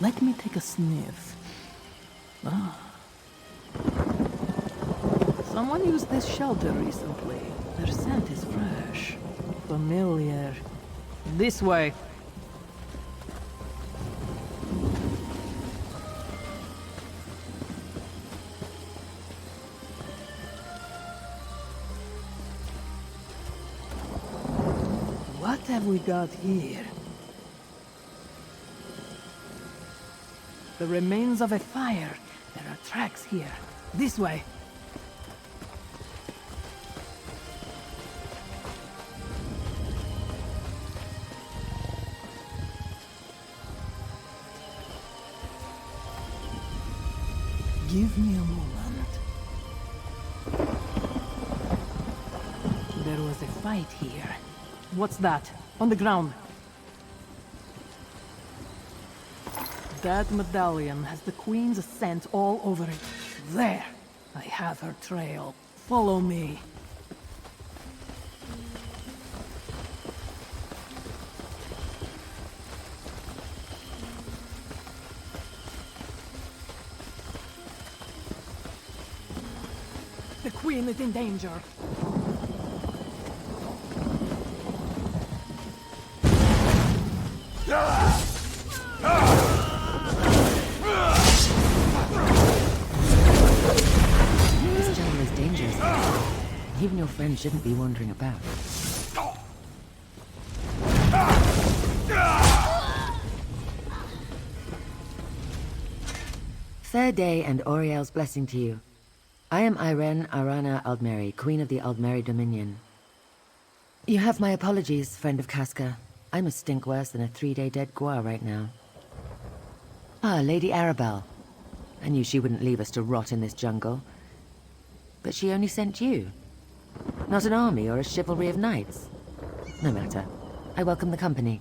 Let me take a sniff. Ah. Someone used this shelter recently. Their scent is fresh. Familiar. This way. What have we got here? The remains of a fire. There are tracks here. This way. Give me a moment. There was a fight here. What's that? On the ground. That medallion has the Queen's scent all over it. There! I have her trail. Follow me. The Queen is in danger. This jungle is dangerous. Even your friends shouldn't be wandering about. Fair day and Oriel's blessing to you. I am Irene Arana Aldmeri, Queen of the Aldmeri Dominion. You have my apologies, friend of Casca. I'm a stink worse than a 3-day dead Gua right now. Ah, Lady Arabelle. I knew she wouldn't leave us to rot in this jungle. But she only sent you. Not an army or a chivalry of knights. No matter. I welcome the company.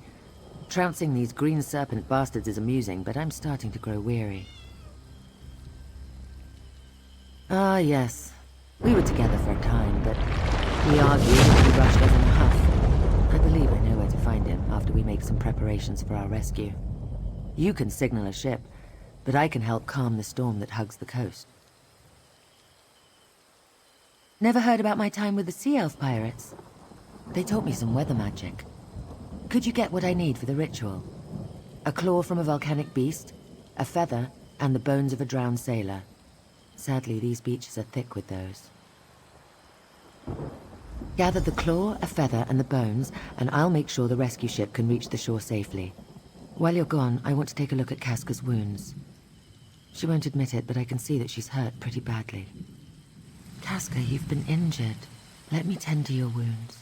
Trouncing these green serpent bastards is amusing, but I'm starting to grow weary. Ah, yes. We were together for a time, but we argued and he rushed us in a huff. I believe I know where to find him after we make some preparations for our rescue. You can signal a ship, but I can help calm the storm that hugs the coast. Never heard about my time with the Sea Elf pirates? They taught me some weather magic. Could you get what I need for the ritual? A claw from a volcanic beast, a feather, and the bones of a drowned sailor. Sadly, these beaches are thick with those. Gather the claw, a feather, and the bones, and I'll make sure the rescue ship can reach the shore safely. While you're gone, I want to take a look at Casca's wounds. She won't admit it, but I can see that she's hurt pretty badly. Casca, you've been injured. Let me tend to your wounds.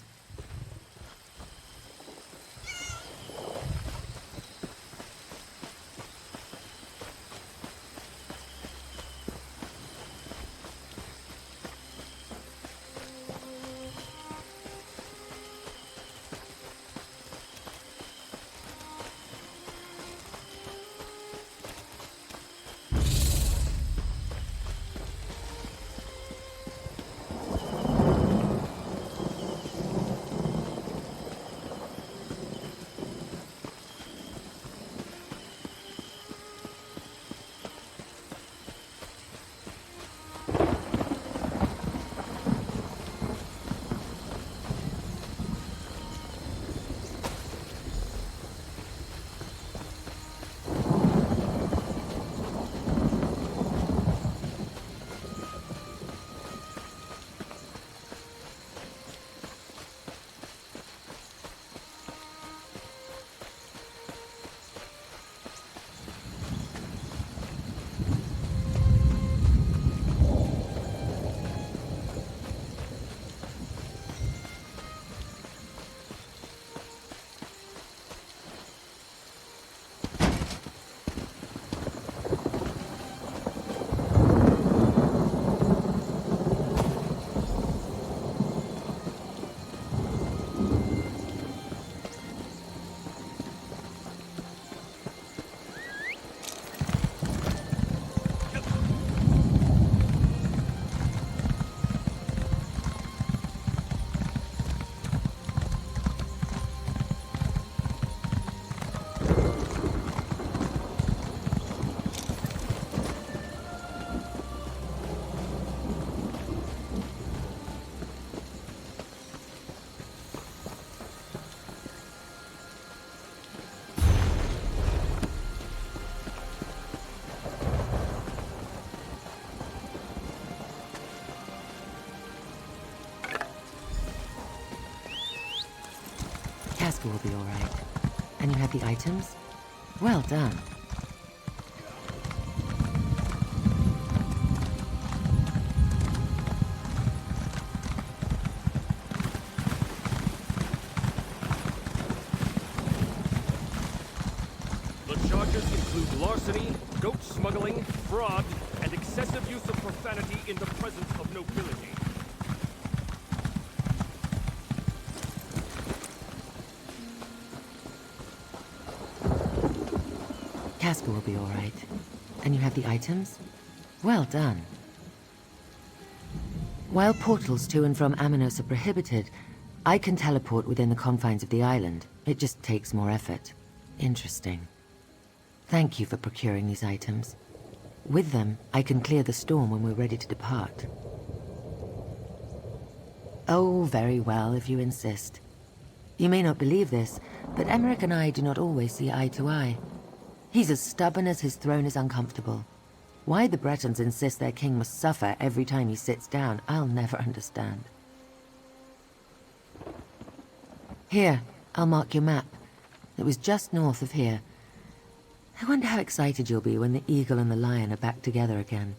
Casca will be all right. And you have the items? Well done. The charges include larceny, goat smuggling, fraud, and excessive use of profanity in the presence of nobility. Casca will be all right. And you have the items? Well done. While portals to and from Amanos are prohibited, I can teleport within the confines of the island. It just takes more effort. Interesting. Thank you for procuring these items. With them, I can clear the storm when we're ready to depart. Oh, very well, if you insist. You may not believe this, but Emmerich and I do not always see eye to eye. He's as stubborn as his throne is uncomfortable. Why the Bretons insist their king must suffer every time he sits down, I'll never understand. Here, I'll mark your map. It was just north of here. I wonder how excited you'll be when the eagle and the lion are back together again.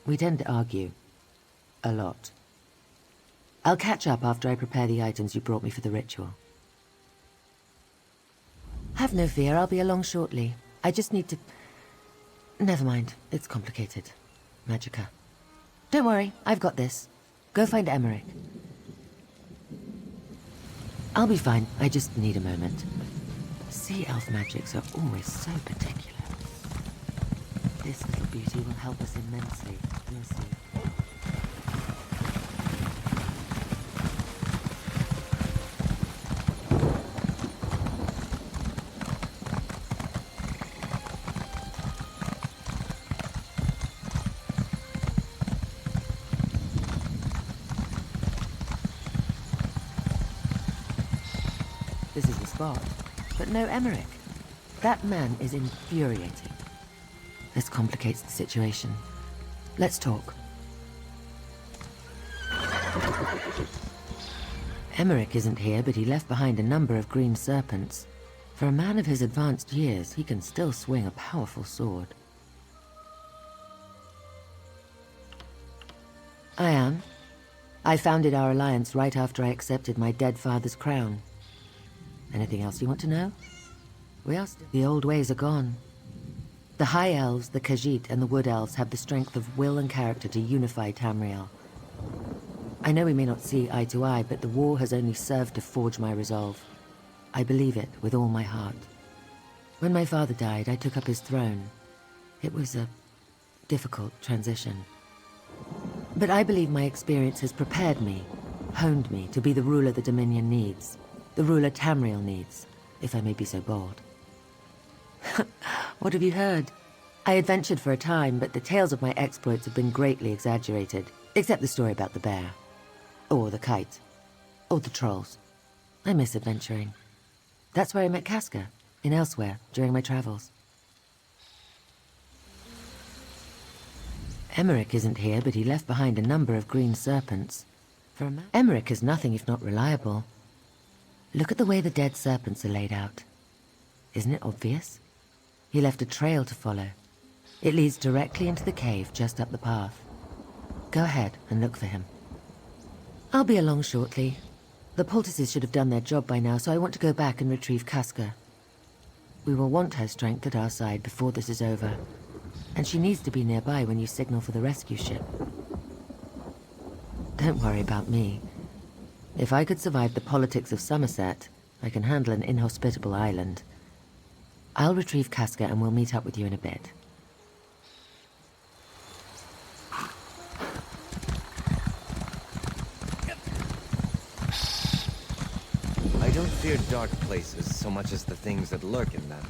We tend to argue. A lot. I'll catch up after I prepare the items you brought me for the ritual. Have no fear, I'll be along shortly. I just need to... Never mind, it's complicated. Magicka. Don't worry, I've got this. Go find Emmerich. I'll be fine, I just need a moment. Sea elf magics are always so particular. This little beauty will help us immensely, you'll see. This is the spot. But no Emmerich. That man is infuriating. This complicates the situation. Let's talk. Emmerich isn't here, but he left behind a number of green serpents. For a man of his advanced years, he can still swing a powerful sword. I am. I founded our alliance right after I accepted my dead father's crown. Anything else you want to know? The old ways are gone. The High Elves, the Khajiit, and the Wood Elves have the strength of will and character to unify Tamriel. I know we may not see eye to eye, but the war has only served to forge my resolve. I believe it with all my heart. When my father died, I took up his throne. It was a difficult transition. But I believe my experience has prepared me, honed me to be the ruler the Dominion needs. The ruler Tamriel needs, if I may be so bold. What have you heard? I adventured for a time, but the tales of my exploits have been greatly exaggerated, except the story about the bear. Or the kite. Or the trolls. I miss adventuring. That's where I met Casca, in Elsewhere, during my travels. Emmerich isn't here, but he left behind a number of green serpents. Emmerich is nothing if not reliable. Look at the way the dead serpents are laid out. Isn't it obvious? He left a trail to follow. It leads directly into the cave just up the path. Go ahead and look for him. I'll be along shortly. The poultices should have done their job by now, so I want to go back and retrieve Casca. We will want her strength at our side before this is over, and she needs to be nearby when you signal for the rescue ship. Don't worry about me. If I could survive the politics of Somerset, I can handle an inhospitable island. I'll retrieve Casca and we'll meet up with you in a bit. I don't fear dark places so much as the things that lurk in them.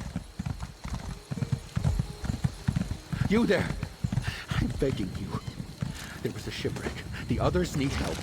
You there! I'm begging you. There was a shipwreck. The others need help.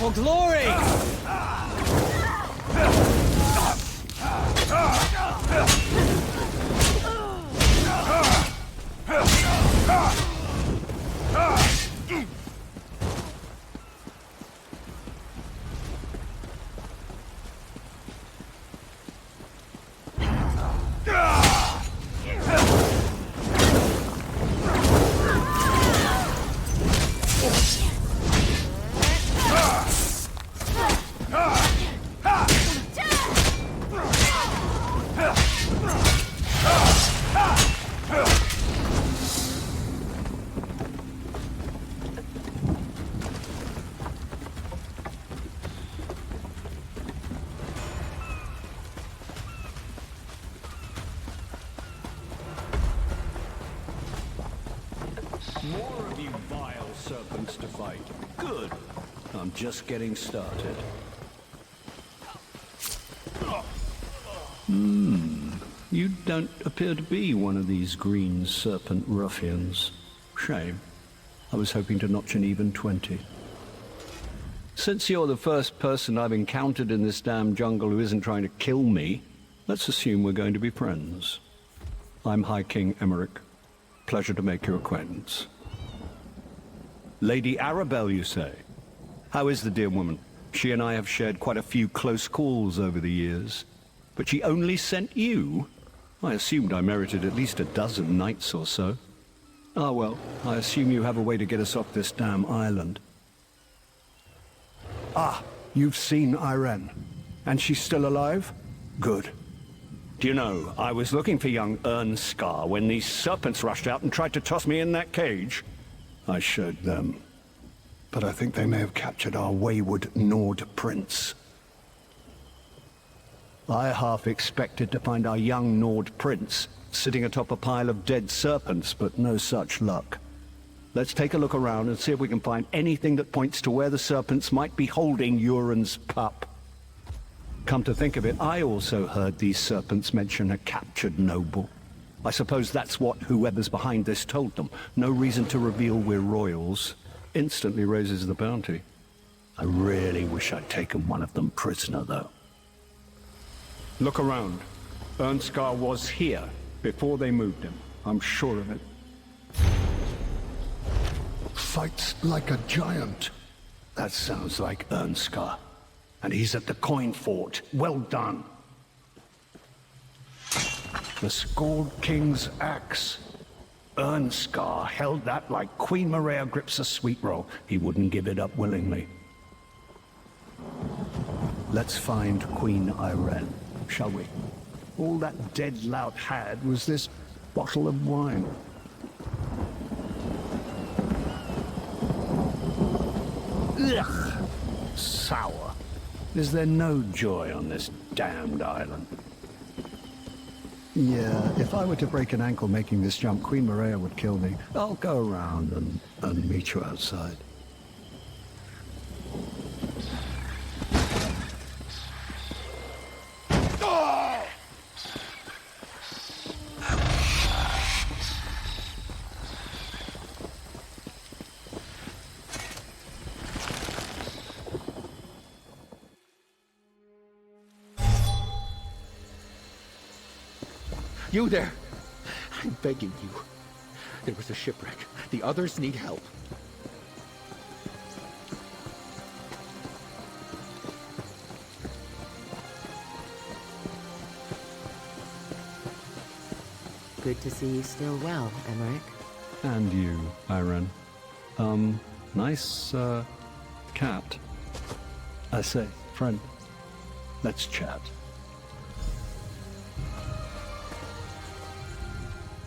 For glory! More of you vile serpents to fight. Good. I'm just getting started. You don't appear to be one of these green serpent ruffians. Shame. I was hoping to notch an even 20. Since you're the first person I've encountered in this damn jungle who isn't trying to kill me, let's assume we're going to be friends. I'm High King Emmerich. Pleasure to make your acquaintance. Lady Arabelle, you say? How is the dear woman? She and I have shared quite a few close calls over the years. But she only sent you? I assumed I merited at least a dozen knights or so. Ah well, I assume you have a way to get us off this damn island. Ah, you've seen Irene. And she's still alive? Good. Do you know, I was looking for young Ernskar when these serpents rushed out and tried to toss me in that cage. I showed them. but I think they may have captured our wayward Nord prince. I half expected to find our young Nord prince sitting atop a pile of dead serpents, but no such luck. Let's take a look around and see if we can find anything that points to where the serpents might be holding Uran's pup. Come to think of it, I also heard these serpents mention a captured noble. I suppose that's what whoever's behind this told them. No reason to reveal we're royals. Instantly raises the bounty. I really wish I'd taken one of them prisoner, though. Look around. Ernskar was here before they moved him. I'm sure of it. Fights like a giant. That sounds like Ernskar. And he's at the coin fort. Well done. The Scald King's axe. Ernskar held that like Queen Maria grips a sweet roll. He wouldn't give it up willingly. Let's find Queen Irene, shall we? All that dead lout had was this bottle of wine. Ugh! Sour. Is there no joy on this damned island? Yeah, if I were to break an ankle making this jump, Queen Maria would kill me. I'll go around and meet you outside. You there! I'm begging you. There was a shipwreck. The others need help. Good to see you still well, Emmerich. And you, Irene. Nice, cat. I say, friend, let's chat.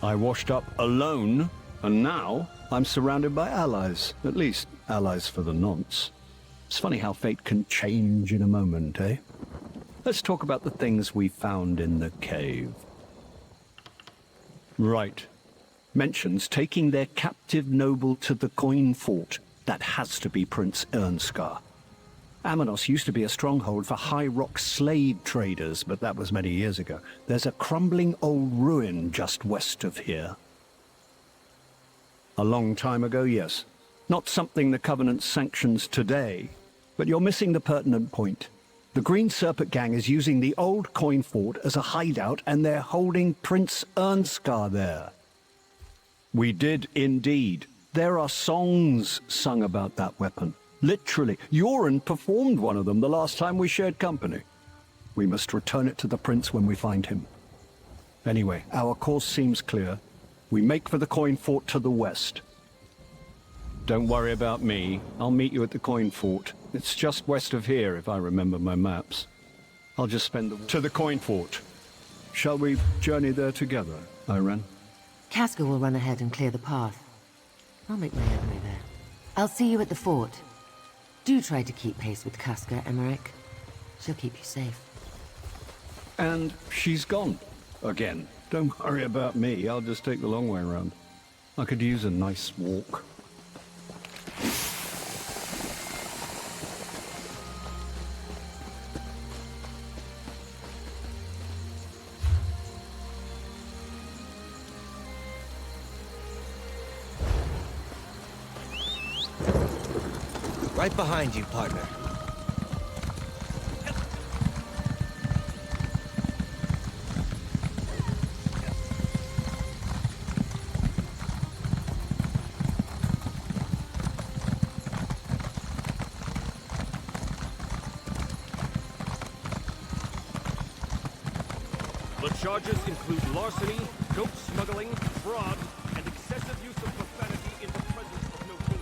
I washed up alone, and now I'm surrounded by allies. At least, allies for the nonce. It's funny how fate can change in a moment, eh? Let's talk about the things we found in the cave. Right. Mentions taking their captive noble to the coin fort. That has to be Prince Ernskar. Amanos used to be a stronghold for high rock slave traders, but that was many years ago. There's a crumbling old ruin just west of here. A long time ago, yes. Not something the Covenant sanctions today, but you're missing the pertinent point. The Green Serpent Gang is using the old coin fort as a hideout, and they're holding Prince Ernskar there. We did indeed. There are songs sung about that weapon. Literally, Yoren performed one of them the last time we shared company. We must return it to the prince when we find him. Anyway, our course seems clear. We make for the coin fort to the west. Don't worry about me. I'll meet you at the coin fort. It's just west of here, if I remember my maps. I'll just spend the... To the coin fort. Shall we journey there together, Irene? Casca will run ahead and clear the path. I'll make my own way there. I'll see you at the fort. Do try to keep pace with Casca, Emmerich. She'll keep you safe. And she's gone. Again. Don't worry about me. I'll just take the long way around. I could use a nice walk. Right behind you, partner. The charges include larceny, goat smuggling, fraud, and excessive use of profanity in the presence of nobility.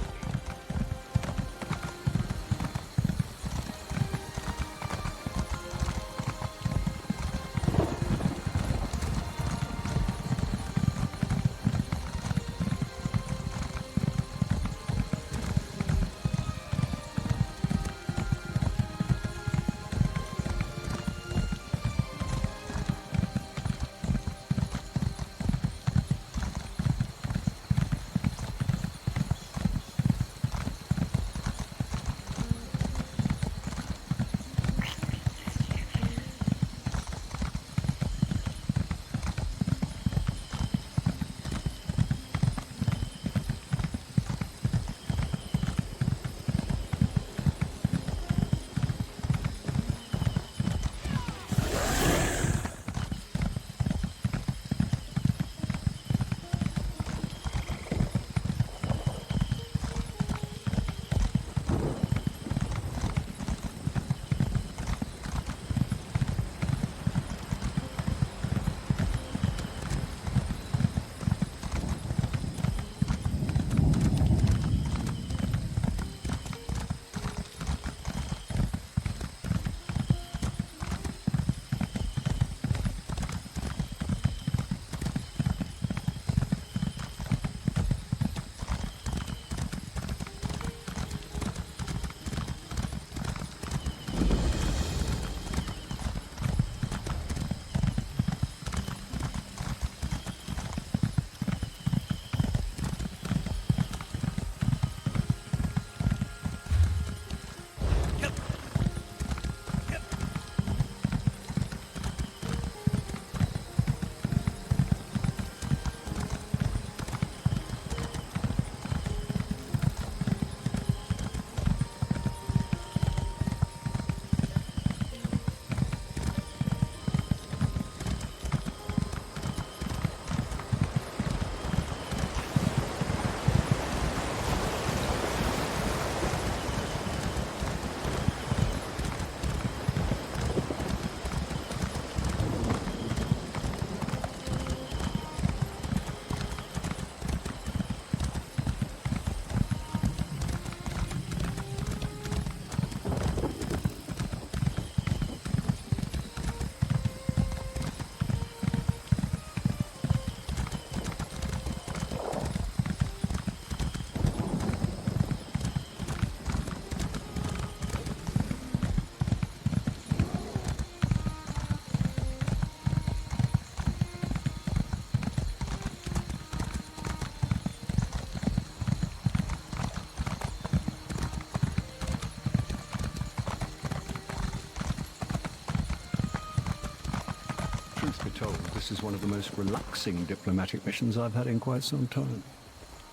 this is one of the most relaxing diplomatic missions I've had in quite some time.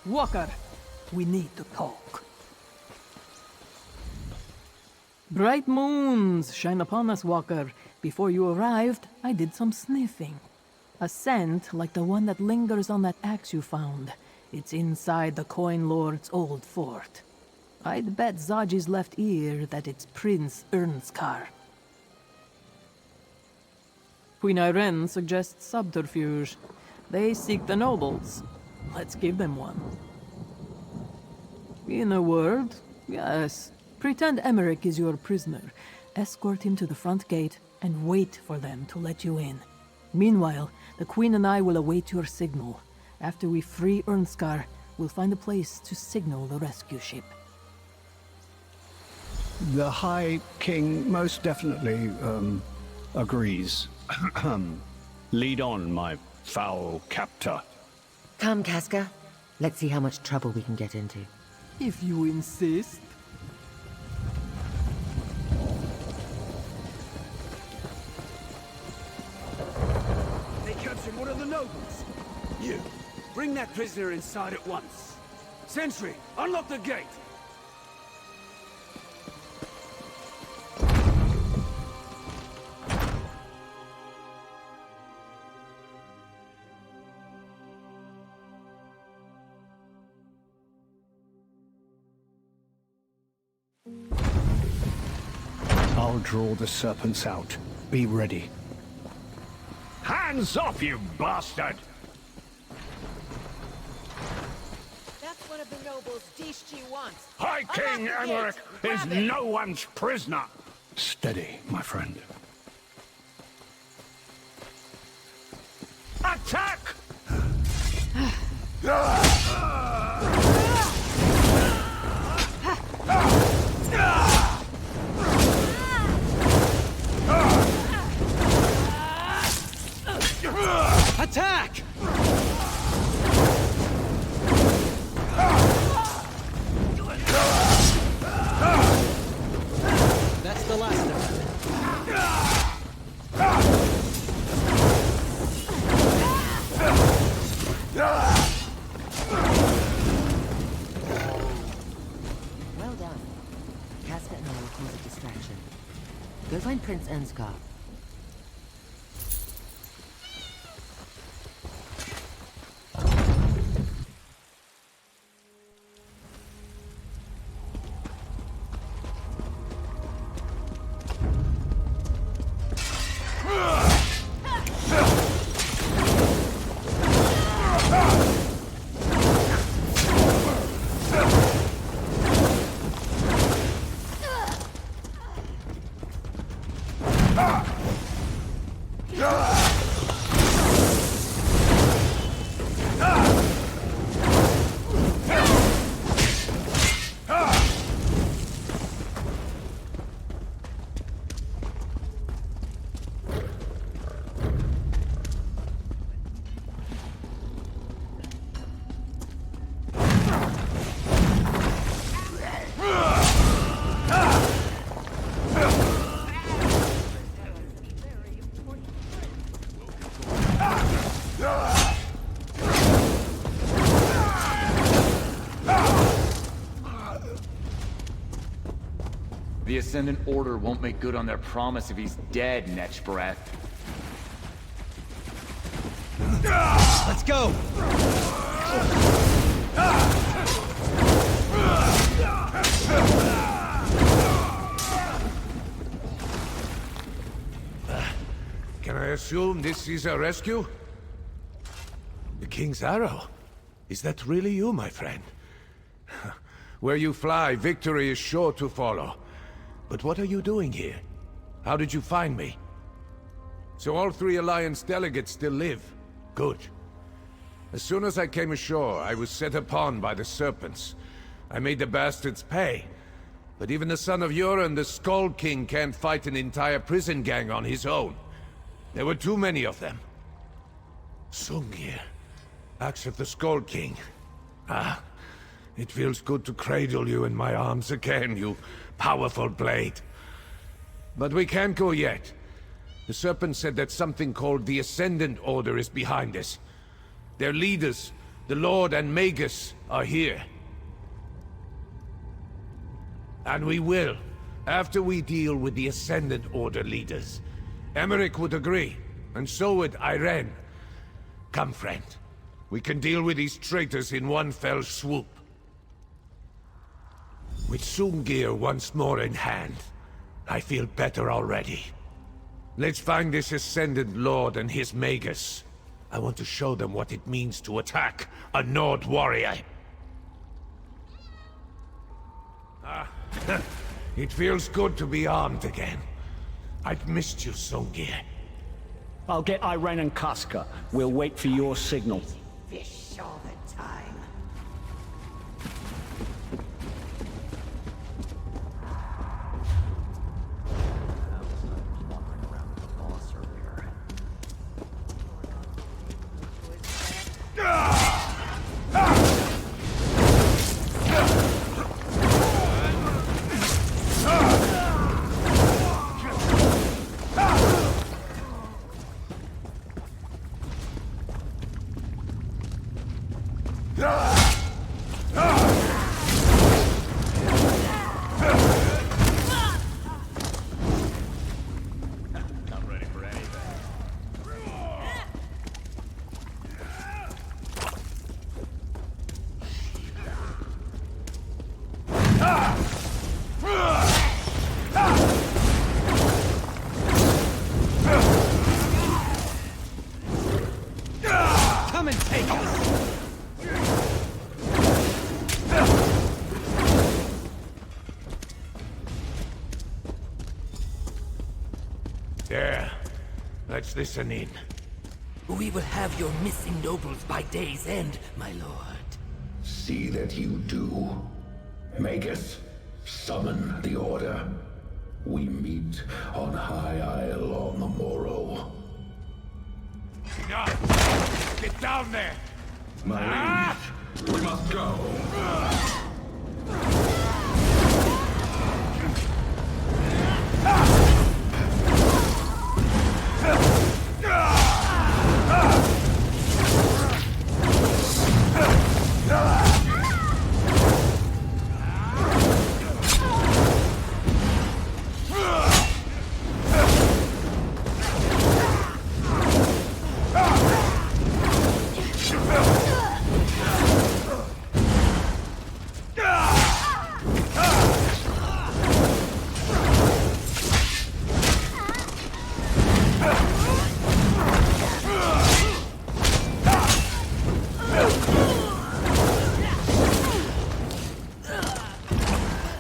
Walker, we need to talk. Bright moons shine upon us, Walker. Before you arrived, I did some sniffing. A scent like the one that lingers on that axe you found. It's inside the Coin Lord's old fort. I'd bet Zaji's left ear that it's Prince Ernskar. Queen Irene suggests subterfuge. They seek the nobles. Let's give them one. In a word, yes. Pretend Emmerich is your prisoner. Escort him to the front gate and wait for them to let you in. Meanwhile, the Queen and I will await your signal. After we free Ernskar, we'll find a place to signal the rescue ship. The High King most definitely, agrees. Lead on, my foul captor. Come, Casca. Let's see how much trouble we can get into. If you insist. They captured one of the nobles. You, bring that prisoner inside at once. Sentry, unlock the gate. I'll draw the serpents out. Be ready. Hands off, you bastard! That's one of the nobles Dishchi wants. High King Emmerich is no one's prisoner. Steady, my friend. Attack! Attack! That's the last of them. Well done. Casca and I will cause a distraction. Go find Prince Ernskar. The Ascendant Order won't make good on their promise if he's dead, Netch Breath. Let's go! Can I assume this is a rescue? The King's Arrow? Is that really you, my friend? Where you fly, victory is sure to follow. But what are you doing here? How did you find me? So all 3 Alliance delegates still live. Good. As soon as I came ashore, I was set upon by the Serpents. I made the bastards pay. But even the son of Yuren, the Skull King, can't fight an entire prison gang on his own. There were too many of them. Sungir, axe of the Skull King. Ah, it feels good to cradle you in my arms again, you powerful blade. But we can't go yet. The Serpent said that something called the Ascendant Order is behind us. Their leaders, the Lord and Magus, are here. And we will, after we deal with the Ascendant Order leaders. Emmerich would agree, and so would Irene. Come, friend. We can deal with these traitors in one fell swoop. With Sungir once more in hand, I feel better already. Let's find this Ascendant Lord and his Magus. I want to show them what it means to attack a Nord warrior. It feels good to be armed again. I've missed you, Sungir. I'll get Irene and Casca. We'll wait for your signal. Fish all the time. Come and take us! There. Let's listen in. We will have your missing nobles by day's end, my lord. See that you do. Magus, summon the Order. We meet on High Isle on the morrow. Enough! Get down there! My liege, we must go.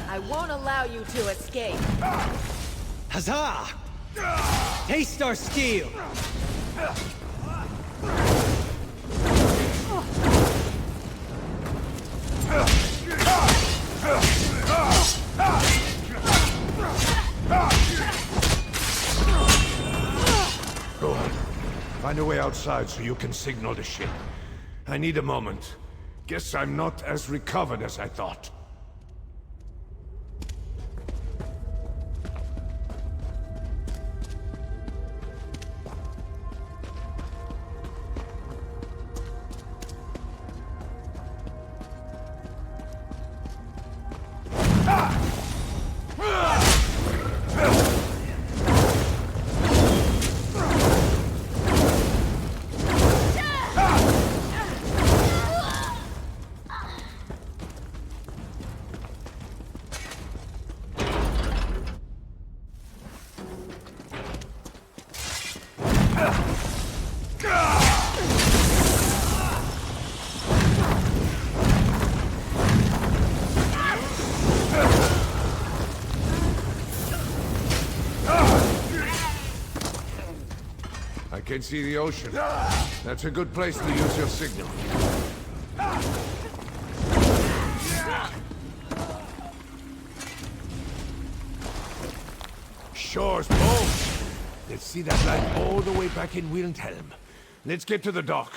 I won't allow you to escape. Huzzah! Taste our steel! Go on. Find a way outside so you can signal the ship. I need a moment. Guess I'm not as recovered as I thought. I can see the ocean. That's a good place to use your signal. Shore's bold. Let's see that line all the way back in Wilhelm. Let's get to the dock.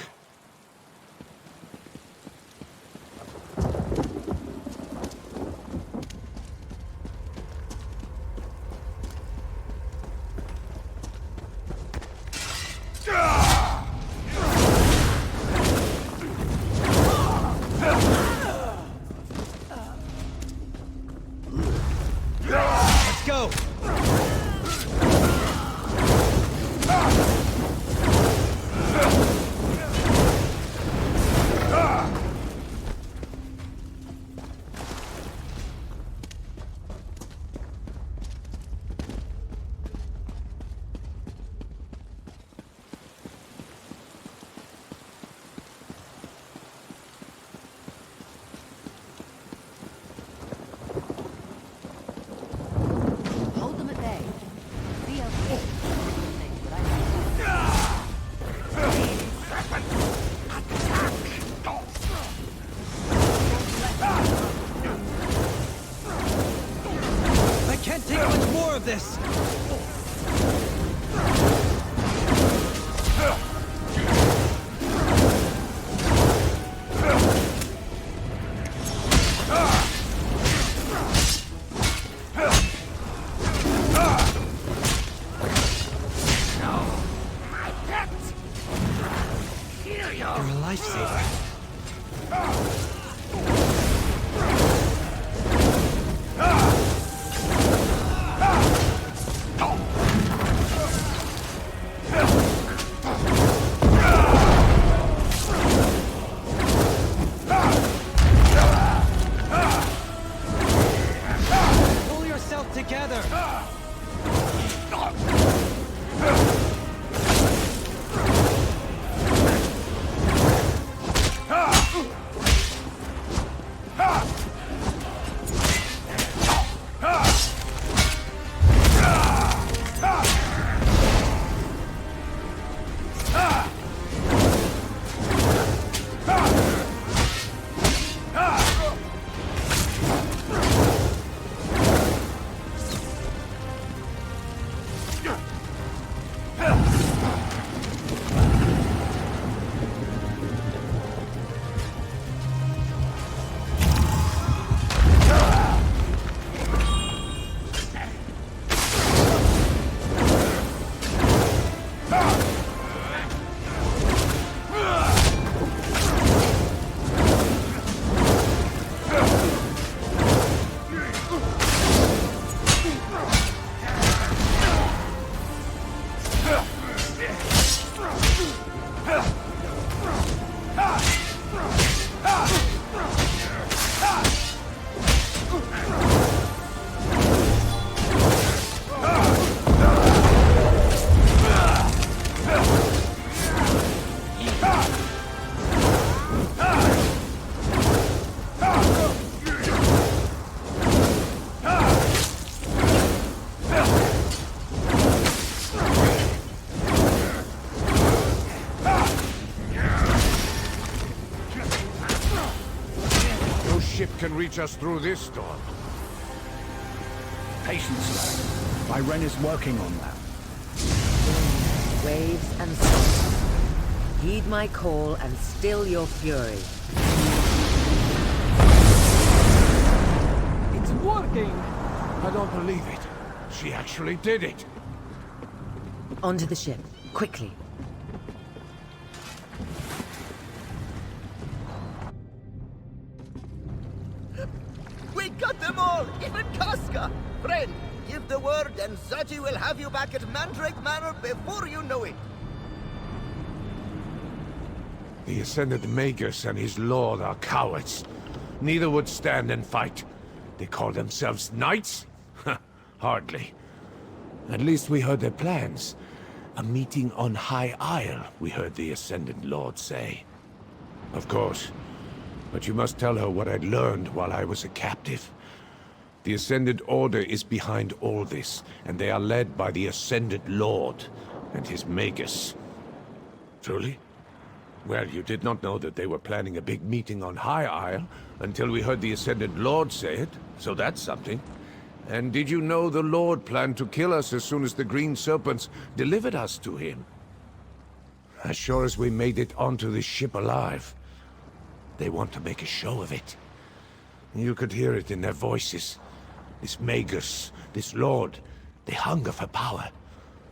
You're a lifesaver. Pull yourself together. Can reach us through this storm. Patience, lad. Irene is working on that. Waves and storms. Heed my call and still your fury. It's working! I don't believe it. She actually did it. Onto the ship, quickly. We got them all, even Casca! Friend, give the word and Zaji will have you back at Mandrake Manor before you know it. The Ascended Magus and his lord are cowards. Neither would stand and fight. They call themselves knights? Hardly. At least we heard their plans. A meeting on High Isle, we heard the Ascended Lord say. Of course. But you must tell her what I'd learned while I was a captive. The Ascended Order is behind all this, and they are led by the Ascended Lord and his Magus. Truly? Well, you did not know that they were planning a big meeting on High Isle until we heard the Ascended Lord say it, so that's something. And did you know the Lord planned to kill us as soon as the Green Serpents delivered us to him? As sure as we made it onto the ship alive. They want to make a show of it. You could hear it in their voices. This Magus, this Lord, they hunger for power.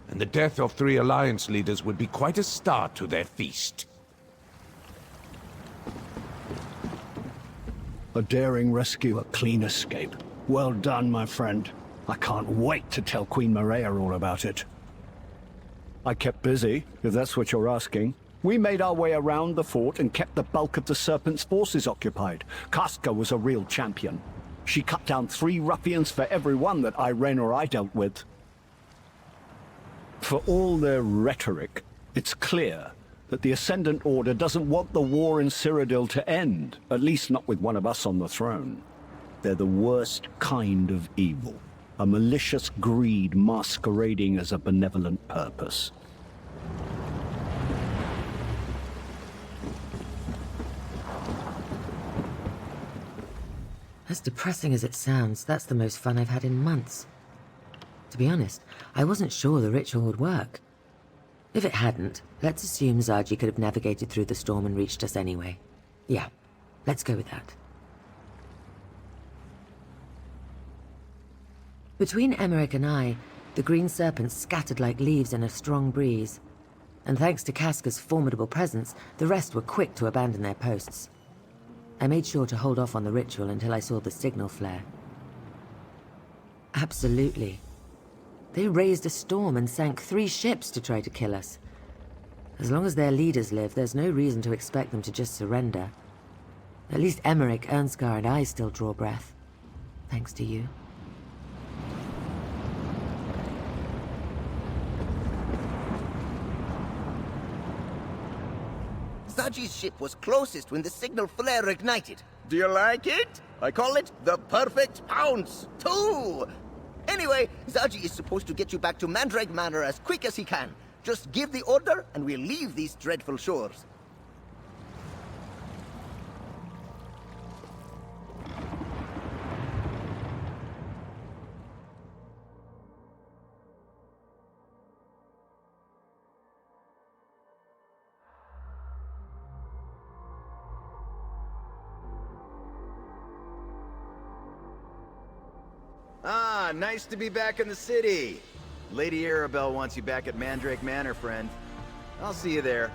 And the death of 3 Alliance leaders would be quite a start to their feast. A daring rescue, a clean escape. Well done, my friend. I can't wait to tell Queen Maria all about it. I kept busy, if that's what you're asking. We made our way around the fort and kept the bulk of the Serpent's forces occupied. Casca was a real champion. She cut down 3 ruffians for every one that Irene or I dealt with. For all their rhetoric, it's clear that the Ascendant Order doesn't want the war in Cyrodiil to end, at least not with one of us on the throne. They're the worst kind of evil, a malicious greed masquerading as a benevolent purpose. As depressing as it sounds, that's the most fun I've had in months. To be honest, I wasn't sure the ritual would work. If it hadn't, let's assume Zaji could have navigated through the storm and reached us anyway. Yeah, let's go with that. Between Emmerich and I, the green serpents scattered like leaves in a strong breeze. And thanks to Casca's formidable presence, the rest were quick to abandon their posts. I made sure to hold off on the ritual until I saw the signal flare. Absolutely. They raised a storm and sank 3 ships to try to kill us. As long as their leaders live, there's no reason to expect them to just surrender. At least Emmerich, Ernskar, and I still draw breath. Thanks to you. Zaji's ship was closest when the signal flare ignited. Do you like it? I call it the perfect pounce, too! Anyway, Zaji is supposed to get you back to Mandrake Manor as quick as he can. Just give the order, and we'll leave these dreadful shores. Ah, nice to be back in the city. Lady Arabelle wants you back at Mandrake Manor, friend. I'll see you there.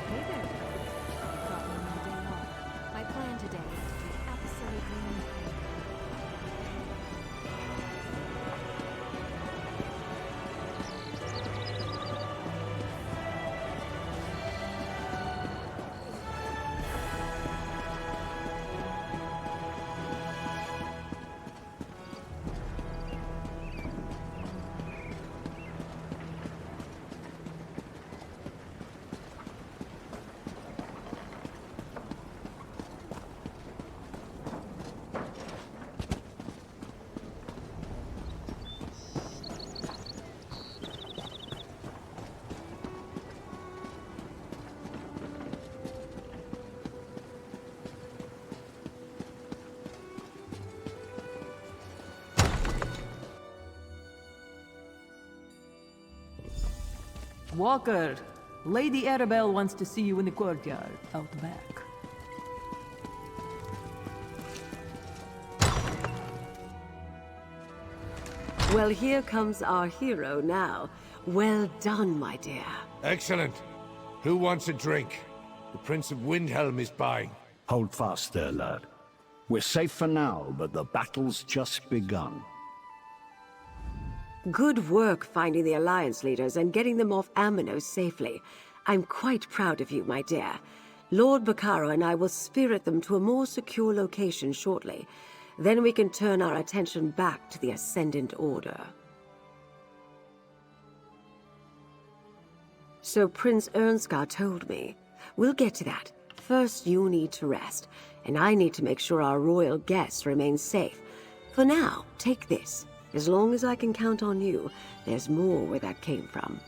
Hey there. Got one more day off. My plan today is to do absolutely nothing. Walker, Lady Arabelle wants to see you in the courtyard, out back. Well, here comes our hero now. Well done, my dear. Excellent. Who wants a drink? The Prince of Windhelm is buying. Hold fast there, lad. We're safe for now, but the battle's just begun. Good work finding the Alliance leaders and getting them off Amanos safely. I'm quite proud of you, my dear. Lord Bacaro and I will spirit them to a more secure location shortly. Then we can turn our attention back to the Ascendant Order. So Prince Ernskar told me. We'll get to that. First, you need to rest, and I need to make sure our royal guests remain safe. For now, take this. As long as I can count on you, there's more where that came from.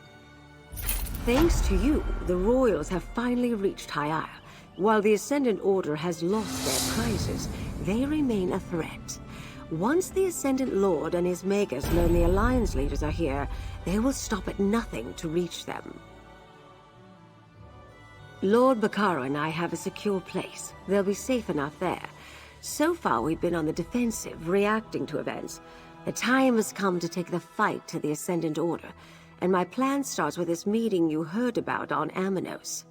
Thanks to you, the royals have finally reached High Isle. While the Ascendant Order has lost their prizes, they remain a threat. Once the Ascendant Lord and his Magus learn the Alliance leaders are here, they will stop at nothing to reach them. Lord Bacaro and I have a secure place. They'll be safe enough there. So far, we've been on the defensive, reacting to events. The time has come to take the fight to the Ascendant Order, and my plan starts with this meeting you heard about on Amanos.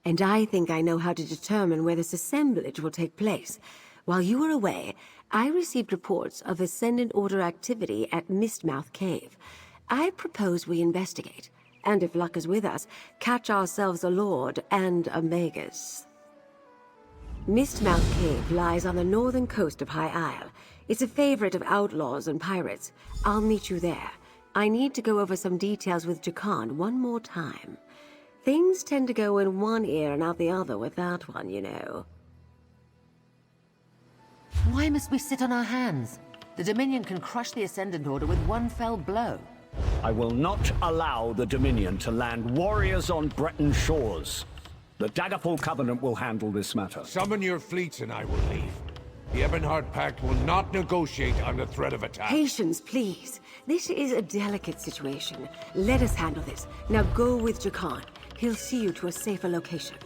And I think I know how to determine where this assemblage will take place. While you were away, I received reports of Ascendant Order activity at Mistmouth Cave. I propose we investigate, and if luck is with us, catch ourselves a Lord and a Magus. Mistmouth Cave lies on the northern coast of High Isle. It's a favorite of outlaws and pirates. I'll meet you there. I need to go over some details with Jakan one more time. Things tend to go in one ear and out the other with that one, you know. Why must we sit on our hands? The Dominion can crush the Ascendant Order with one fell blow. I will not allow the Dominion to land warriors on Breton shores. The Daggerfall Covenant will handle this matter. Summon your fleets and I will leave. The Ebonheart Pact will not negotiate under threat of attack. Patience, please. This is a delicate situation. Let us handle this. Now go with Jakan. He'll see you to a safer location.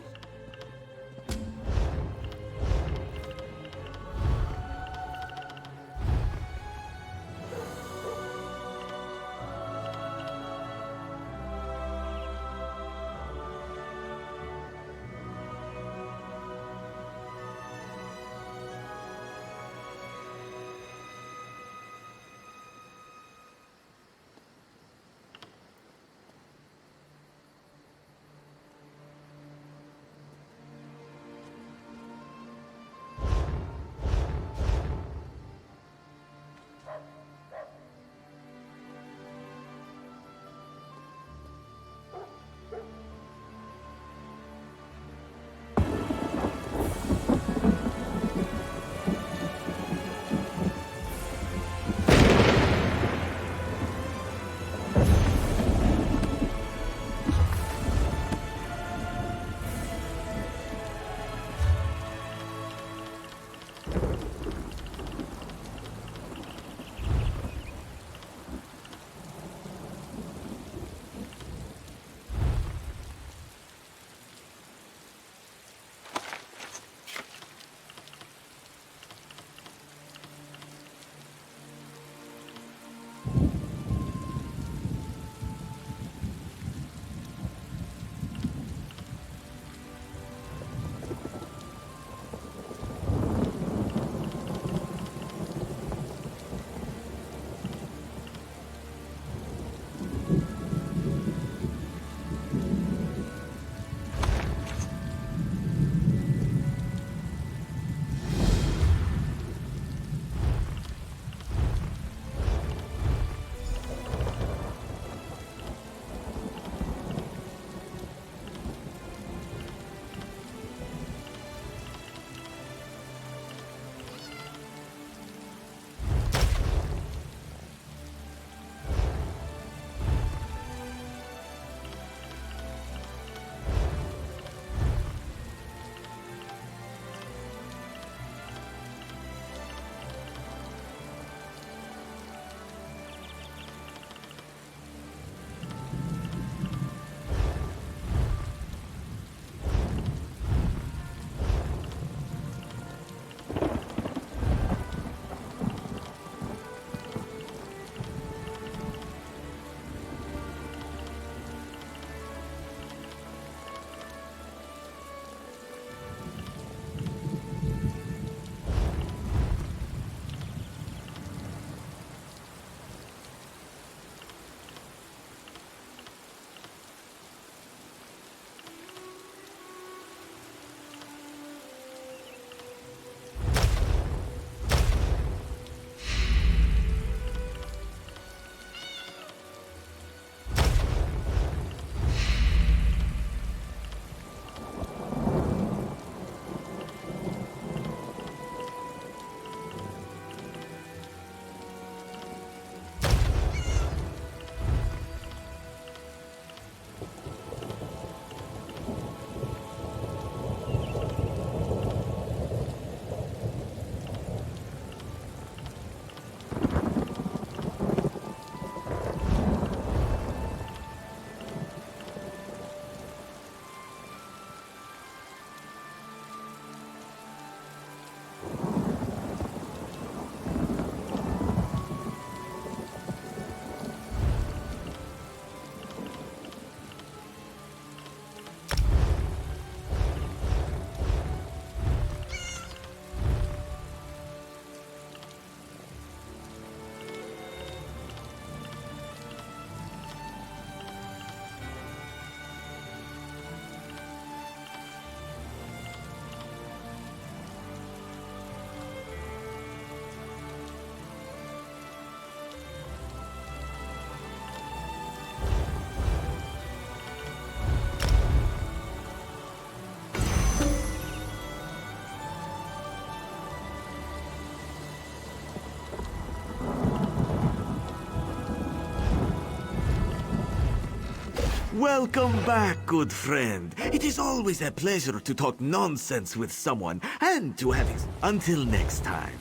Welcome back, good friend. It is always a pleasure to talk nonsense with someone, and to have it. Until next time.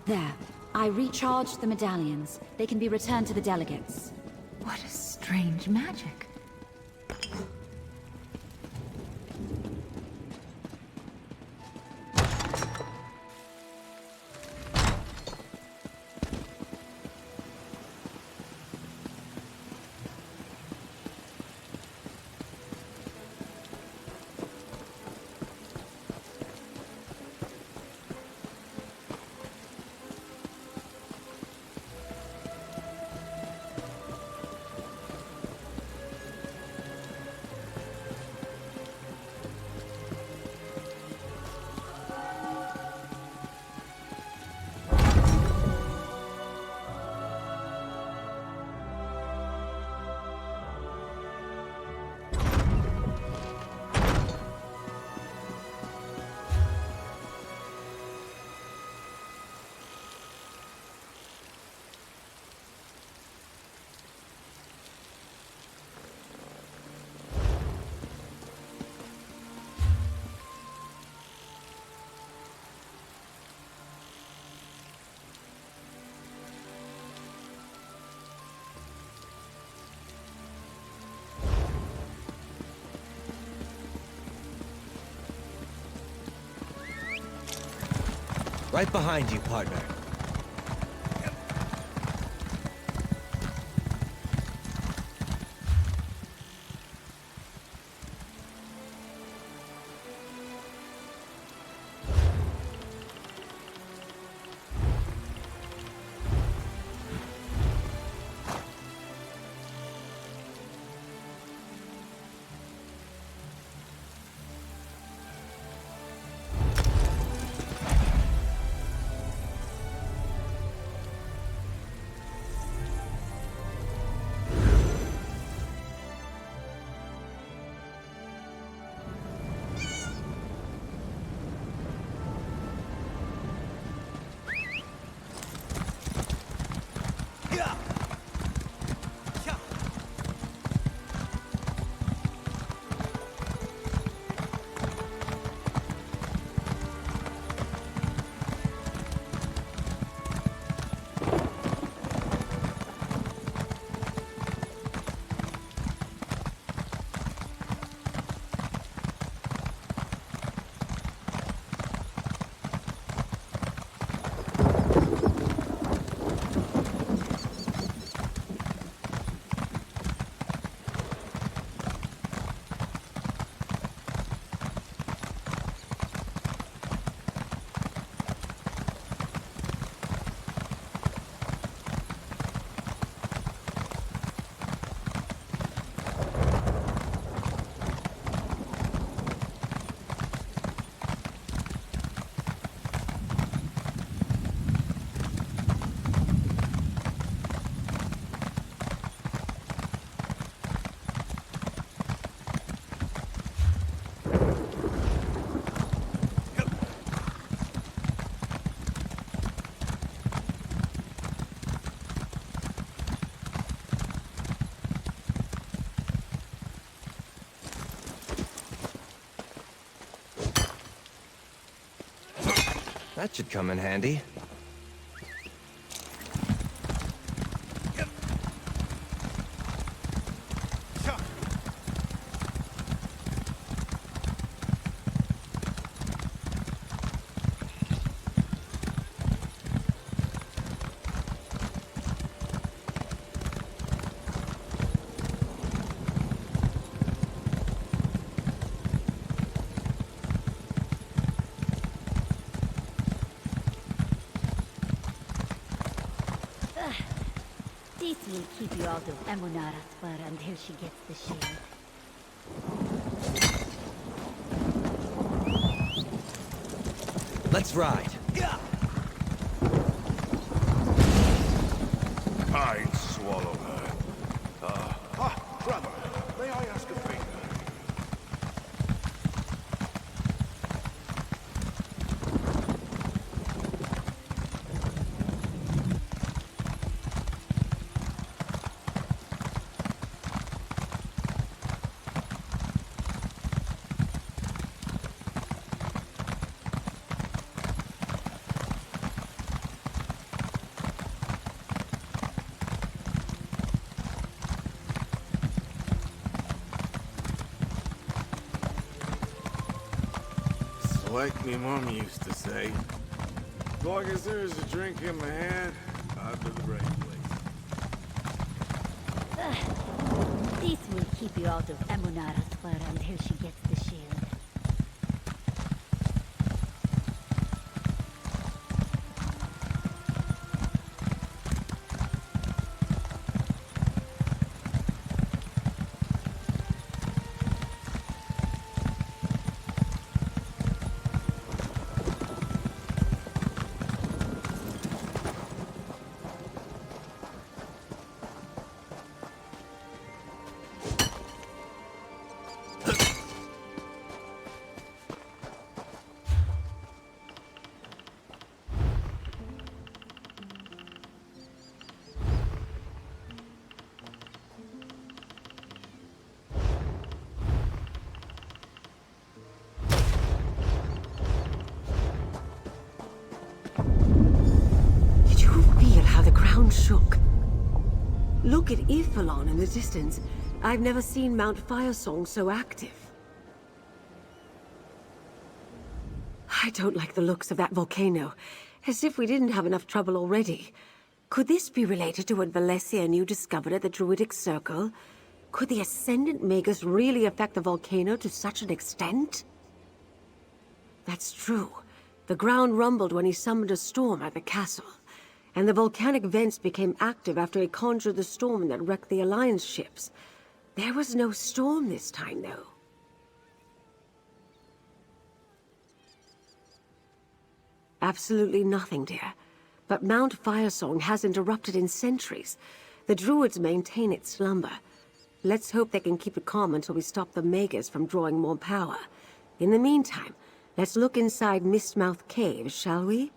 There. I recharged the medallions. They can be returned to the delegates. What a strange magic. Right behind you, partner. That should come in handy. This will keep you out of Amunara's fur until she gets the shade. Let's ride. Like me mom used to say. As long as there's a drink in my hand, I'm in the right place. This will keep you out of Amunara's fur until she gets the shield. Shook. Look at Ifalon in the distance. I've never seen Mount Firesong so active. I don't like the looks of that volcano. As if we didn't have enough trouble already. Could this be related to what Valencia and you discovered at the Druidic Circle? Could the Ascendant Magus really affect the volcano to such an extent? That's true. The ground rumbled when he summoned a storm at the castle. And the volcanic vents became active after he conjured the storm that wrecked the Alliance ships. There was no storm this time, though. Absolutely nothing, dear. But Mount Firesong hasn't erupted in centuries. The Druids maintain its slumber. Let's hope they can keep it calm until we stop the Magus from drawing more power. In the meantime, let's look inside Mistmouth Cave, shall we?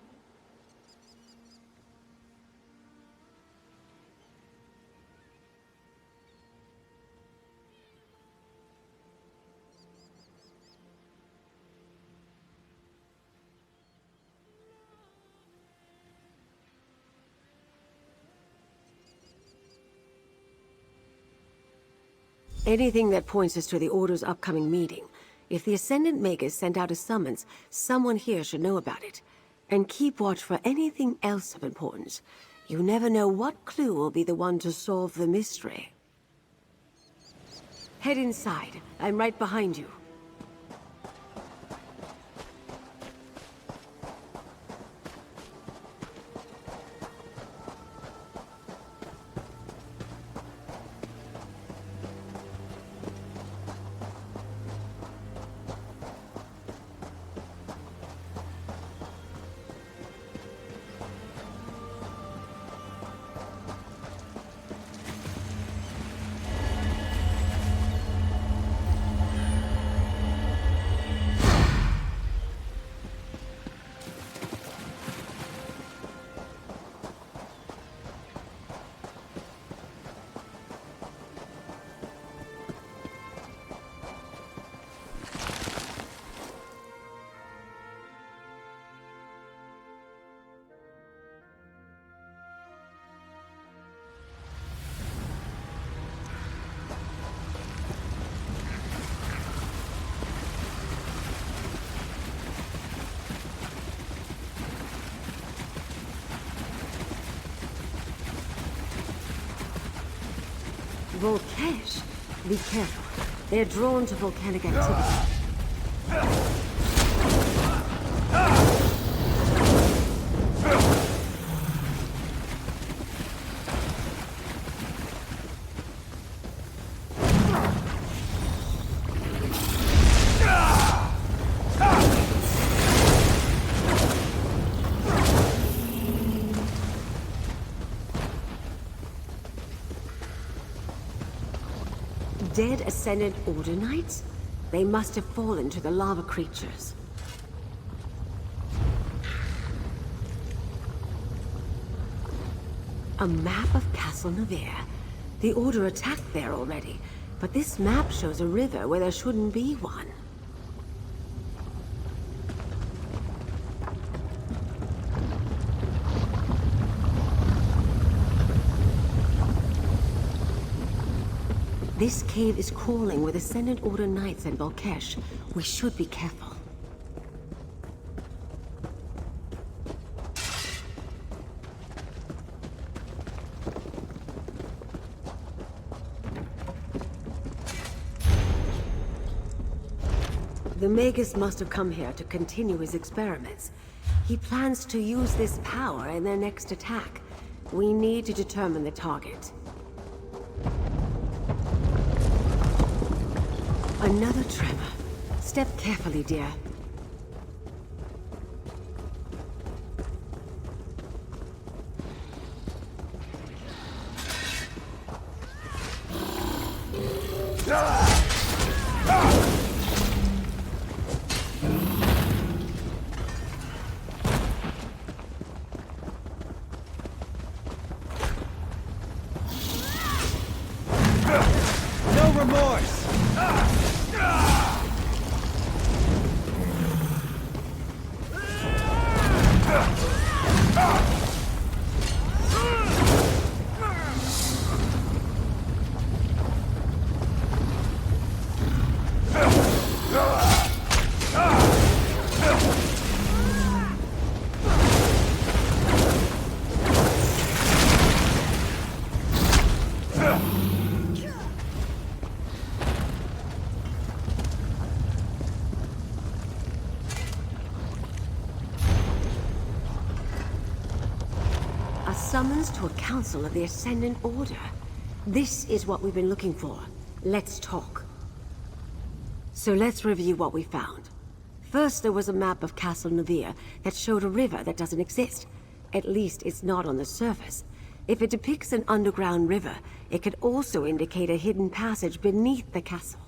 Anything that points us to the Order's upcoming meeting. If the Ascendant Magus sent out a summons, someone here should know about it. And keep watch for anything else of importance. You never know what clue will be the one to solve the mystery. Head inside. I'm right behind you. Volkesh? Be careful. They're drawn to volcanic activity. Dead Ascendant Order Knights? They must have fallen to the lava creatures. A map of Castle Navarre. The Order attacked there already, but this map shows a river where there shouldn't be one. This cave is crawling with Ascendant Order Knights and Volkesh. We should be careful. The Magus must have come here to continue his experiments. He plans to use this power in their next attack. We need to determine the target. Another tremor. Step carefully, dear. No remorse! A summons to a council of the Ascendant Order. This is what we've been looking for. Let's talk. So let's review what we found. First, there was a map of Castle Navia that showed a river that doesn't exist. At least it's not on the surface. If it depicts an underground river, it could also indicate a hidden passage beneath the castle.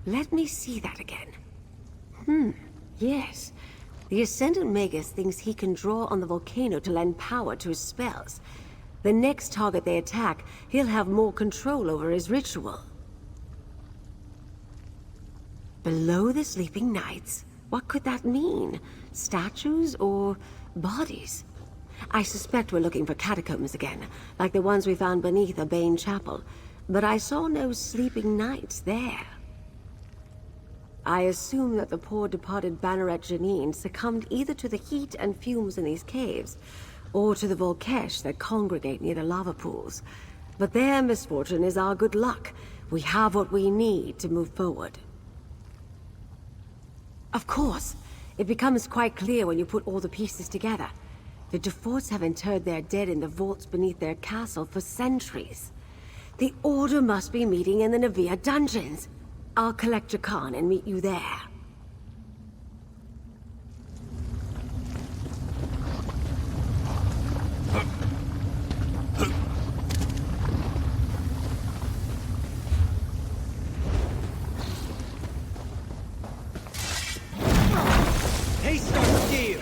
Let me see that again. Yes. The Ascendant Magus thinks he can draw on the volcano to lend power to his spells. The next target they attack, he'll have more control over his ritual. Below the Sleeping Knights? What could that mean? Statues or bodies? I suspect we're looking for catacombs again, like the ones we found beneath Urbane Chapel. But I saw no Sleeping Knights there. I assume that the poor departed Banneret Janine succumbed either to the heat and fumes in these caves, or to the Volkesh that congregate near the lava pools. But their misfortune is our good luck. We have what we need to move forward. Of course, it becomes quite clear when you put all the pieces together. The Deforts have interred their dead in the vaults beneath their castle for centuries. The Order must be meeting in the Navia dungeons. I'll collect your Khan and meet you there. Haste our steel!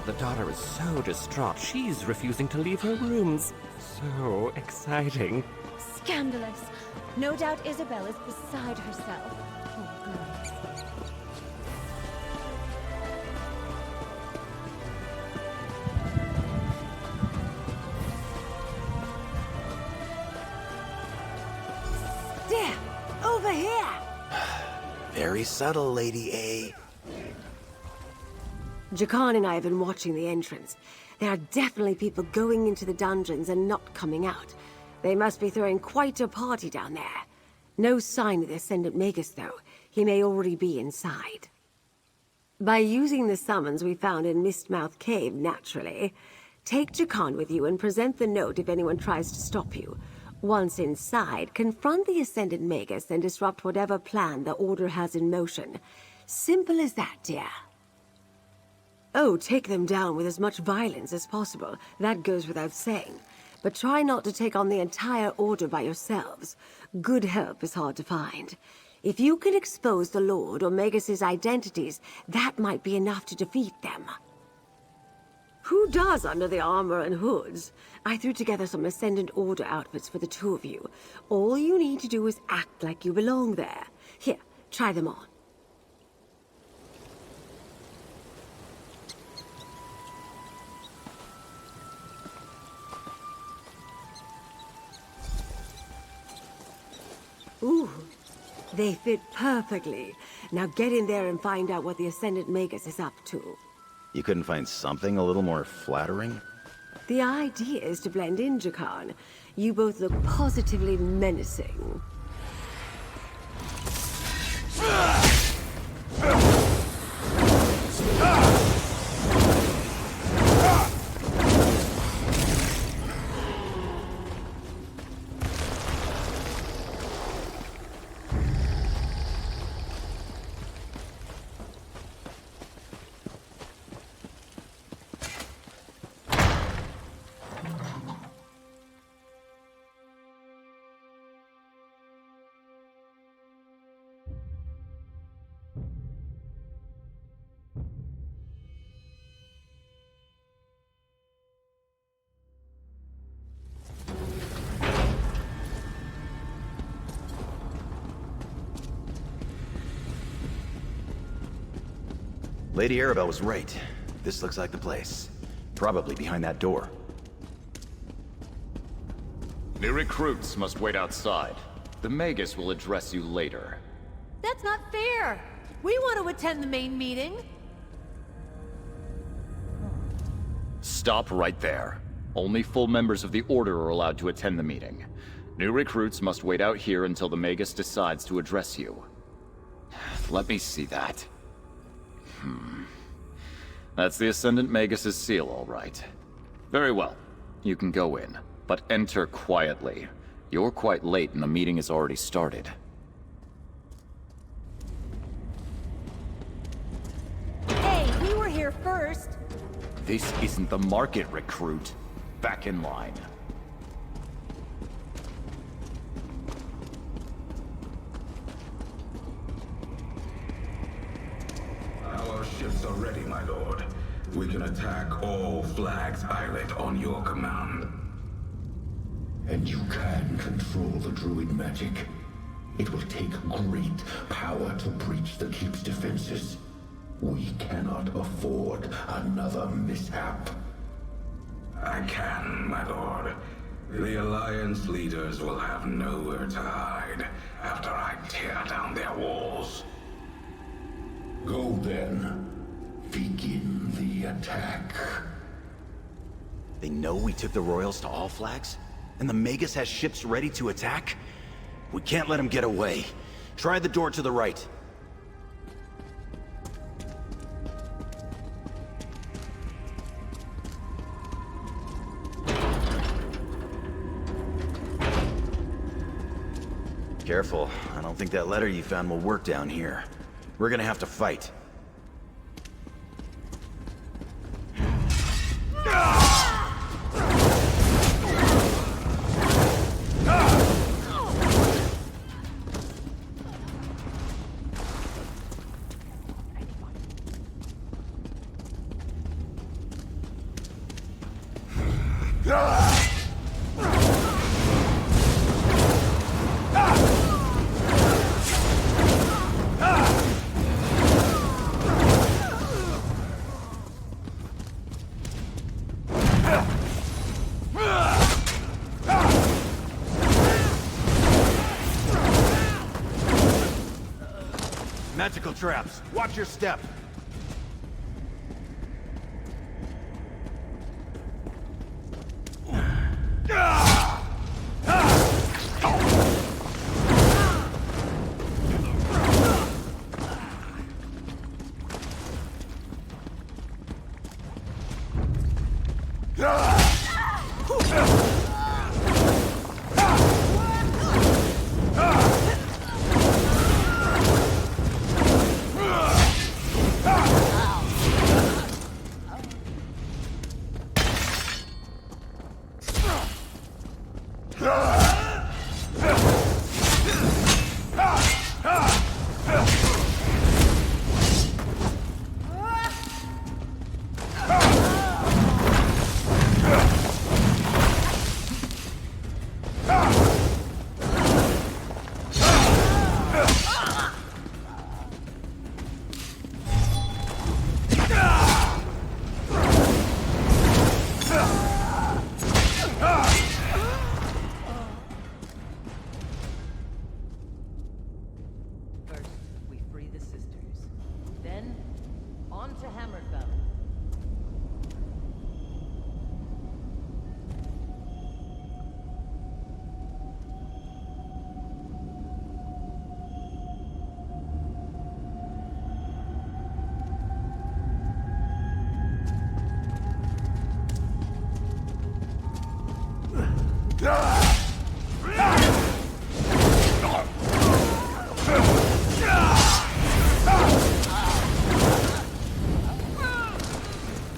The daughter is so distraught, she's refusing to leave her rooms. So exciting. Scandalous. No doubt Isabel is beside herself. Poor girls. There! Over here! Very subtle, Lady A. Jakan and I have been watching the entrance. There are definitely people going into the dungeons and not coming out. They must be throwing quite a party down there. No sign of the Ascendant Magus, though. He may already be inside. By using the summons we found in Mistmouth Cave, naturally, take Jakan with you and present the note if anyone tries to stop you. Once inside, confront the Ascendant Magus and disrupt whatever plan the Order has in motion. Simple as that, dear. Oh, take them down with as much violence as possible. That goes without saying. But try not to take on the entire Order by yourselves. Good help is hard to find. If you can expose the Lord or Magus's identities, that might be enough to defeat them. Who does under the armor and hoods? I threw together some Ascendant Order outfits for the two of you. All you need to do is act like you belong there. Here, try them on. Ooh, they fit perfectly. Now get in there and find out what the Ascendant Magus is up to. You couldn't find something a little more flattering? The idea is to blend in, Jakan. You both look positively menacing. Lady Arabelle was right. This looks like the place. Probably behind that door. New recruits must wait outside. The Magus will address you later. That's not fair! We want to attend the main meeting! Stop right there. Only full members of the Order are allowed to attend the meeting. New recruits must wait out here until the Magus decides to address you. Let me see that. That's the Ascendant Magus's seal, all right. Very well. You can go in, but enter quietly. You're quite late and the meeting has already started. Hey, we were here first! This isn't the market, recruit. Back in line. Our ships are ready, my lord. We can attack all Flags Islet on your command. And you can control the druid magic. It will take great power to breach the keep's defenses. We cannot afford another mishap. I can, my lord. The Alliance leaders will have nowhere to hide after I tear down their walls. Go then. Begin the attack. They know we took the Royals to All Flags? And the Magus has ships ready to attack? We can't let them get away. Try the door to the right. Careful. I don't think that letter you found will work down here. We're gonna have to fight. Magical traps. Watch your step.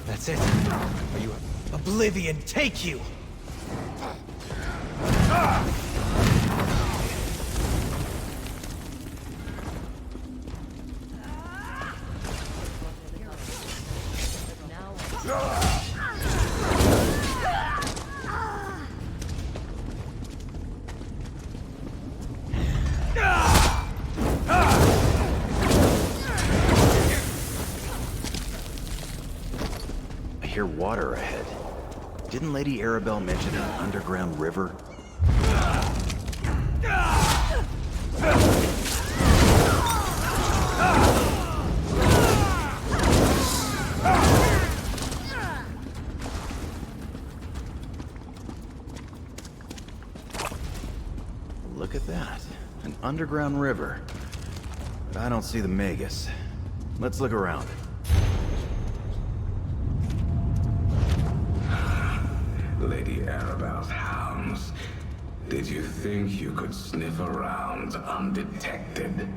That's it. Are you Oblivion take you? I hear water ahead. Didn't Lady Arabelle mention an underground river? Look at that. An underground river. But I don't see the Magus. Let's look around. Lady Arabelle's hounds. Did you think you could sniff around undetected?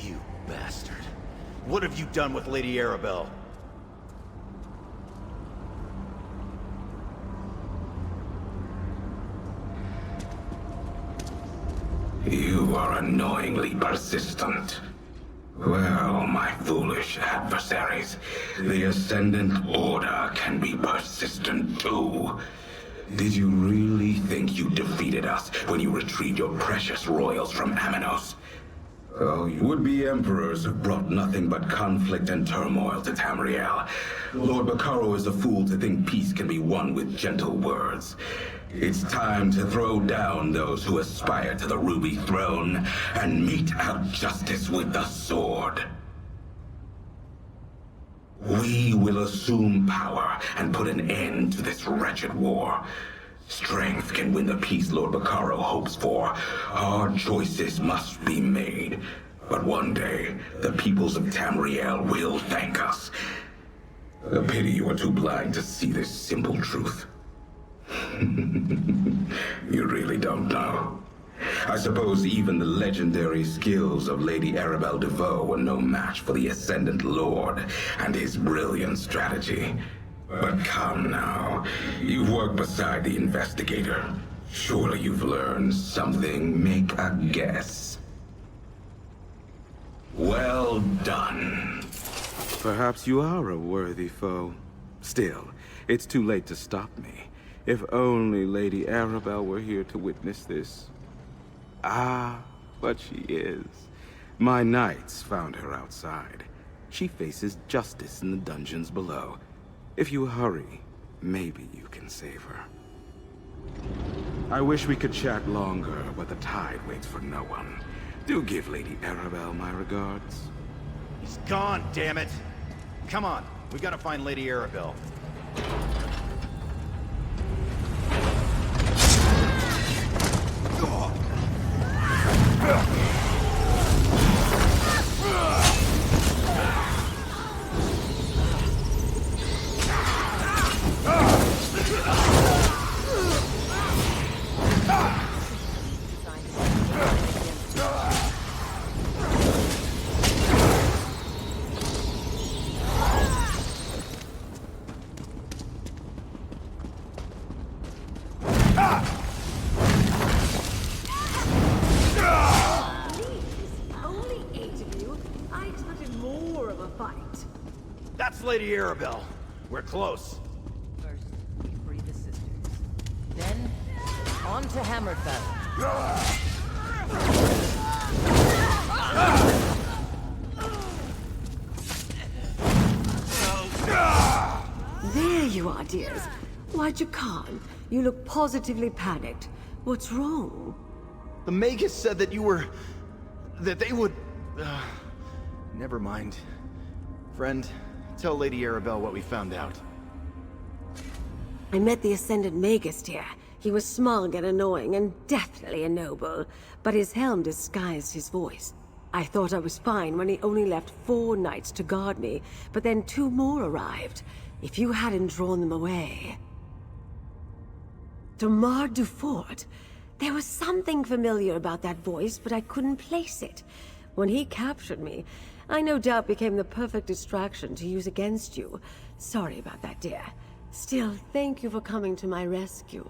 You bastard. What have you done with Lady Arabelle? You are annoyingly persistent. Well, my foolish adversaries, the Ascendant Order can be persistent too. Did you really think you defeated us when you retrieved your precious royals from Aminos? Oh, you would-be emperors have brought nothing but conflict and turmoil to Tamriel. Lord Bacaro is a fool to think peace can be won with gentle words. It's time to throw down those who aspire to the Ruby Throne and mete out justice with the sword. We will assume power and put an end to this wretched war. Strength can win the peace Lord Bacaro hopes for. Hard choices must be made. But one day, the peoples of Tamriel will thank us. A pity you are too blind to see this simple truth. You really don't know. I suppose even the legendary skills of Lady Arabelle DeVoe were no match for the Ascendant Lord and his brilliant strategy. But come now, you've worked beside the investigator. Surely you've learned something. Make a guess. Well done. Perhaps you are a worthy foe. Still, it's too late to stop me. If only Lady Arabelle were here to witness this. Ah, but she is. My knights found her outside. She faces justice in the dungeons below. If you hurry, maybe you can save her. I wish we could chat longer, but the tide waits for no one. Do give Lady Arabelle my regards. He's gone, damn it! Come on, we gotta find Lady Arabelle. Lady Arabelle. We're close. First, we free the sisters. Then, on to Hammerfell. There you are, dears. Why'd you come? You look positively panicked. What's wrong? The Magus said that you were... that they would... Never mind. Friend, tell Lady Arabelle what we found out. I met the Ascendant Magus here. He was smug and annoying, and definitely a noble, but his helm disguised his voice. I thought I was fine when he only left 4 knights to guard me, but then 2 more arrived. If you hadn't drawn them away... Damar Dufort. There was something familiar about that voice, but I couldn't place it. When he captured me, I no doubt became the perfect distraction to use against you. Sorry about that, dear. Still, thank you for coming to my rescue.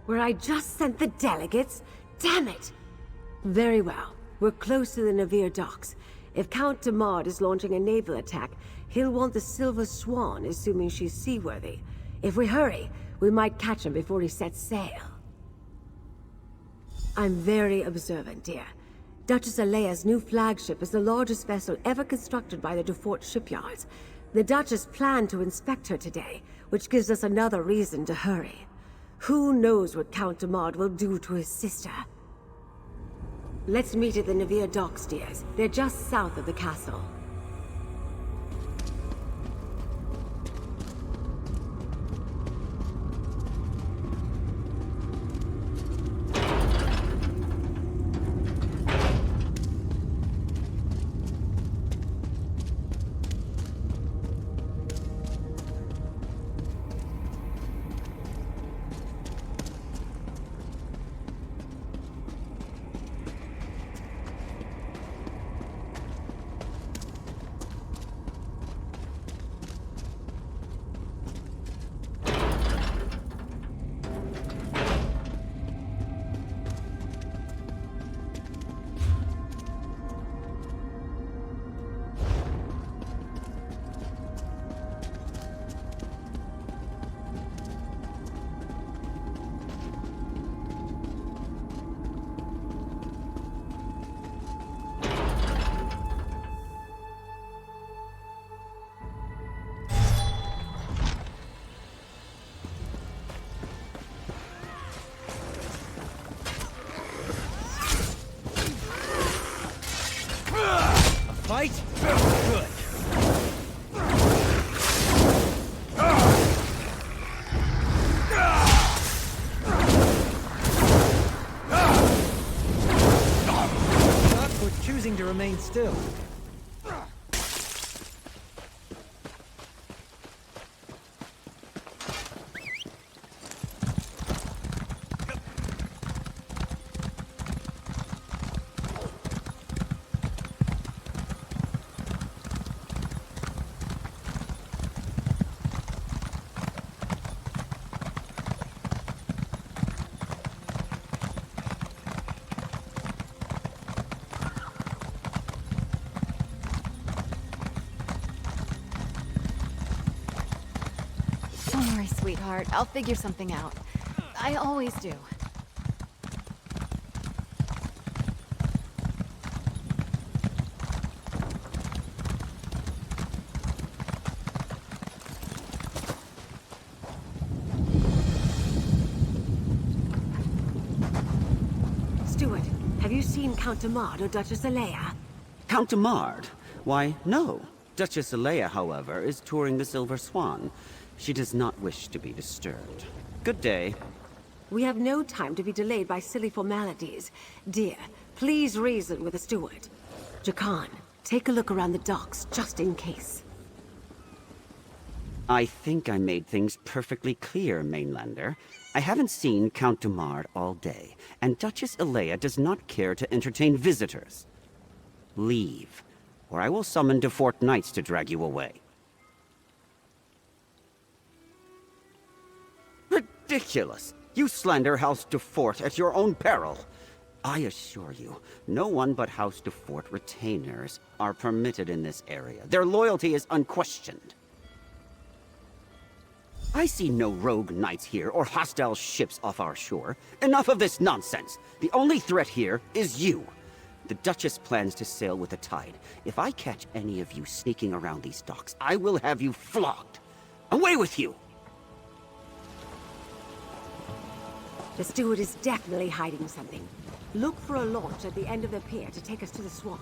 Where I just sent the delegates? Damn it! Very well. We're close to the Navir docks. If Count Damar is launching a naval attack, he'll want the Silver Swan, assuming she's seaworthy. If we hurry, we might catch him before he sets sail. I'm very observant, dear. Duchess Alea's new flagship is the largest vessel ever constructed by the Dufort shipyards. The Duchess planned to inspect her today, which gives us another reason to hurry. Who knows what Count Damar will do to his sister? Let's meet at the Navir docks, dears. They're just south of the castle. Fight? Good. But we're choosing to remain still. Don't worry, sweetheart. I'll figure something out. I always do. Stuart, have you seen Count Demard or Duchess Alea? Count Demard? Why, no. Duchess Alea, however, is touring the Silver Swan. She does not wish to be disturbed. Good day. We have no time to be delayed by silly formalities. Dear, please reason with the steward. Jakan, take a look around the docks, just in case. I think I made things perfectly clear, Mainlander. I haven't seen Count Demard all day, and Duchess Alea does not care to entertain visitors. Leave, or I will summon de Fort Knights to drag you away. Ridiculous! You slander House de Fort at your own peril. I assure you, no one but House de Fort retainers are permitted in this area. Their loyalty is unquestioned. I see no rogue knights here or hostile ships off our shore. Enough of this nonsense. The only threat here is you. The Duchess plans to sail with the tide. If I catch any of you sneaking around these docks, I will have you flogged. Away with you! The steward is definitely hiding something. Look for a launch at the end of the pier to take us to the Swan.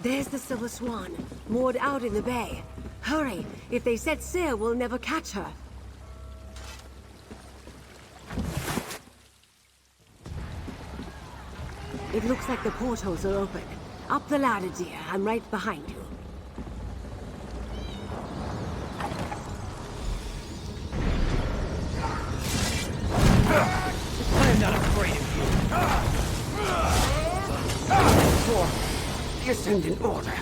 There's the Silver Swan, moored out in the bay. Hurry! If they set sail, we'll never catch her. It looks like the portholes are open. Up the ladder, dear. I'm right behind you. I'm not afraid of you. For the Ascendant Order.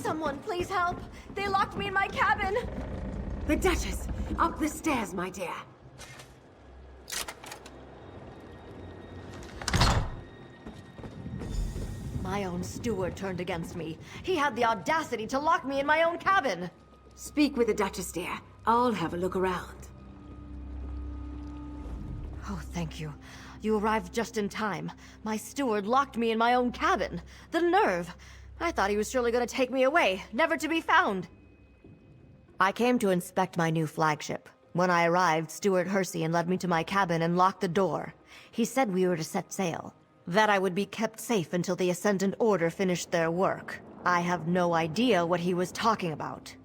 Someone, please help! They locked me in my cabin! The Duchess! Up the stairs, my dear. My own steward turned against me. He had the audacity to lock me in my own cabin! Speak with the Duchess, dear. I'll have a look around. Oh, thank you. You arrived just in time. My steward locked me in my own cabin. The nerve! I thought he was surely going to take me away, never to be found. I came to inspect my new flagship. When I arrived, Steward Hersey led me to my cabin and locked the door. He said we were to set sail. That I would be kept safe until the Ascendant Order finished their work. I have no idea what he was talking about.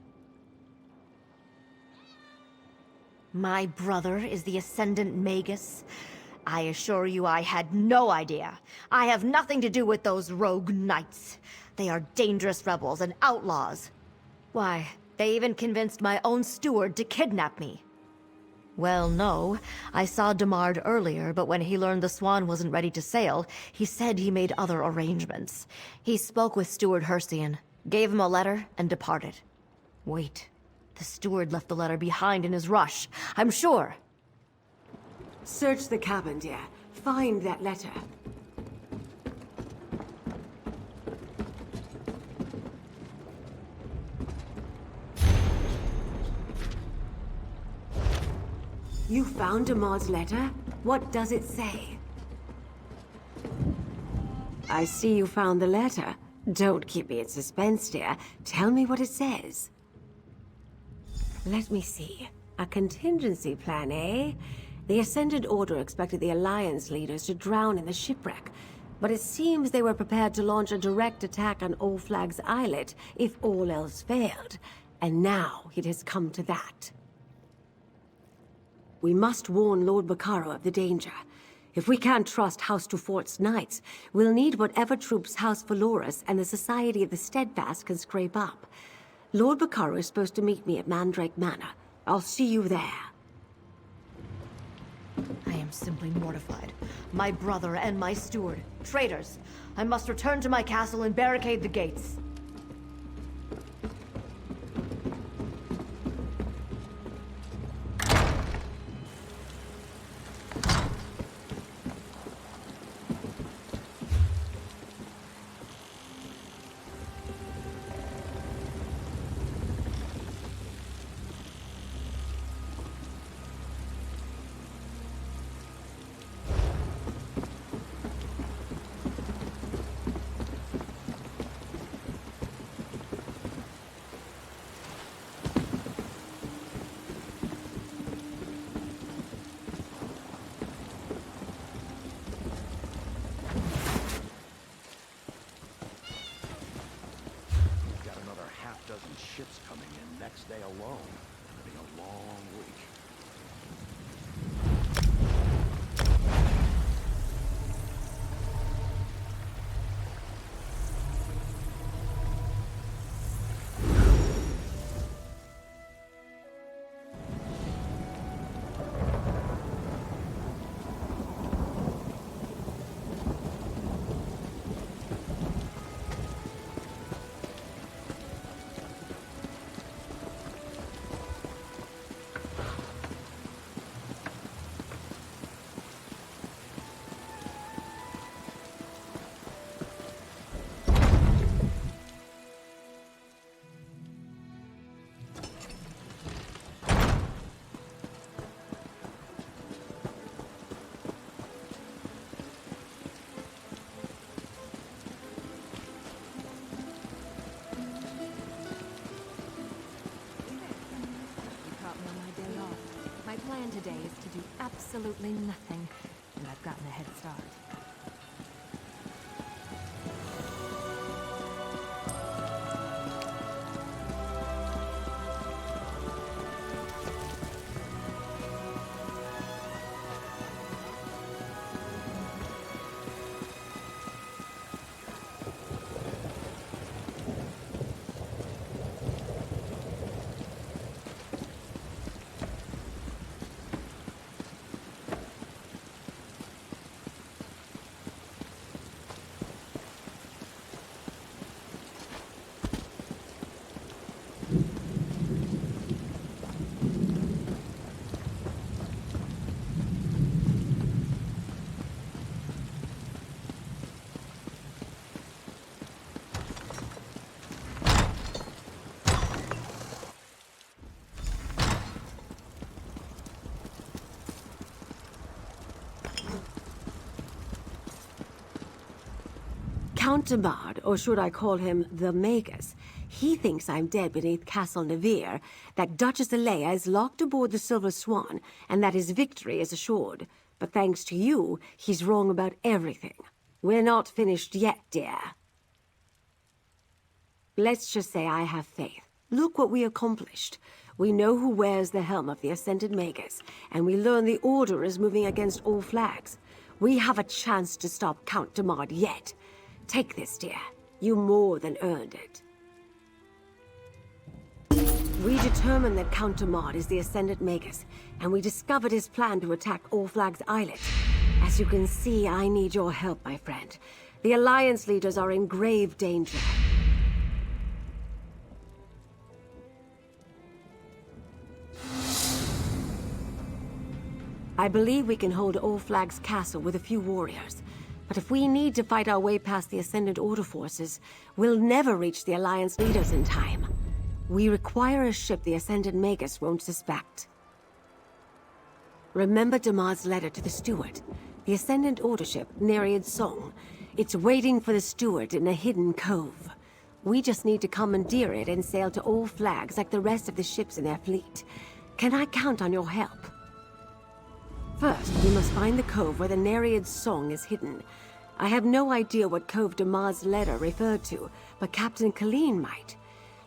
My brother is the Ascendant Magus? I assure you I had no idea. I have nothing to do with those rogue knights. They are dangerous rebels and outlaws. Why, They even convinced my own steward to kidnap me. Well, no. I saw Demard earlier, but when he learned the Swan wasn't ready to sail, he said he made other arrangements. He spoke with Steward Hercian, gave him a letter, and departed. Wait. The steward left the letter behind in his rush. I'm sure. Search the cabin, dear. Find that letter. You found Demard's letter? What does it say? I see you found the letter. Don't keep me in suspense, dear. Tell me what it says. Let me see. A contingency plan, eh? The Ascendant Order expected the Alliance leaders to drown in the shipwreck, but it seems they were prepared to launch a direct attack on Old Flag's Islet if all else failed. And now it has come to that. We must warn Lord Bacaro of the danger. If we can't trust House Dufort's knights, we'll need whatever troops House Valorous and the Society of the Steadfast can scrape up. Lord Bacaro is supposed to meet me at Mandrake Manor. I'll see you there. I am simply mortified. My brother and my steward, traitors. I must return to my castle and barricade the gates. Ships coming in next day alone. It'll be a long week. My plan today is to do absolutely nothing, and I've gotten a head start. Count Demard, or should I call him the Magus, he thinks I'm dead beneath Castle Nevere, that Duchess Alea is locked aboard the Silver Swan, and that his victory is assured. But thanks to you, he's wrong about everything. We're not finished yet, dear. Let's just say I have faith. Look what we accomplished. We know who wears the helm of the Ascended Magus, and we learn the Order is moving against all flags. We have a chance to stop Count Demard yet. Take this, dear. You more than earned it. We determined that Count Damad is the Ascendant Magus, and we discovered his plan to attack All Flags Islet. As you can see, I need your help, my friend. The Alliance leaders are in grave danger. I believe we can hold All Flags Castle with a few warriors. But if we need to fight our way past the Ascendant Order forces, we'll never reach the Alliance leaders in time. We require a ship the Ascendant Magus won't suspect. Remember Damad's letter to the steward? The Ascendant Order ship, Nereid's Song. It's waiting for the steward in a hidden cove. We just need to commandeer it and sail to All Flags like the rest of the ships in their fleet. Can I count on your help? First, we must find the cove where the Nereid's Song is hidden. I have no idea what cove Damad's letter referred to, but Captain Colleen might.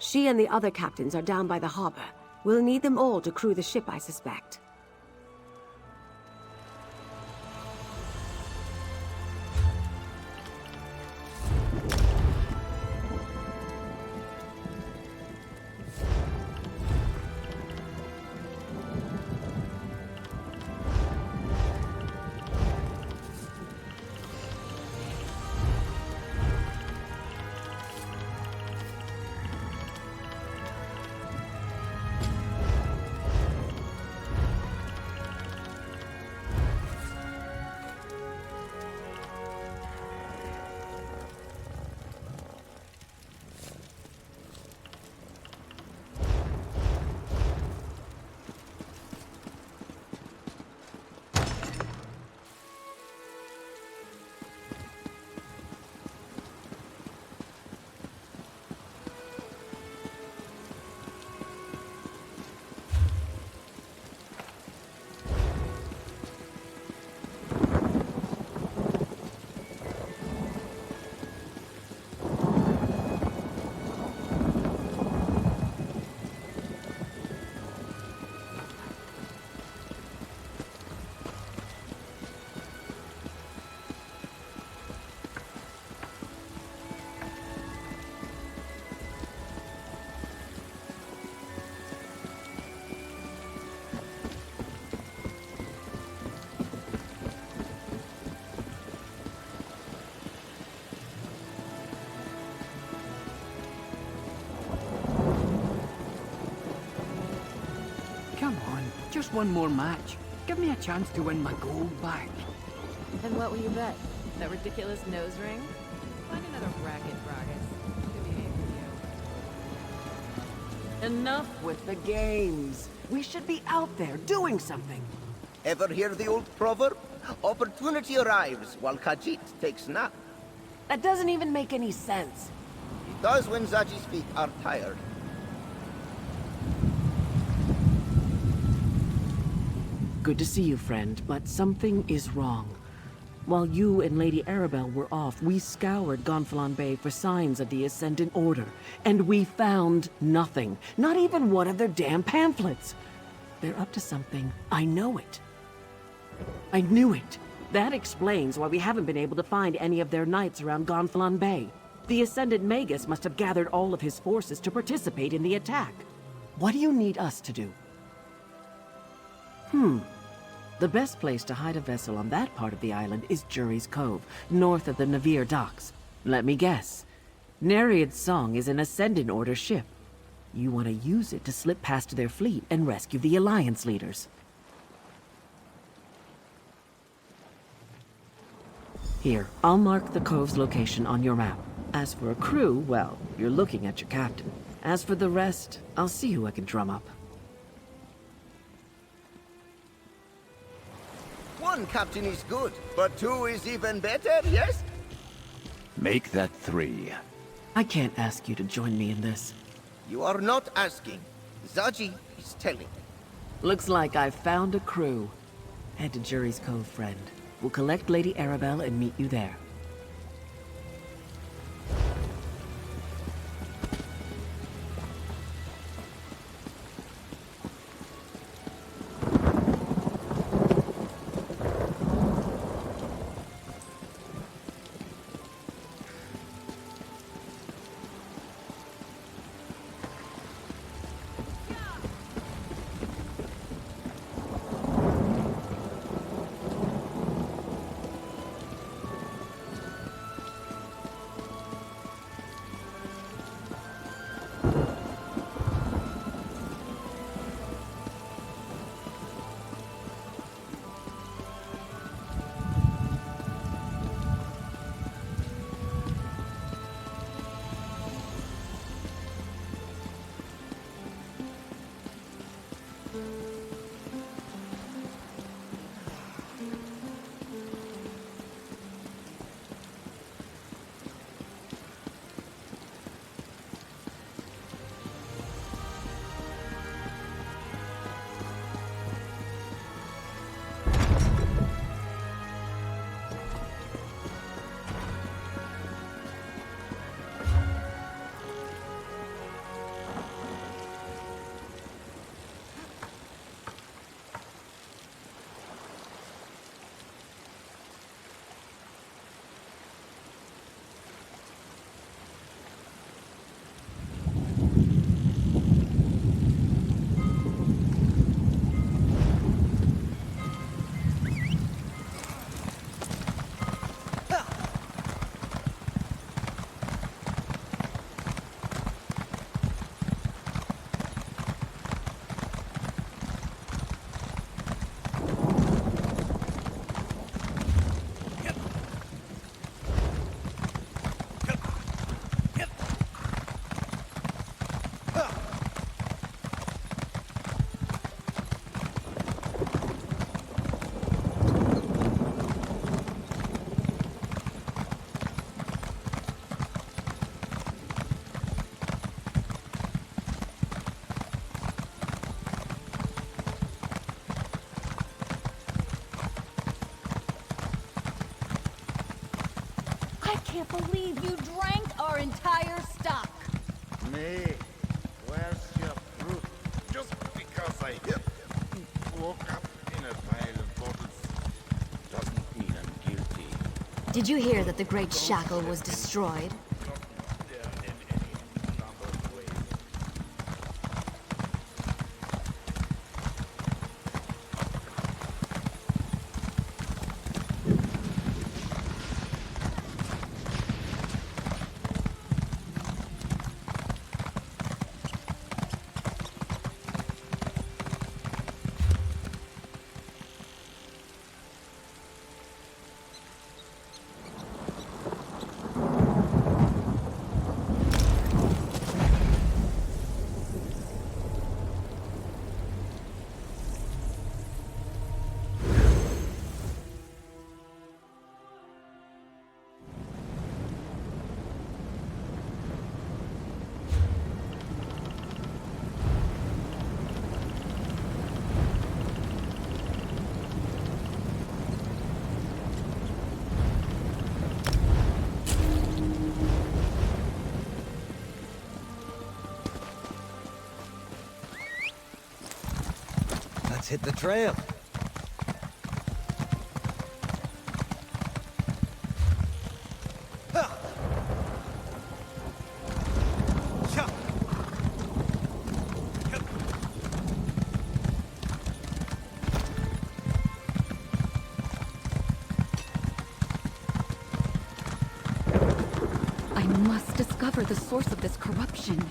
She and the other captains are down by the harbor. We'll need them all to crew the ship, I suspect. Come on, just one more match. Give me a chance to win my gold back. And what will you bet? That ridiculous nose ring? Find another racket, Bragas. Could be made for you. Enough with the games. We should be out there doing something. Ever hear the old proverb? Opportunity arrives while Khajiit takes nap. That doesn't even make any sense. It does when Zaji's feet are tired. Good to see you, friend, but something is wrong. While you and Lady Arabelle were off, we scoured Gonfalon Bay for signs of the Ascendant Order, and we found nothing. Not even one of their damn pamphlets. They're up to something. I know it. I knew it. That explains why we haven't been able to find any of their knights around Gonfalon Bay. The Ascendant Magus must have gathered all of his forces to participate in the attack. What do you need us to do? The best place to hide a vessel on that part of the island is Jury's Cove, north of the Navir docks. Let me guess. Nereid's Song is an Ascendant Order ship. You want to use it to slip past their fleet and rescue the Alliance leaders. Here, I'll mark the cove's location on your map. As for a crew, well, you're looking at your captain. As for the rest, I'll see who I can drum up. One captain is good, but two is even better, yes? Make that 3. I can't ask you to join me in this. You are not asking. Zaji is telling. Looks like I've found a crew. Head to Jury's Cove, friend. We'll collect Lady Arabelle and meet you there. can't believe you drank our entire stock. Me? Where's your proof? Just because I hit and woke up in a pile of bottles doesn't mean I'm guilty. Did you hear that the Great Shackle was destroyed? Let's hit the trail. I must discover the source of this corruption.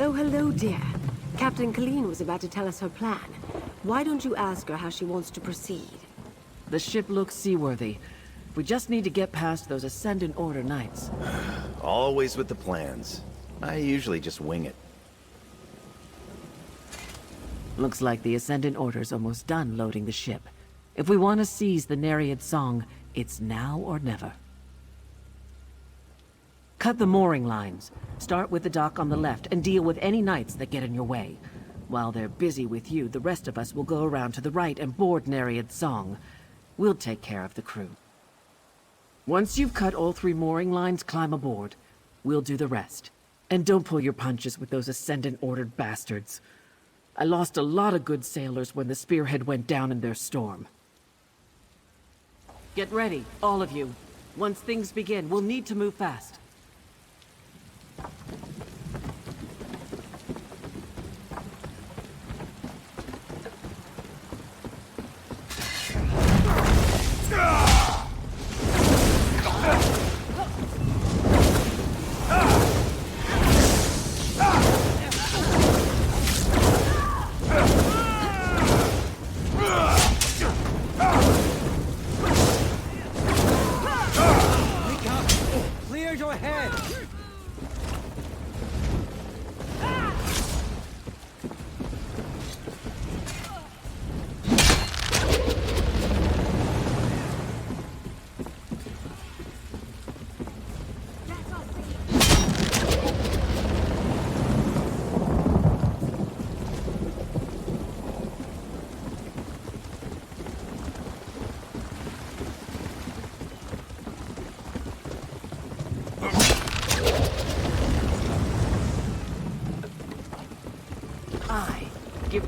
Oh, hello, dear. Captain Colleen was about to tell us her plan. Why don't you ask her how she wants to proceed? The ship looks seaworthy. We just need to get past those Ascendant Order knights. Always with the plans. I usually just wing it. Looks like the Ascendant Order's almost done loading the ship. If we want to seize the Nereid Song, it's now or never. Cut the mooring lines. Start with the dock on the left and deal with any knights that get in your way. While they're busy with you, the rest of us will go around to the right and board Nereid's Song. We'll take care of the crew. Once you've cut all 3 mooring lines, climb aboard. We'll do the rest. And don't pull your punches with those Ascendant-ordered bastards. I lost a lot of good sailors when the Spearhead went down in their storm. Get ready, all of you. Once things begin, we'll need to move fast.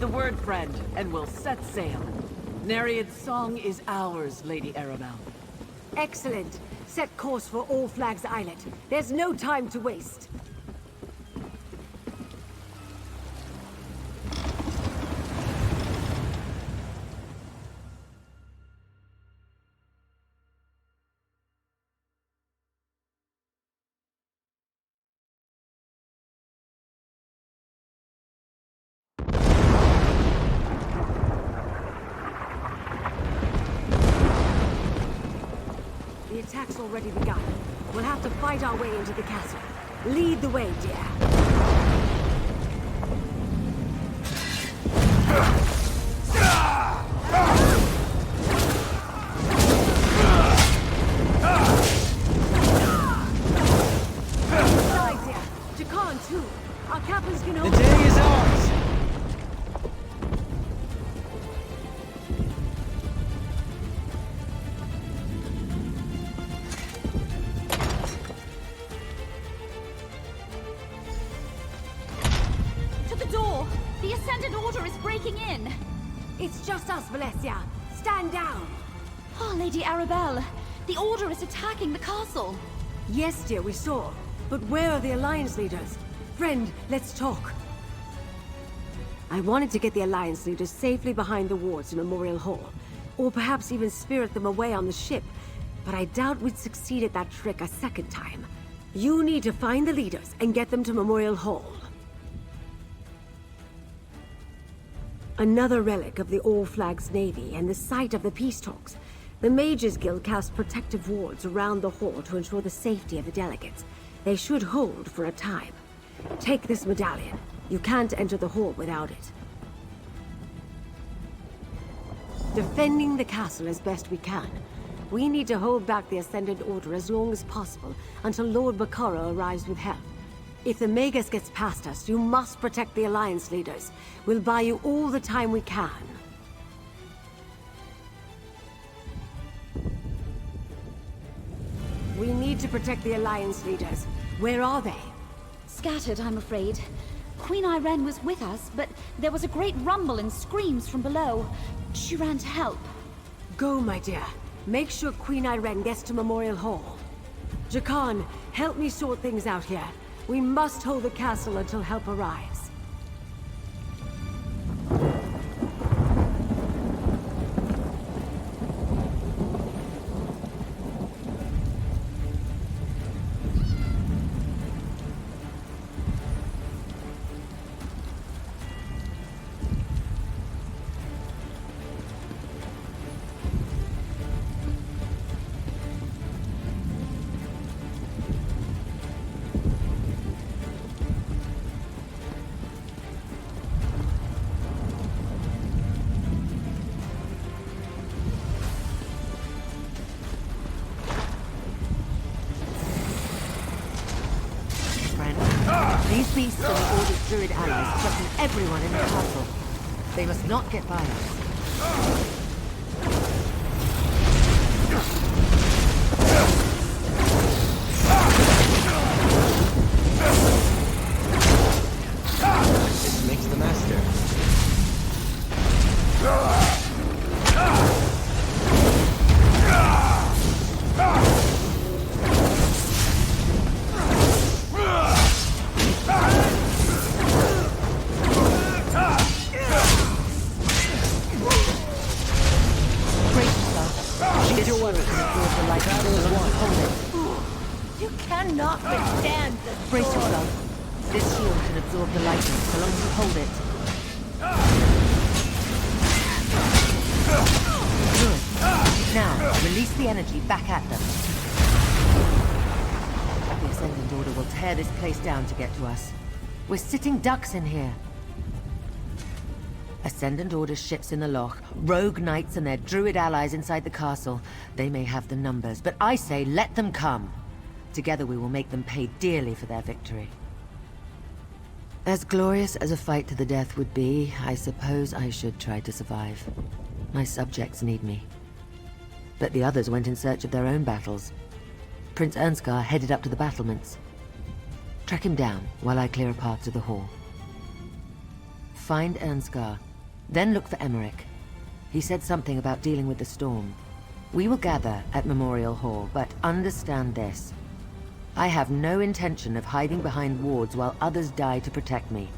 the word, friend, and we'll set sail. Nereid's song is ours, Lady Arabelle. Excellent. Set course for All Flags Islet. There's no time to waste. The attack's already begun. We'll have to fight our way into the castle. Lead the way, dear. Besides, dear. Jakan, too. Our captains can hold... The day is ours! The Ascendant Order is breaking in! It's just us, Valencia. Stand down! Oh, Lady Arabelle, the Order is attacking the castle. Yes, dear, we saw. But where are the Alliance leaders? Friend, let's talk. I wanted to get the Alliance leaders safely behind the wards in Memorial Hall. Or perhaps even spirit them away on the ship. But I doubt we'd succeed at that trick a second time. You need to find the leaders and get them to Memorial Hall. Another relic of the All Flags Navy and the site of the peace talks. The Mages Guild cast protective wards around the hall to ensure the safety of the delegates. They should hold for a time. Take this medallion. You can't enter the hall without it. Defending the castle as best we can. We need to hold back the Ascendant Order as long as possible until Lord Bakara arrives with help. If the Magus gets past us, you must protect the Alliance leaders. We'll buy you all the time we can. We need to protect the Alliance leaders. Where are they? Scattered, I'm afraid. Queen Irene was with us, but there was a great rumble and screams from below. She ran to help. Go, my dear. Make sure Queen Irene gets to Memorial Hall. Jakan, help me sort things out here. We must hold the castle until help arrives. These beasts are the Order's Druid allies, threaten everyone in the castle. They must not get by us. This makes the master. You cannot withstand the Brace yourself. This shield can absorb the lightning so long as you hold it. Good. Now, release the energy back at them. The Ascendant Order will tear this place down to get to us. We're sitting ducks in here. Ascendant Order ships in the loch, rogue knights and their druid allies inside the castle. They may have the numbers, but I say let them come. Together we will make them pay dearly for their victory. As glorious as a fight to the death would be, I suppose I should try to survive. My subjects need me. But the others went in search of their own battles. Prince Ernskar headed up to the battlements. Track him down while I clear a path to the hall. Find Ernskar Then look for Emmerich. He said something about dealing with the storm. We will gather at Memorial Hall, but understand this. I have no intention of hiding behind wards while others die to protect me.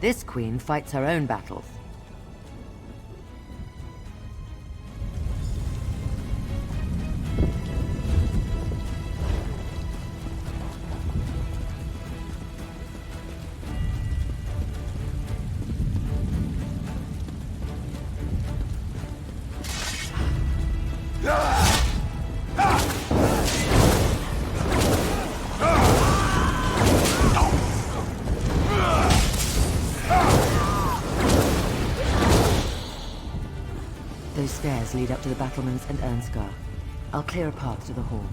This queen fights her own battles. Those stairs lead up to the battlements and Ernskar. I'll clear a path to the hall.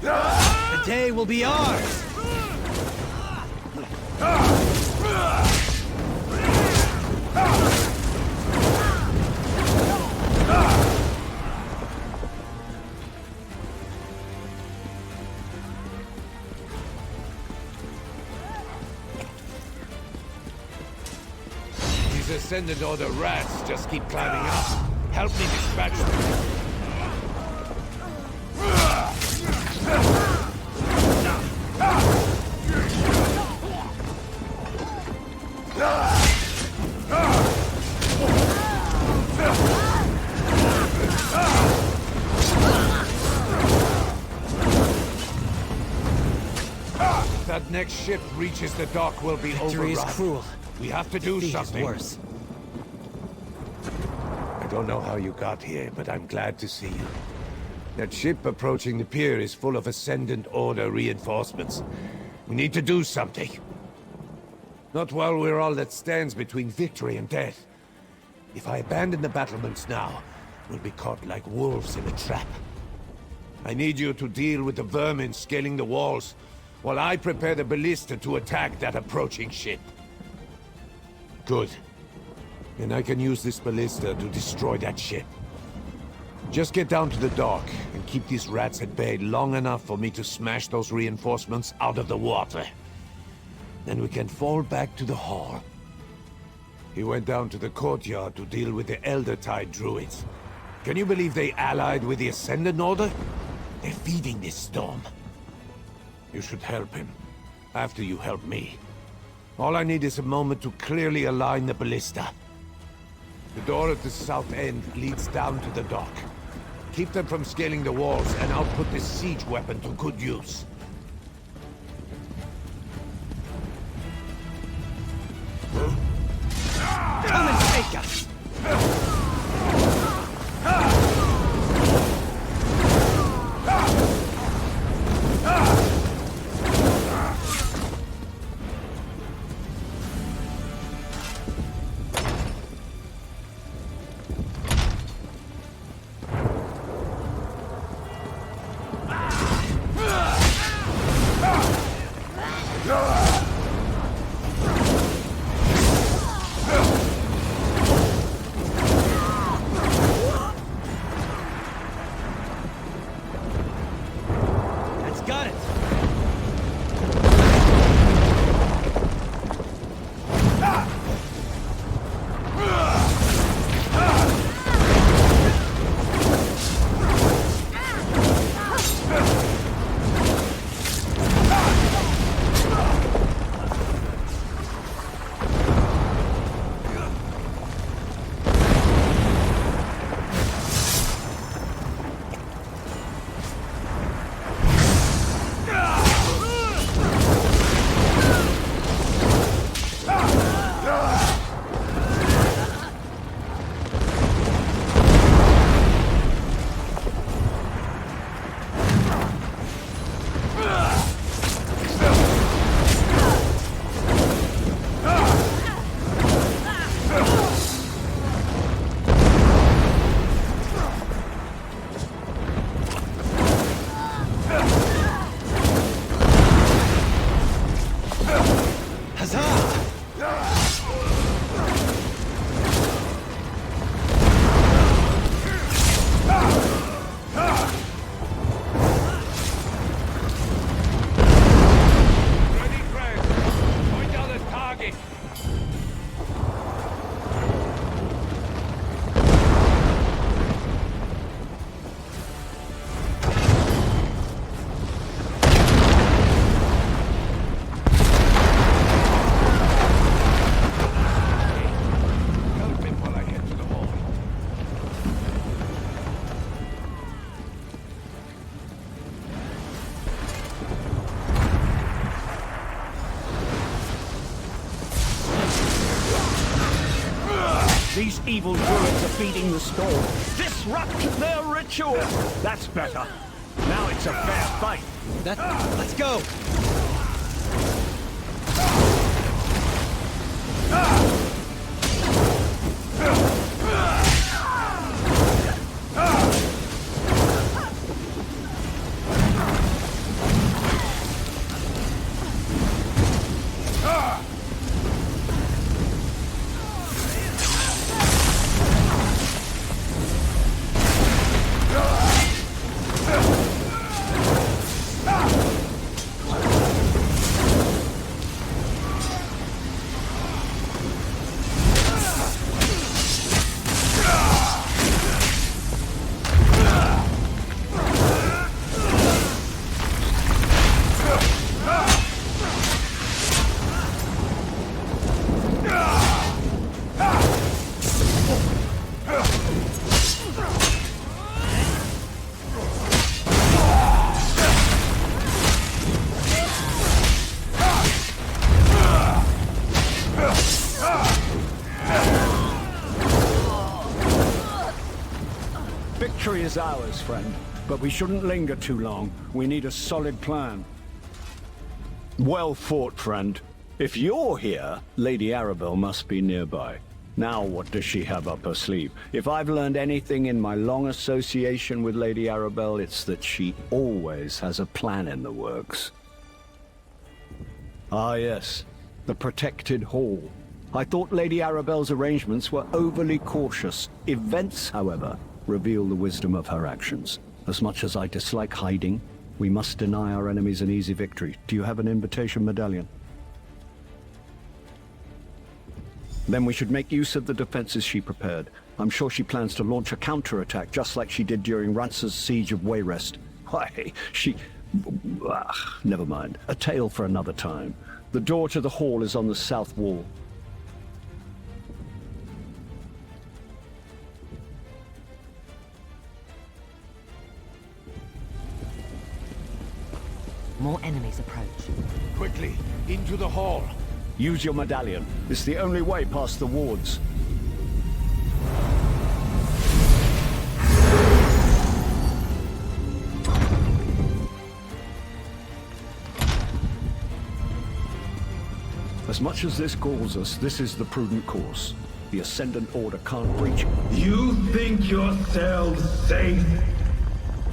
The day will be ours! These Ascendant Order rats just keep climbing up. Help me dispatch them. If that next ship reaches the dock, we'll be overrun. Victory is cruel. We have to do Defeat something. is worse. I don't know how you got here, but I'm glad to see you. That ship approaching the pier is full of Ascendant Order reinforcements. We need to do something. Not while we're all that stands between victory and death. If I abandon the battlements now, we'll be caught like wolves in a trap. I need you to deal with the vermin scaling the walls, while I prepare the ballista to attack that approaching ship. Good. Then I can use this ballista to destroy that ship. Just get down to the dock and keep these rats at bay long enough for me to smash those reinforcements out of the water. Then we can fall back to the hall. He went down to the courtyard to deal with the Elder-Tide druids. Can you believe they allied with the Ascendant Order? They're feeding this storm. You should help him, after you help me. All I need is a moment to clearly align the ballista. The door at the south end leads down to the dock. Keep them from scaling the walls, and I'll put this siege weapon to good use. Come and take us! evil druids are feeding the storm. Disrupt their ritual! That's better. Now it's a fair fight. Let's go! Victory is ours, friend. But we shouldn't linger too long. We need a solid plan. Well fought, friend. If you're here, Lady Arabelle must be nearby. Now what does she have up her sleeve? If I've learned anything in my long association with Lady Arabelle, it's that she always has a plan in the works. Ah yes, the protected hall. I thought Lady Arabelle's arrangements were overly cautious. Events, however, reveal the wisdom of her actions. As much as I dislike hiding, we must deny our enemies an easy victory. Do you have an invitation medallion? Then we should make use of the defenses she prepared. I'm sure she plans to launch a counterattack, just like she did during Rance's siege of Wayrest. Why, never mind. A tale for another time. The door to the hall is on the south wall. More enemies approach. Quickly, into the hall. Use your medallion. It's the only way past the wards. As much as this galls us, this is the prudent course. The Ascendant Order can't breach. You think yourselves safe?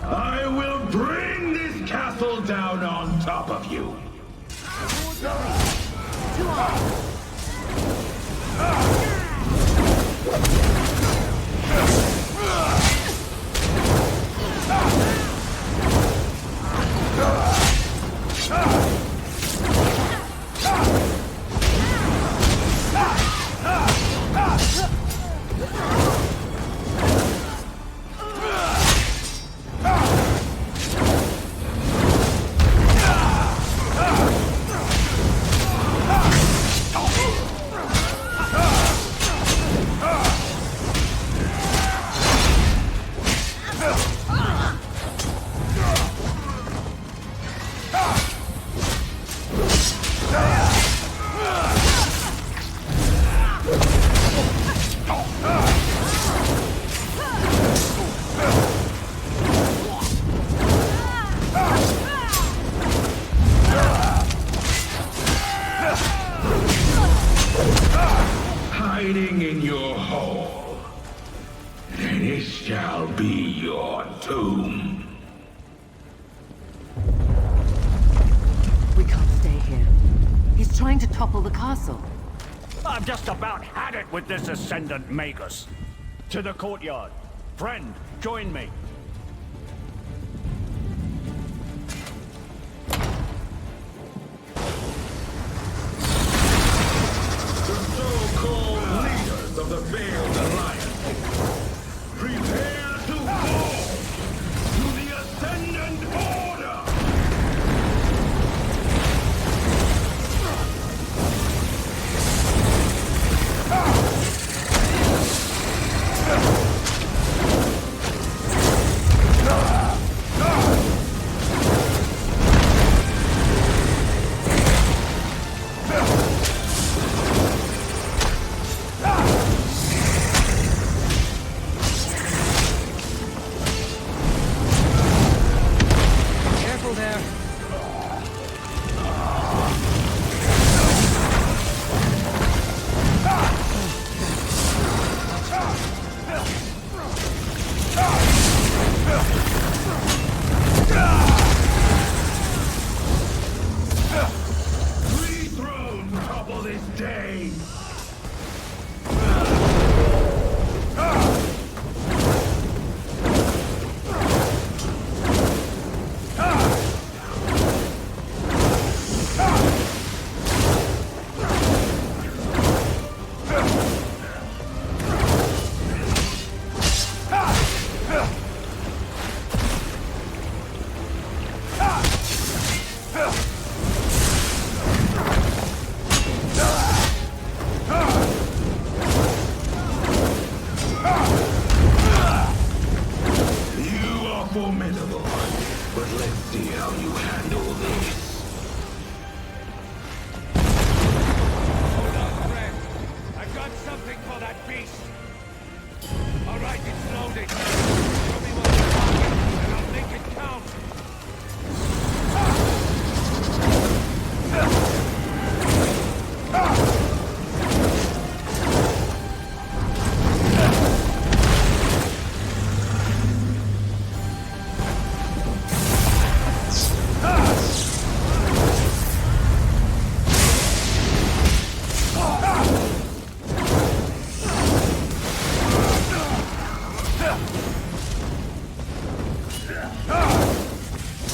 I will bring this castle down on top of you. Hiding in your hole, and it shall be your tomb. We can't stay here. He's trying to topple the castle. I've just about had it with this Ascendant Magus. To the courtyard. Friend, join me. So-called leaders of the Veiled Alliance, prepare to fall to the Ascendant Order!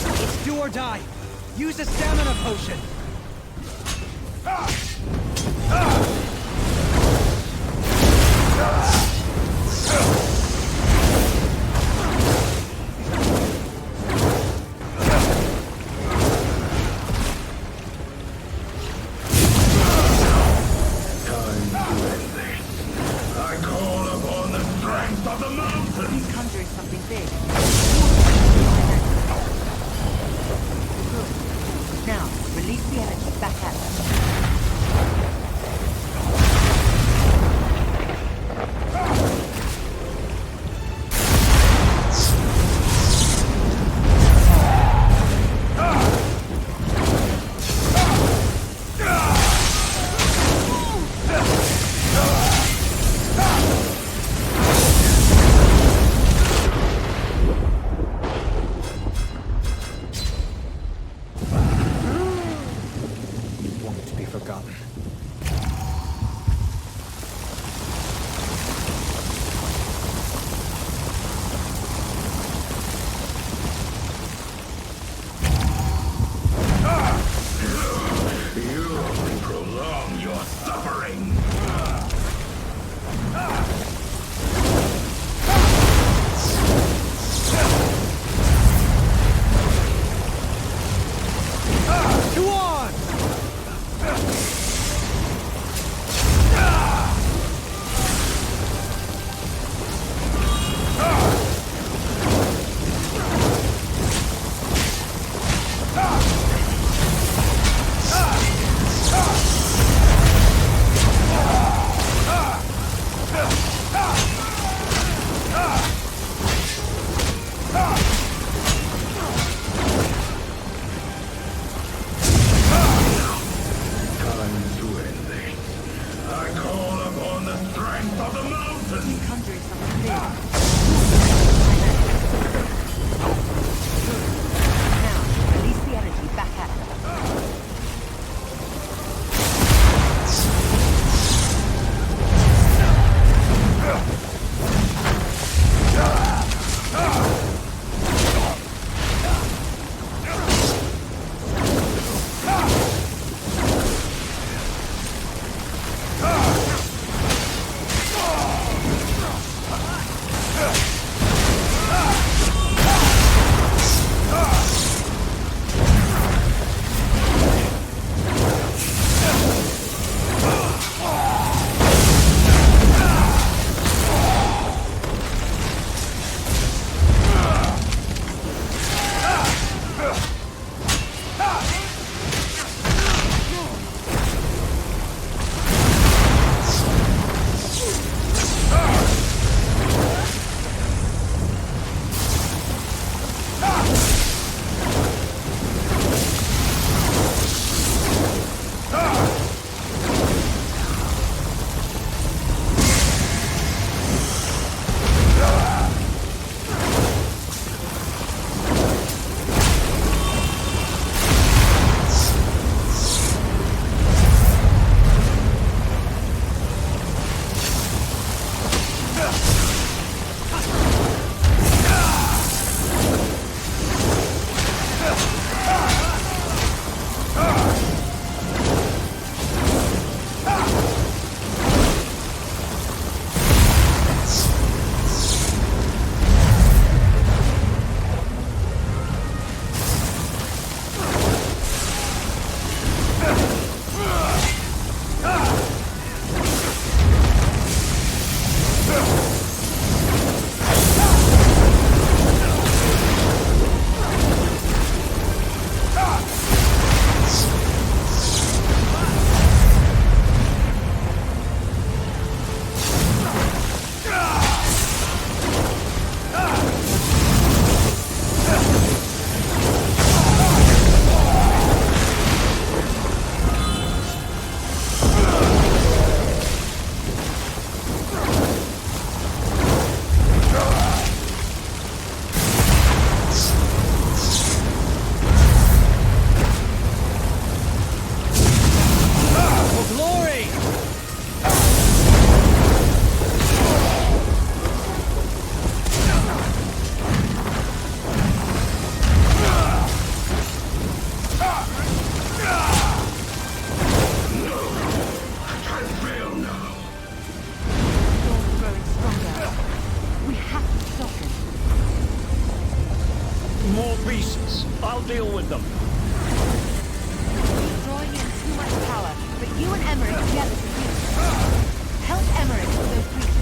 It's do or die. Use a stamina potion. I call upon the strength of the mountain! He's conjuring something big. Good. Now, release the energy back at them. more beasts. I'll deal with them. Drawing in too much power, but you and Emmerich together can use it. Help Emmerich with those creatures.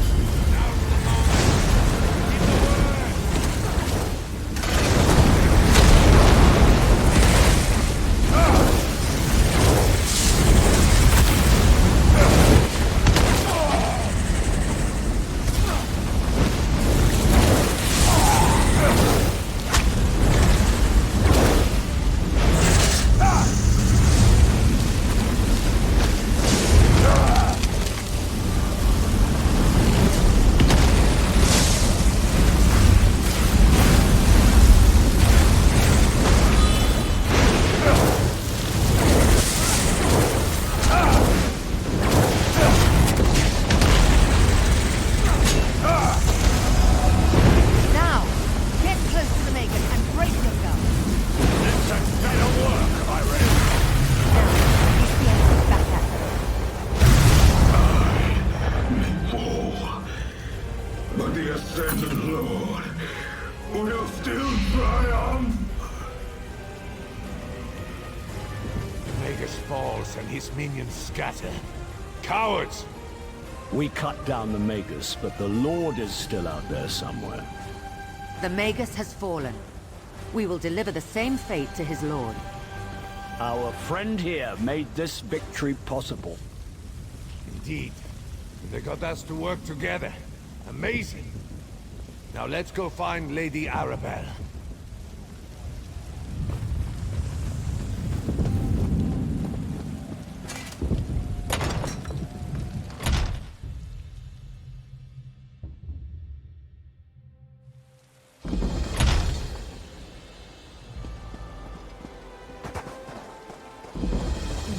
Minions scatter. Cowards! We cut down the Magus, but the Lord is still out there somewhere. The Magus has fallen. We will deliver the same fate to his lord. Our friend here made this victory possible. Indeed. They got us to work together. Amazing. Now let's go find Lady Arabelle.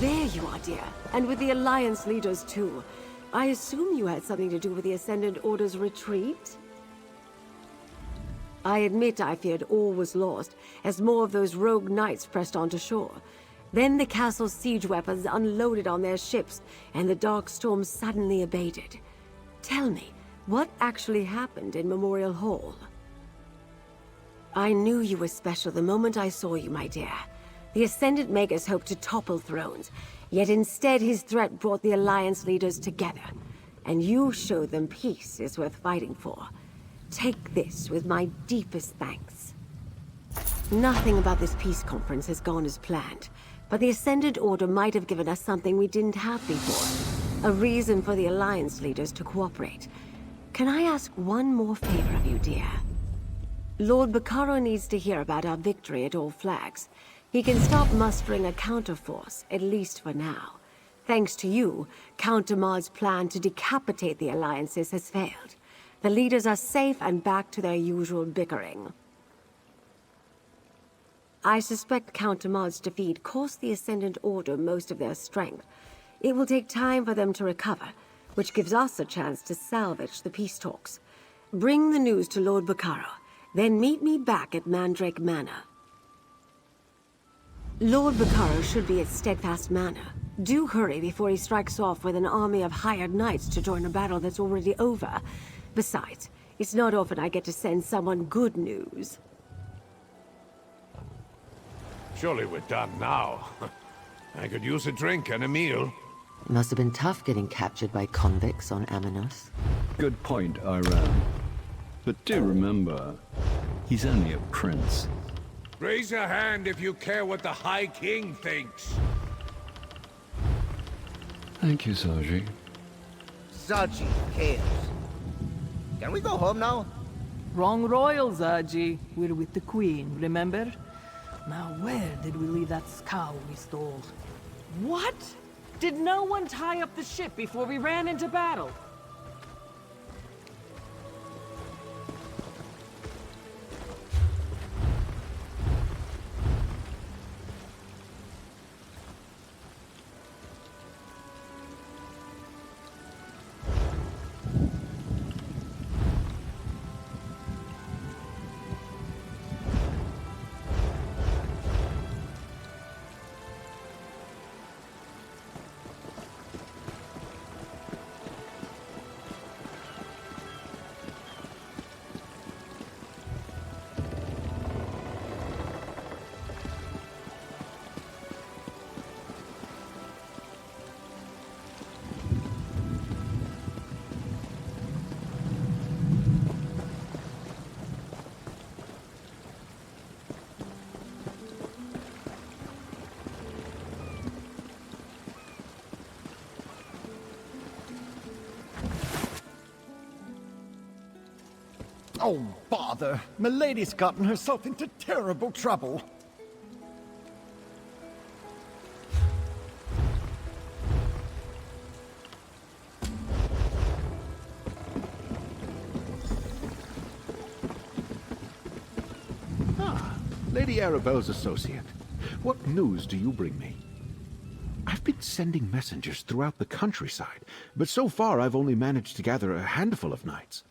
There you are, dear. And with the Alliance leaders, too. I assume you had something to do with the Ascendant Order's retreat? I admit I feared all was lost, as more of those rogue knights pressed onto shore. Then the castle's siege weapons unloaded on their ships, and the dark storm suddenly abated. Tell me, what actually happened in Memorial Hall? I knew you were special the moment I saw you, my dear. The Ascendant Magus hoped to topple thrones, yet instead his threat brought the Alliance leaders together. And you showed them peace is worth fighting for. Take this with my deepest thanks. Nothing about this peace conference has gone as planned, but the Ascendant Order might have given us something we didn't have before. A reason for the Alliance leaders to cooperate. Can I ask one more favor of you, dear? Lord Bacaro needs to hear about our victory at All Flags. He can stop mustering a counterforce, at least for now. Thanks to you, Count Damar's plan to decapitate the alliances has failed. The leaders are safe and back to their usual bickering. I suspect Count Damar's defeat cost the Ascendant Order most of their strength. It will take time for them to recover, which gives us a chance to salvage the peace talks. Bring the news to Lord Bacaro, then meet me back at Mandrake Manor. Lord Bacaro should be at Steadfast Manor. Do hurry before he strikes off with an army of hired knights to join a battle that's already over. Besides, it's not often I get to send someone good news. Surely we're done now. I could use a drink and a meal. Must have been tough getting captured by convicts on Aminos. Good point, Iran. But do remember, he's only a prince. Raise a hand if you care what the High King thinks. Thank you, Saji. Saji cares. Can we go home now? Wrong royal, Zaji. We're with the Queen, remember? Now where did we leave that scow we stole? What? Did no one tie up the ship before we ran into battle? Oh, bother. Milady's gotten herself into terrible trouble. Ah, Lady Arabelle's associate. What news do you bring me? I've been sending messengers throughout the countryside, but so far I've only managed to gather a handful of knights.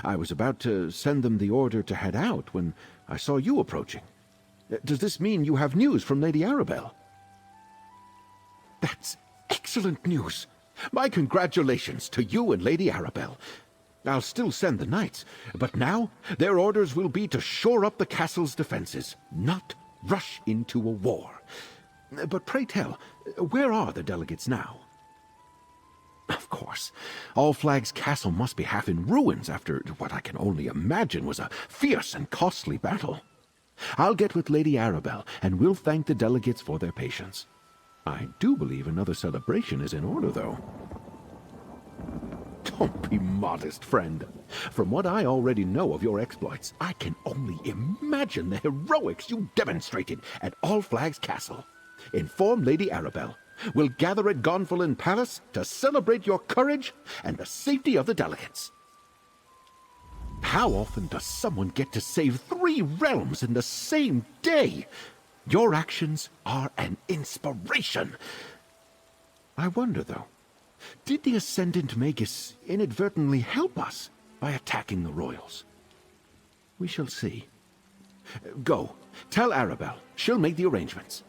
I was about to send them the order to head out when I saw you approaching. Does this mean you have news from Lady Arabelle? That's excellent news. My congratulations to you and Lady Arabelle. I'll still send the knights, but now their orders will be to shore up the castle's defenses, not rush into a war. But pray tell, where are the delegates now? Of course, All Flag's castle must be half in ruins after what I can only imagine was a fierce and costly battle. I'll get with Lady Arabelle, and we'll thank the delegates for their patience. I do believe another celebration is in order, though. Don't be modest, friend. From what I already know of your exploits, I can only imagine the heroics you demonstrated at All Flag's castle. Inform Lady Arabelle. We'll gather at Gonfalon Palace to celebrate your courage and the safety of the delegates. How often does someone get to save 3 realms in the same day? Your actions are an inspiration. I wonder, though, did the Ascendant Magus inadvertently help us by attacking the royals? We shall see. Go, tell Arabelle. She'll make the arrangements.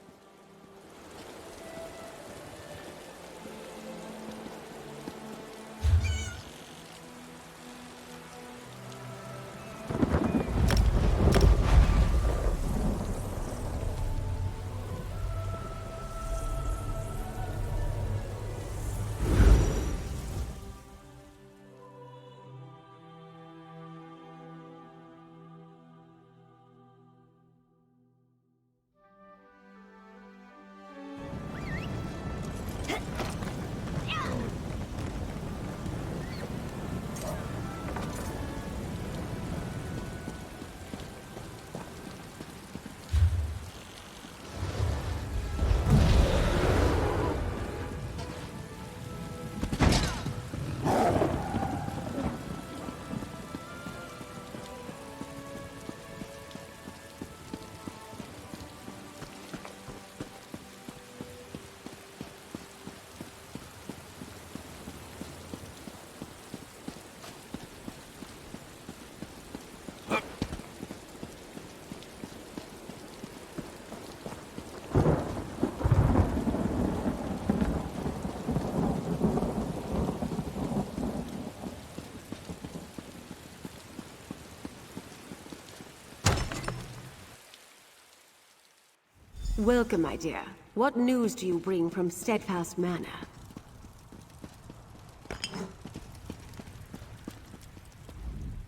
Welcome, my dear. What news do you bring from Steadfast Manor?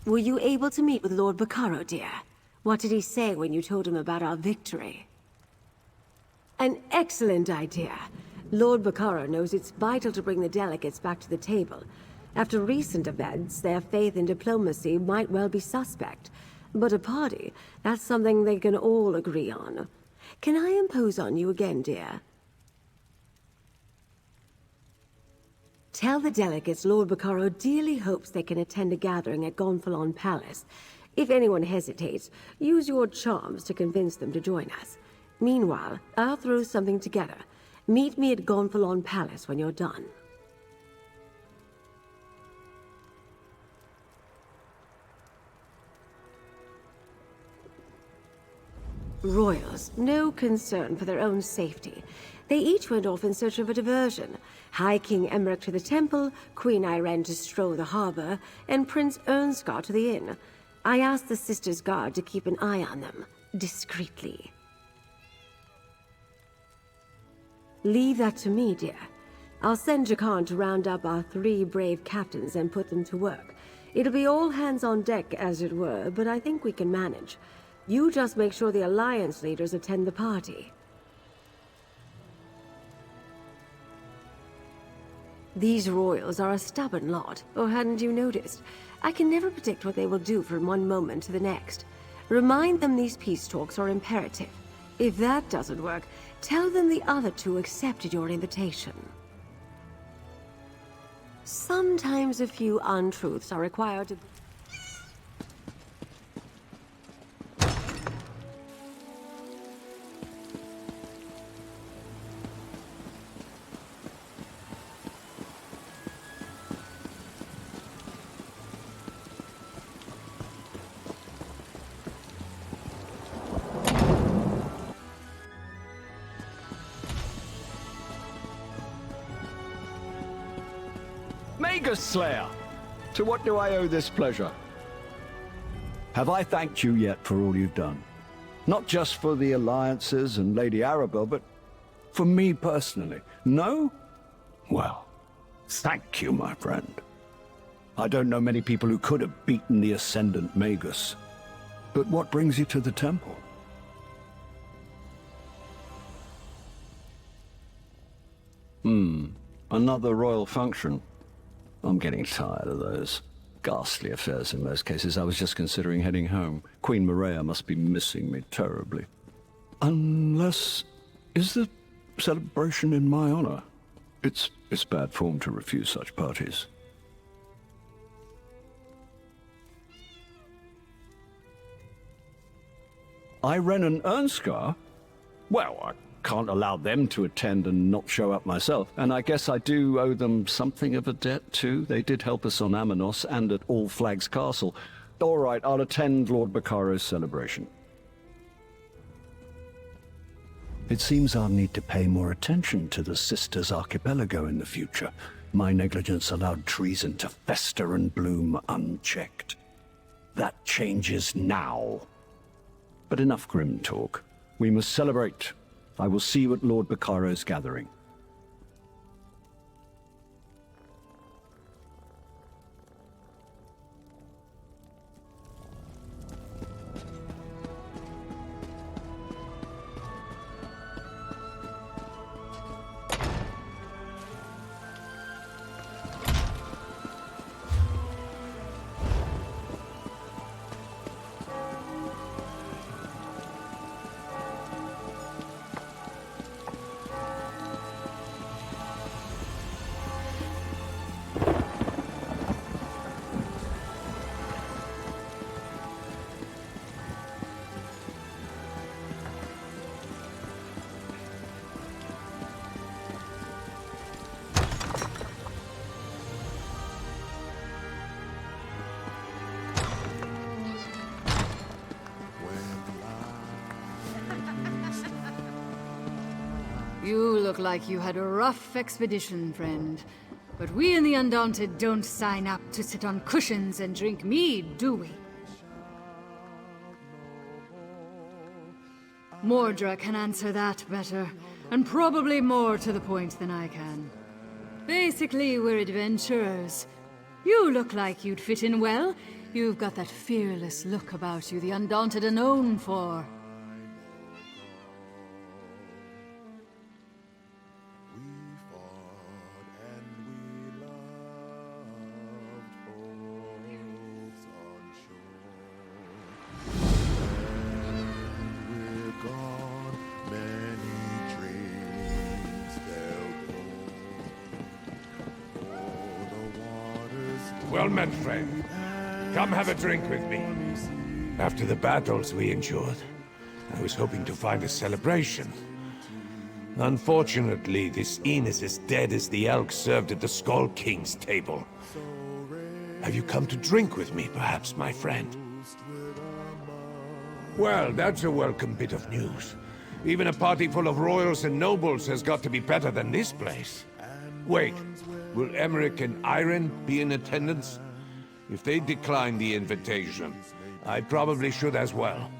Were you able to meet with Lord Bacaro, dear? What did he say when you told him about our victory? An excellent idea. Lord Bacaro knows it's vital to bring the delegates back to the table. After recent events, their faith in diplomacy might well be suspect. But a party, that's something they can all agree on. Can I impose on you again, dear? Tell the delegates Lord Bacaro dearly hopes they can attend a gathering at Gonfalon Palace. If anyone hesitates, use your charms to convince them to join us. Meanwhile, I'll throw something together. Meet me at Gonfalon Palace when you're done. Royals, no concern for their own safety. They each went off in search of a diversion. High King Emmerich to the temple, Queen Irene to stroll the harbor, and Prince Ernskar to the inn. I asked the Sisters' Guard to keep an eye on them, discreetly. Leave that to me, dear. I'll send Jakan to round up our 3 brave captains and put them to work. It'll be all hands on deck, as it were, but I think we can manage. You just make sure the Alliance leaders attend the party. These royals are a stubborn lot, or hadn't you noticed? I can never predict what they will do from one moment to the next. Remind them these peace talks are imperative. If that doesn't work, tell them the other two accepted your invitation. Sometimes a few untruths are required to... Magus Slayer! To what do I owe this pleasure? Have I thanked you yet for all you've done? Not just for the alliances and Lady Arabelle, but for me personally. No? Well, thank you, my friend. I don't know many people who could have beaten the Ascendant Magus. But what brings you to the temple? Another royal function. I'm getting tired of those ghastly affairs in most cases. I was just considering heading home. Queen Maria must be missing me terribly. Unless... is the celebration in my honor? It's bad form to refuse such parties. Irene and Ernskar? Well, I can't allow them to attend and not show up myself. And I guess I do owe them something of a debt, too. They did help us on Amanos and at All Flags Castle. All right, I'll attend Lord Baccaro's celebration. It seems I'll need to pay more attention to the Sisters Archipelago in the future. My negligence allowed treason to fester and bloom unchecked. That changes now. But enough grim talk. We must celebrate. I will see you at Lord Baccaro's gathering. You look like you had a rough expedition, friend. But we in the Undaunted don't sign up to sit on cushions and drink mead, do we? Mordra can answer that better, and probably more to the point than I can. Basically, we're adventurers. You look like you'd fit in well. You've got that fearless look about you the Undaunted are known for. Well met, friend. Come have a drink with me. After the battles we endured, I was hoping to find a celebration. Unfortunately, this inn is as dead as the elk served at the Skull King's table. Have you come to drink with me, perhaps, my friend? Well, that's a welcome bit of news. Even a party full of royals and nobles has got to be better than this place. Wait, will Emmerich and Irene be in attendance? If they decline the invitation, I probably should as well.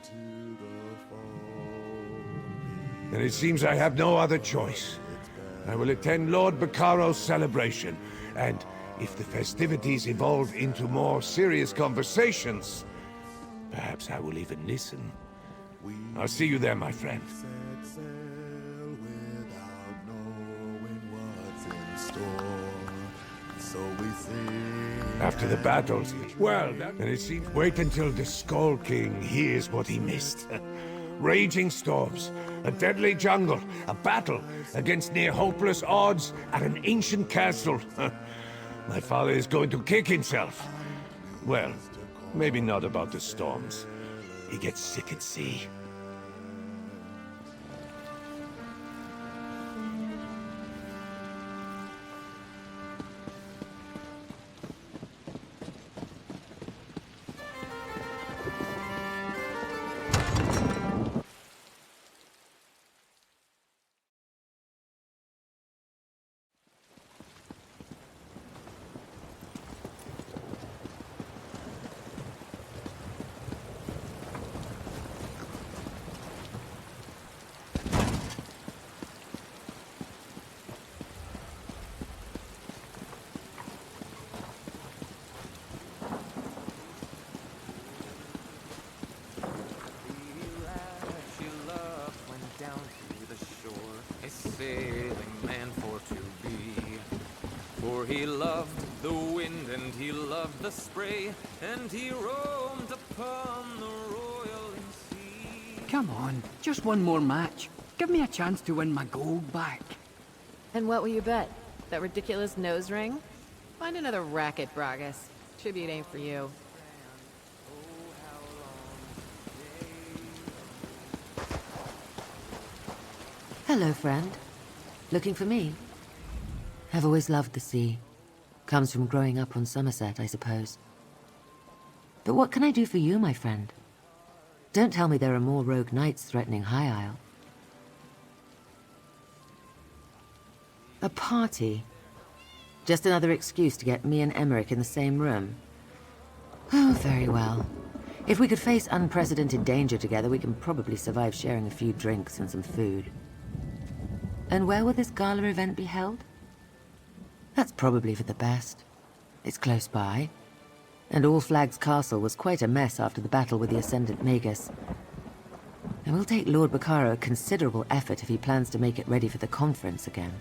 Then it seems I have no other choice. I will attend Lord Baccaro's celebration, and if the festivities evolve into more serious conversations, perhaps I will even listen. I'll see you there, my friend. So we sing. After the battles, well, and it seems... Wait until the Skull King hears what he missed. Raging storms, a deadly jungle, a battle against near hopeless odds at an ancient castle. My father is going to kick himself. Well, maybe not about the storms. He gets sick at sea. Sailing man for to be. For he loved the wind and he loved the spray, and he roamed upon the roiling sea. Come on, just one more match. Give me a chance to win my gold back. And what will you bet? That ridiculous nose ring? Find another racket, Bragas. Tribute ain't for you. Hello, friend. Looking for me? I've always loved the sea. Comes from growing up on Somerset, I suppose. But what can I do for you, my friend? Don't tell me there are more rogue knights threatening High Isle. A party? Just another excuse to get me and Emmerich in the same room? Oh, very well. If we could face unprecedented danger together, we can probably survive sharing a few drinks and some food. And where will this gala event be held? That's probably for the best. It's close by. And All Flags Castle was quite a mess after the battle with the Ascendant Magus. It will take Lord Bacaro a considerable effort if he plans to make it ready for the conference again.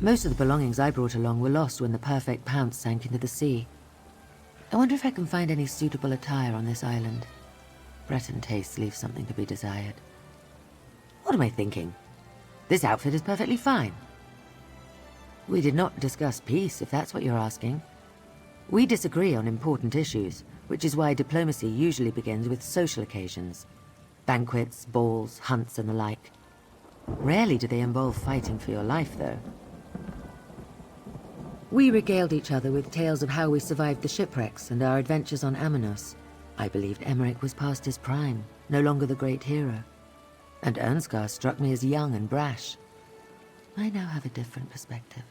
Most of the belongings I brought along were lost when the Perfect Pounce sank into the sea. I wonder if I can find any suitable attire on this island. Breton tastes leave something to be desired. What am I thinking? This outfit is perfectly fine. We did not discuss peace, if that's what you're asking. We disagree on important issues, which is why diplomacy usually begins with social occasions. Banquets, balls, hunts, and the like. Rarely do they involve fighting for your life, though. We regaled each other with tales of how we survived the shipwrecks and our adventures on Amanos. I believed Emmerich was past his prime, no longer the great hero. And Ernskar struck me as young and brash. I now have a different perspective.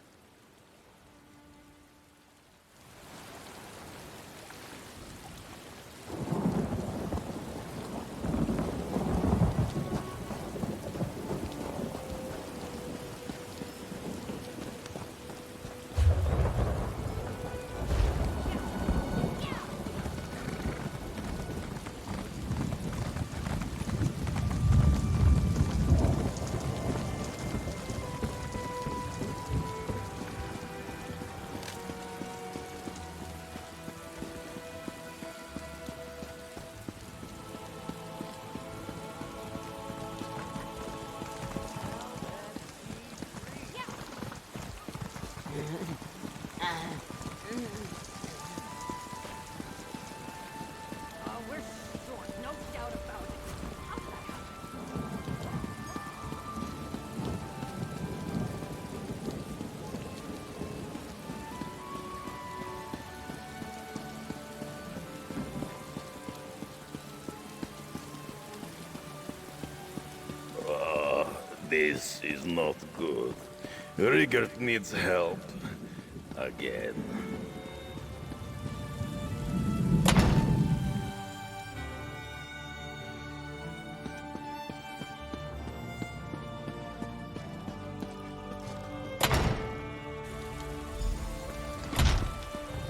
This is not good. Rigert needs help. Again.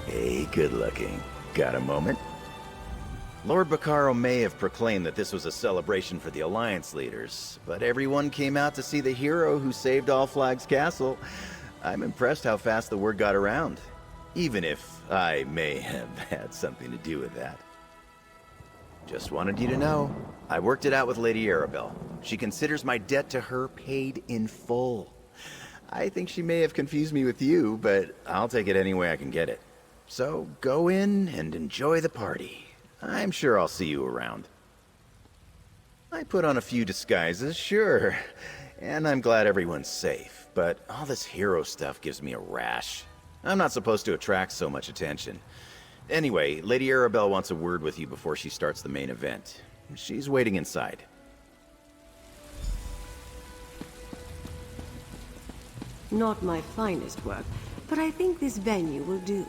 Hey, good looking. Got a moment? Lord Bacaro may have proclaimed that this was a celebration for the Alliance leaders, but everyone came out to see the hero who saved All Flags Castle. I'm impressed how fast the word got around, even if I may have had something to do with that. Just wanted you to know, I worked it out with Lady Arabelle. She considers my debt to her paid in full. I think she may have confused me with you, but I'll take it any way I can get it. So go in and enjoy the party. I'm sure I'll see you around. I put on a few disguises, sure, and I'm glad everyone's safe, but all this hero stuff gives me a rash. I'm not supposed to attract so much attention. Anyway, Lady Arabelle wants a word with you before she starts the main event. She's waiting inside. Not my finest work, but I think this venue will do.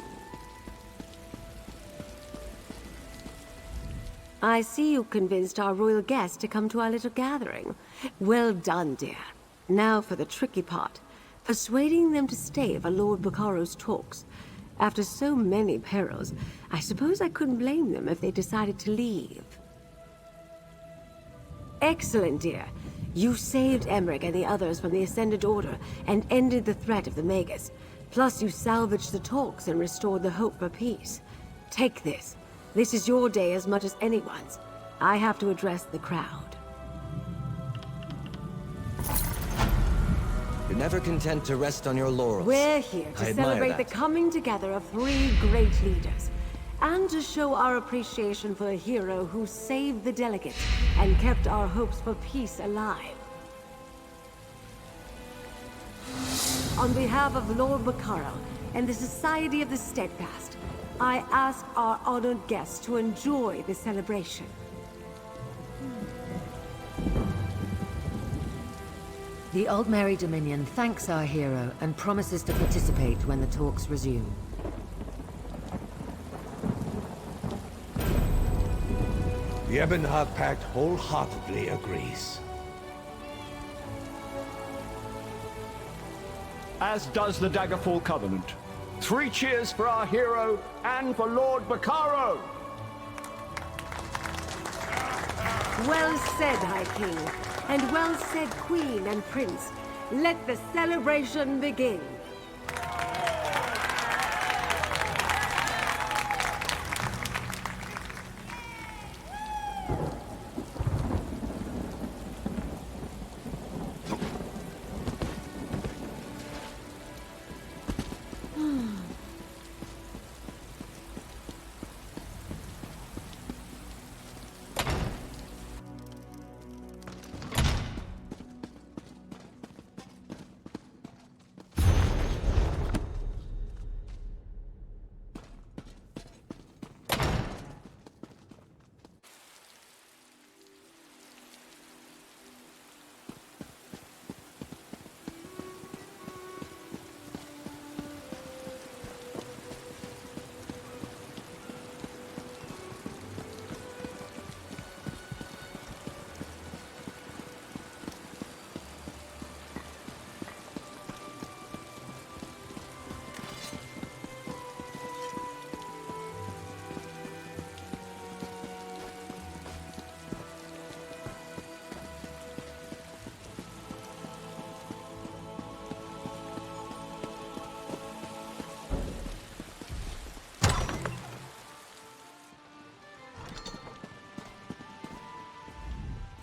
I see you convinced our royal guests to come to our little gathering. Well done, dear. Now for the tricky part. Persuading them to stay for Lord Baccaro's talks. After so many perils, I suppose I couldn't blame them if they decided to leave. Excellent, dear. You saved Emmerich and the others from the Ascendant Order and ended the threat of the Magus. Plus you salvaged the talks and restored the hope for peace. Take this. This is your day as much as anyone's. I have to address the crowd. You're never content to rest on your laurels. We're here to celebrate the coming together of 3 great leaders, and to show our appreciation for a hero who saved the delegates and kept our hopes for peace alive. On behalf of Lord Baccaro and the Society of the Steadfast, I ask our honored guests to enjoy the celebration. The Old Mary Dominion thanks our hero and promises to participate when the talks resume. The Ebonheart Pact wholeheartedly agrees. As does the Daggerfall Covenant. 3 cheers for our hero and for Lord Baccaro! Well said, High King, and well said, Queen and Prince. Let the celebration begin.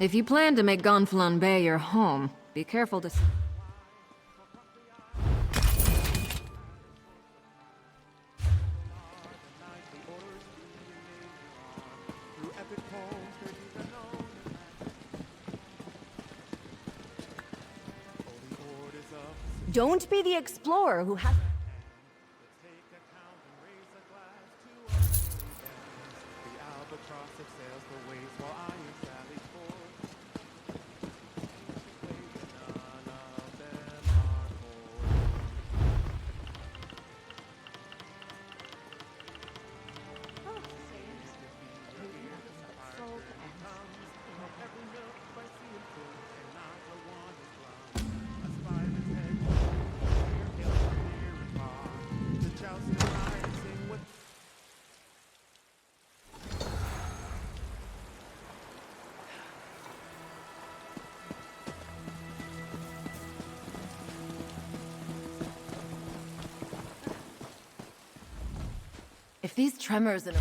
If you plan to make Gonfalon Bay your home, be careful to... Don't be the explorer who has... If these tremors and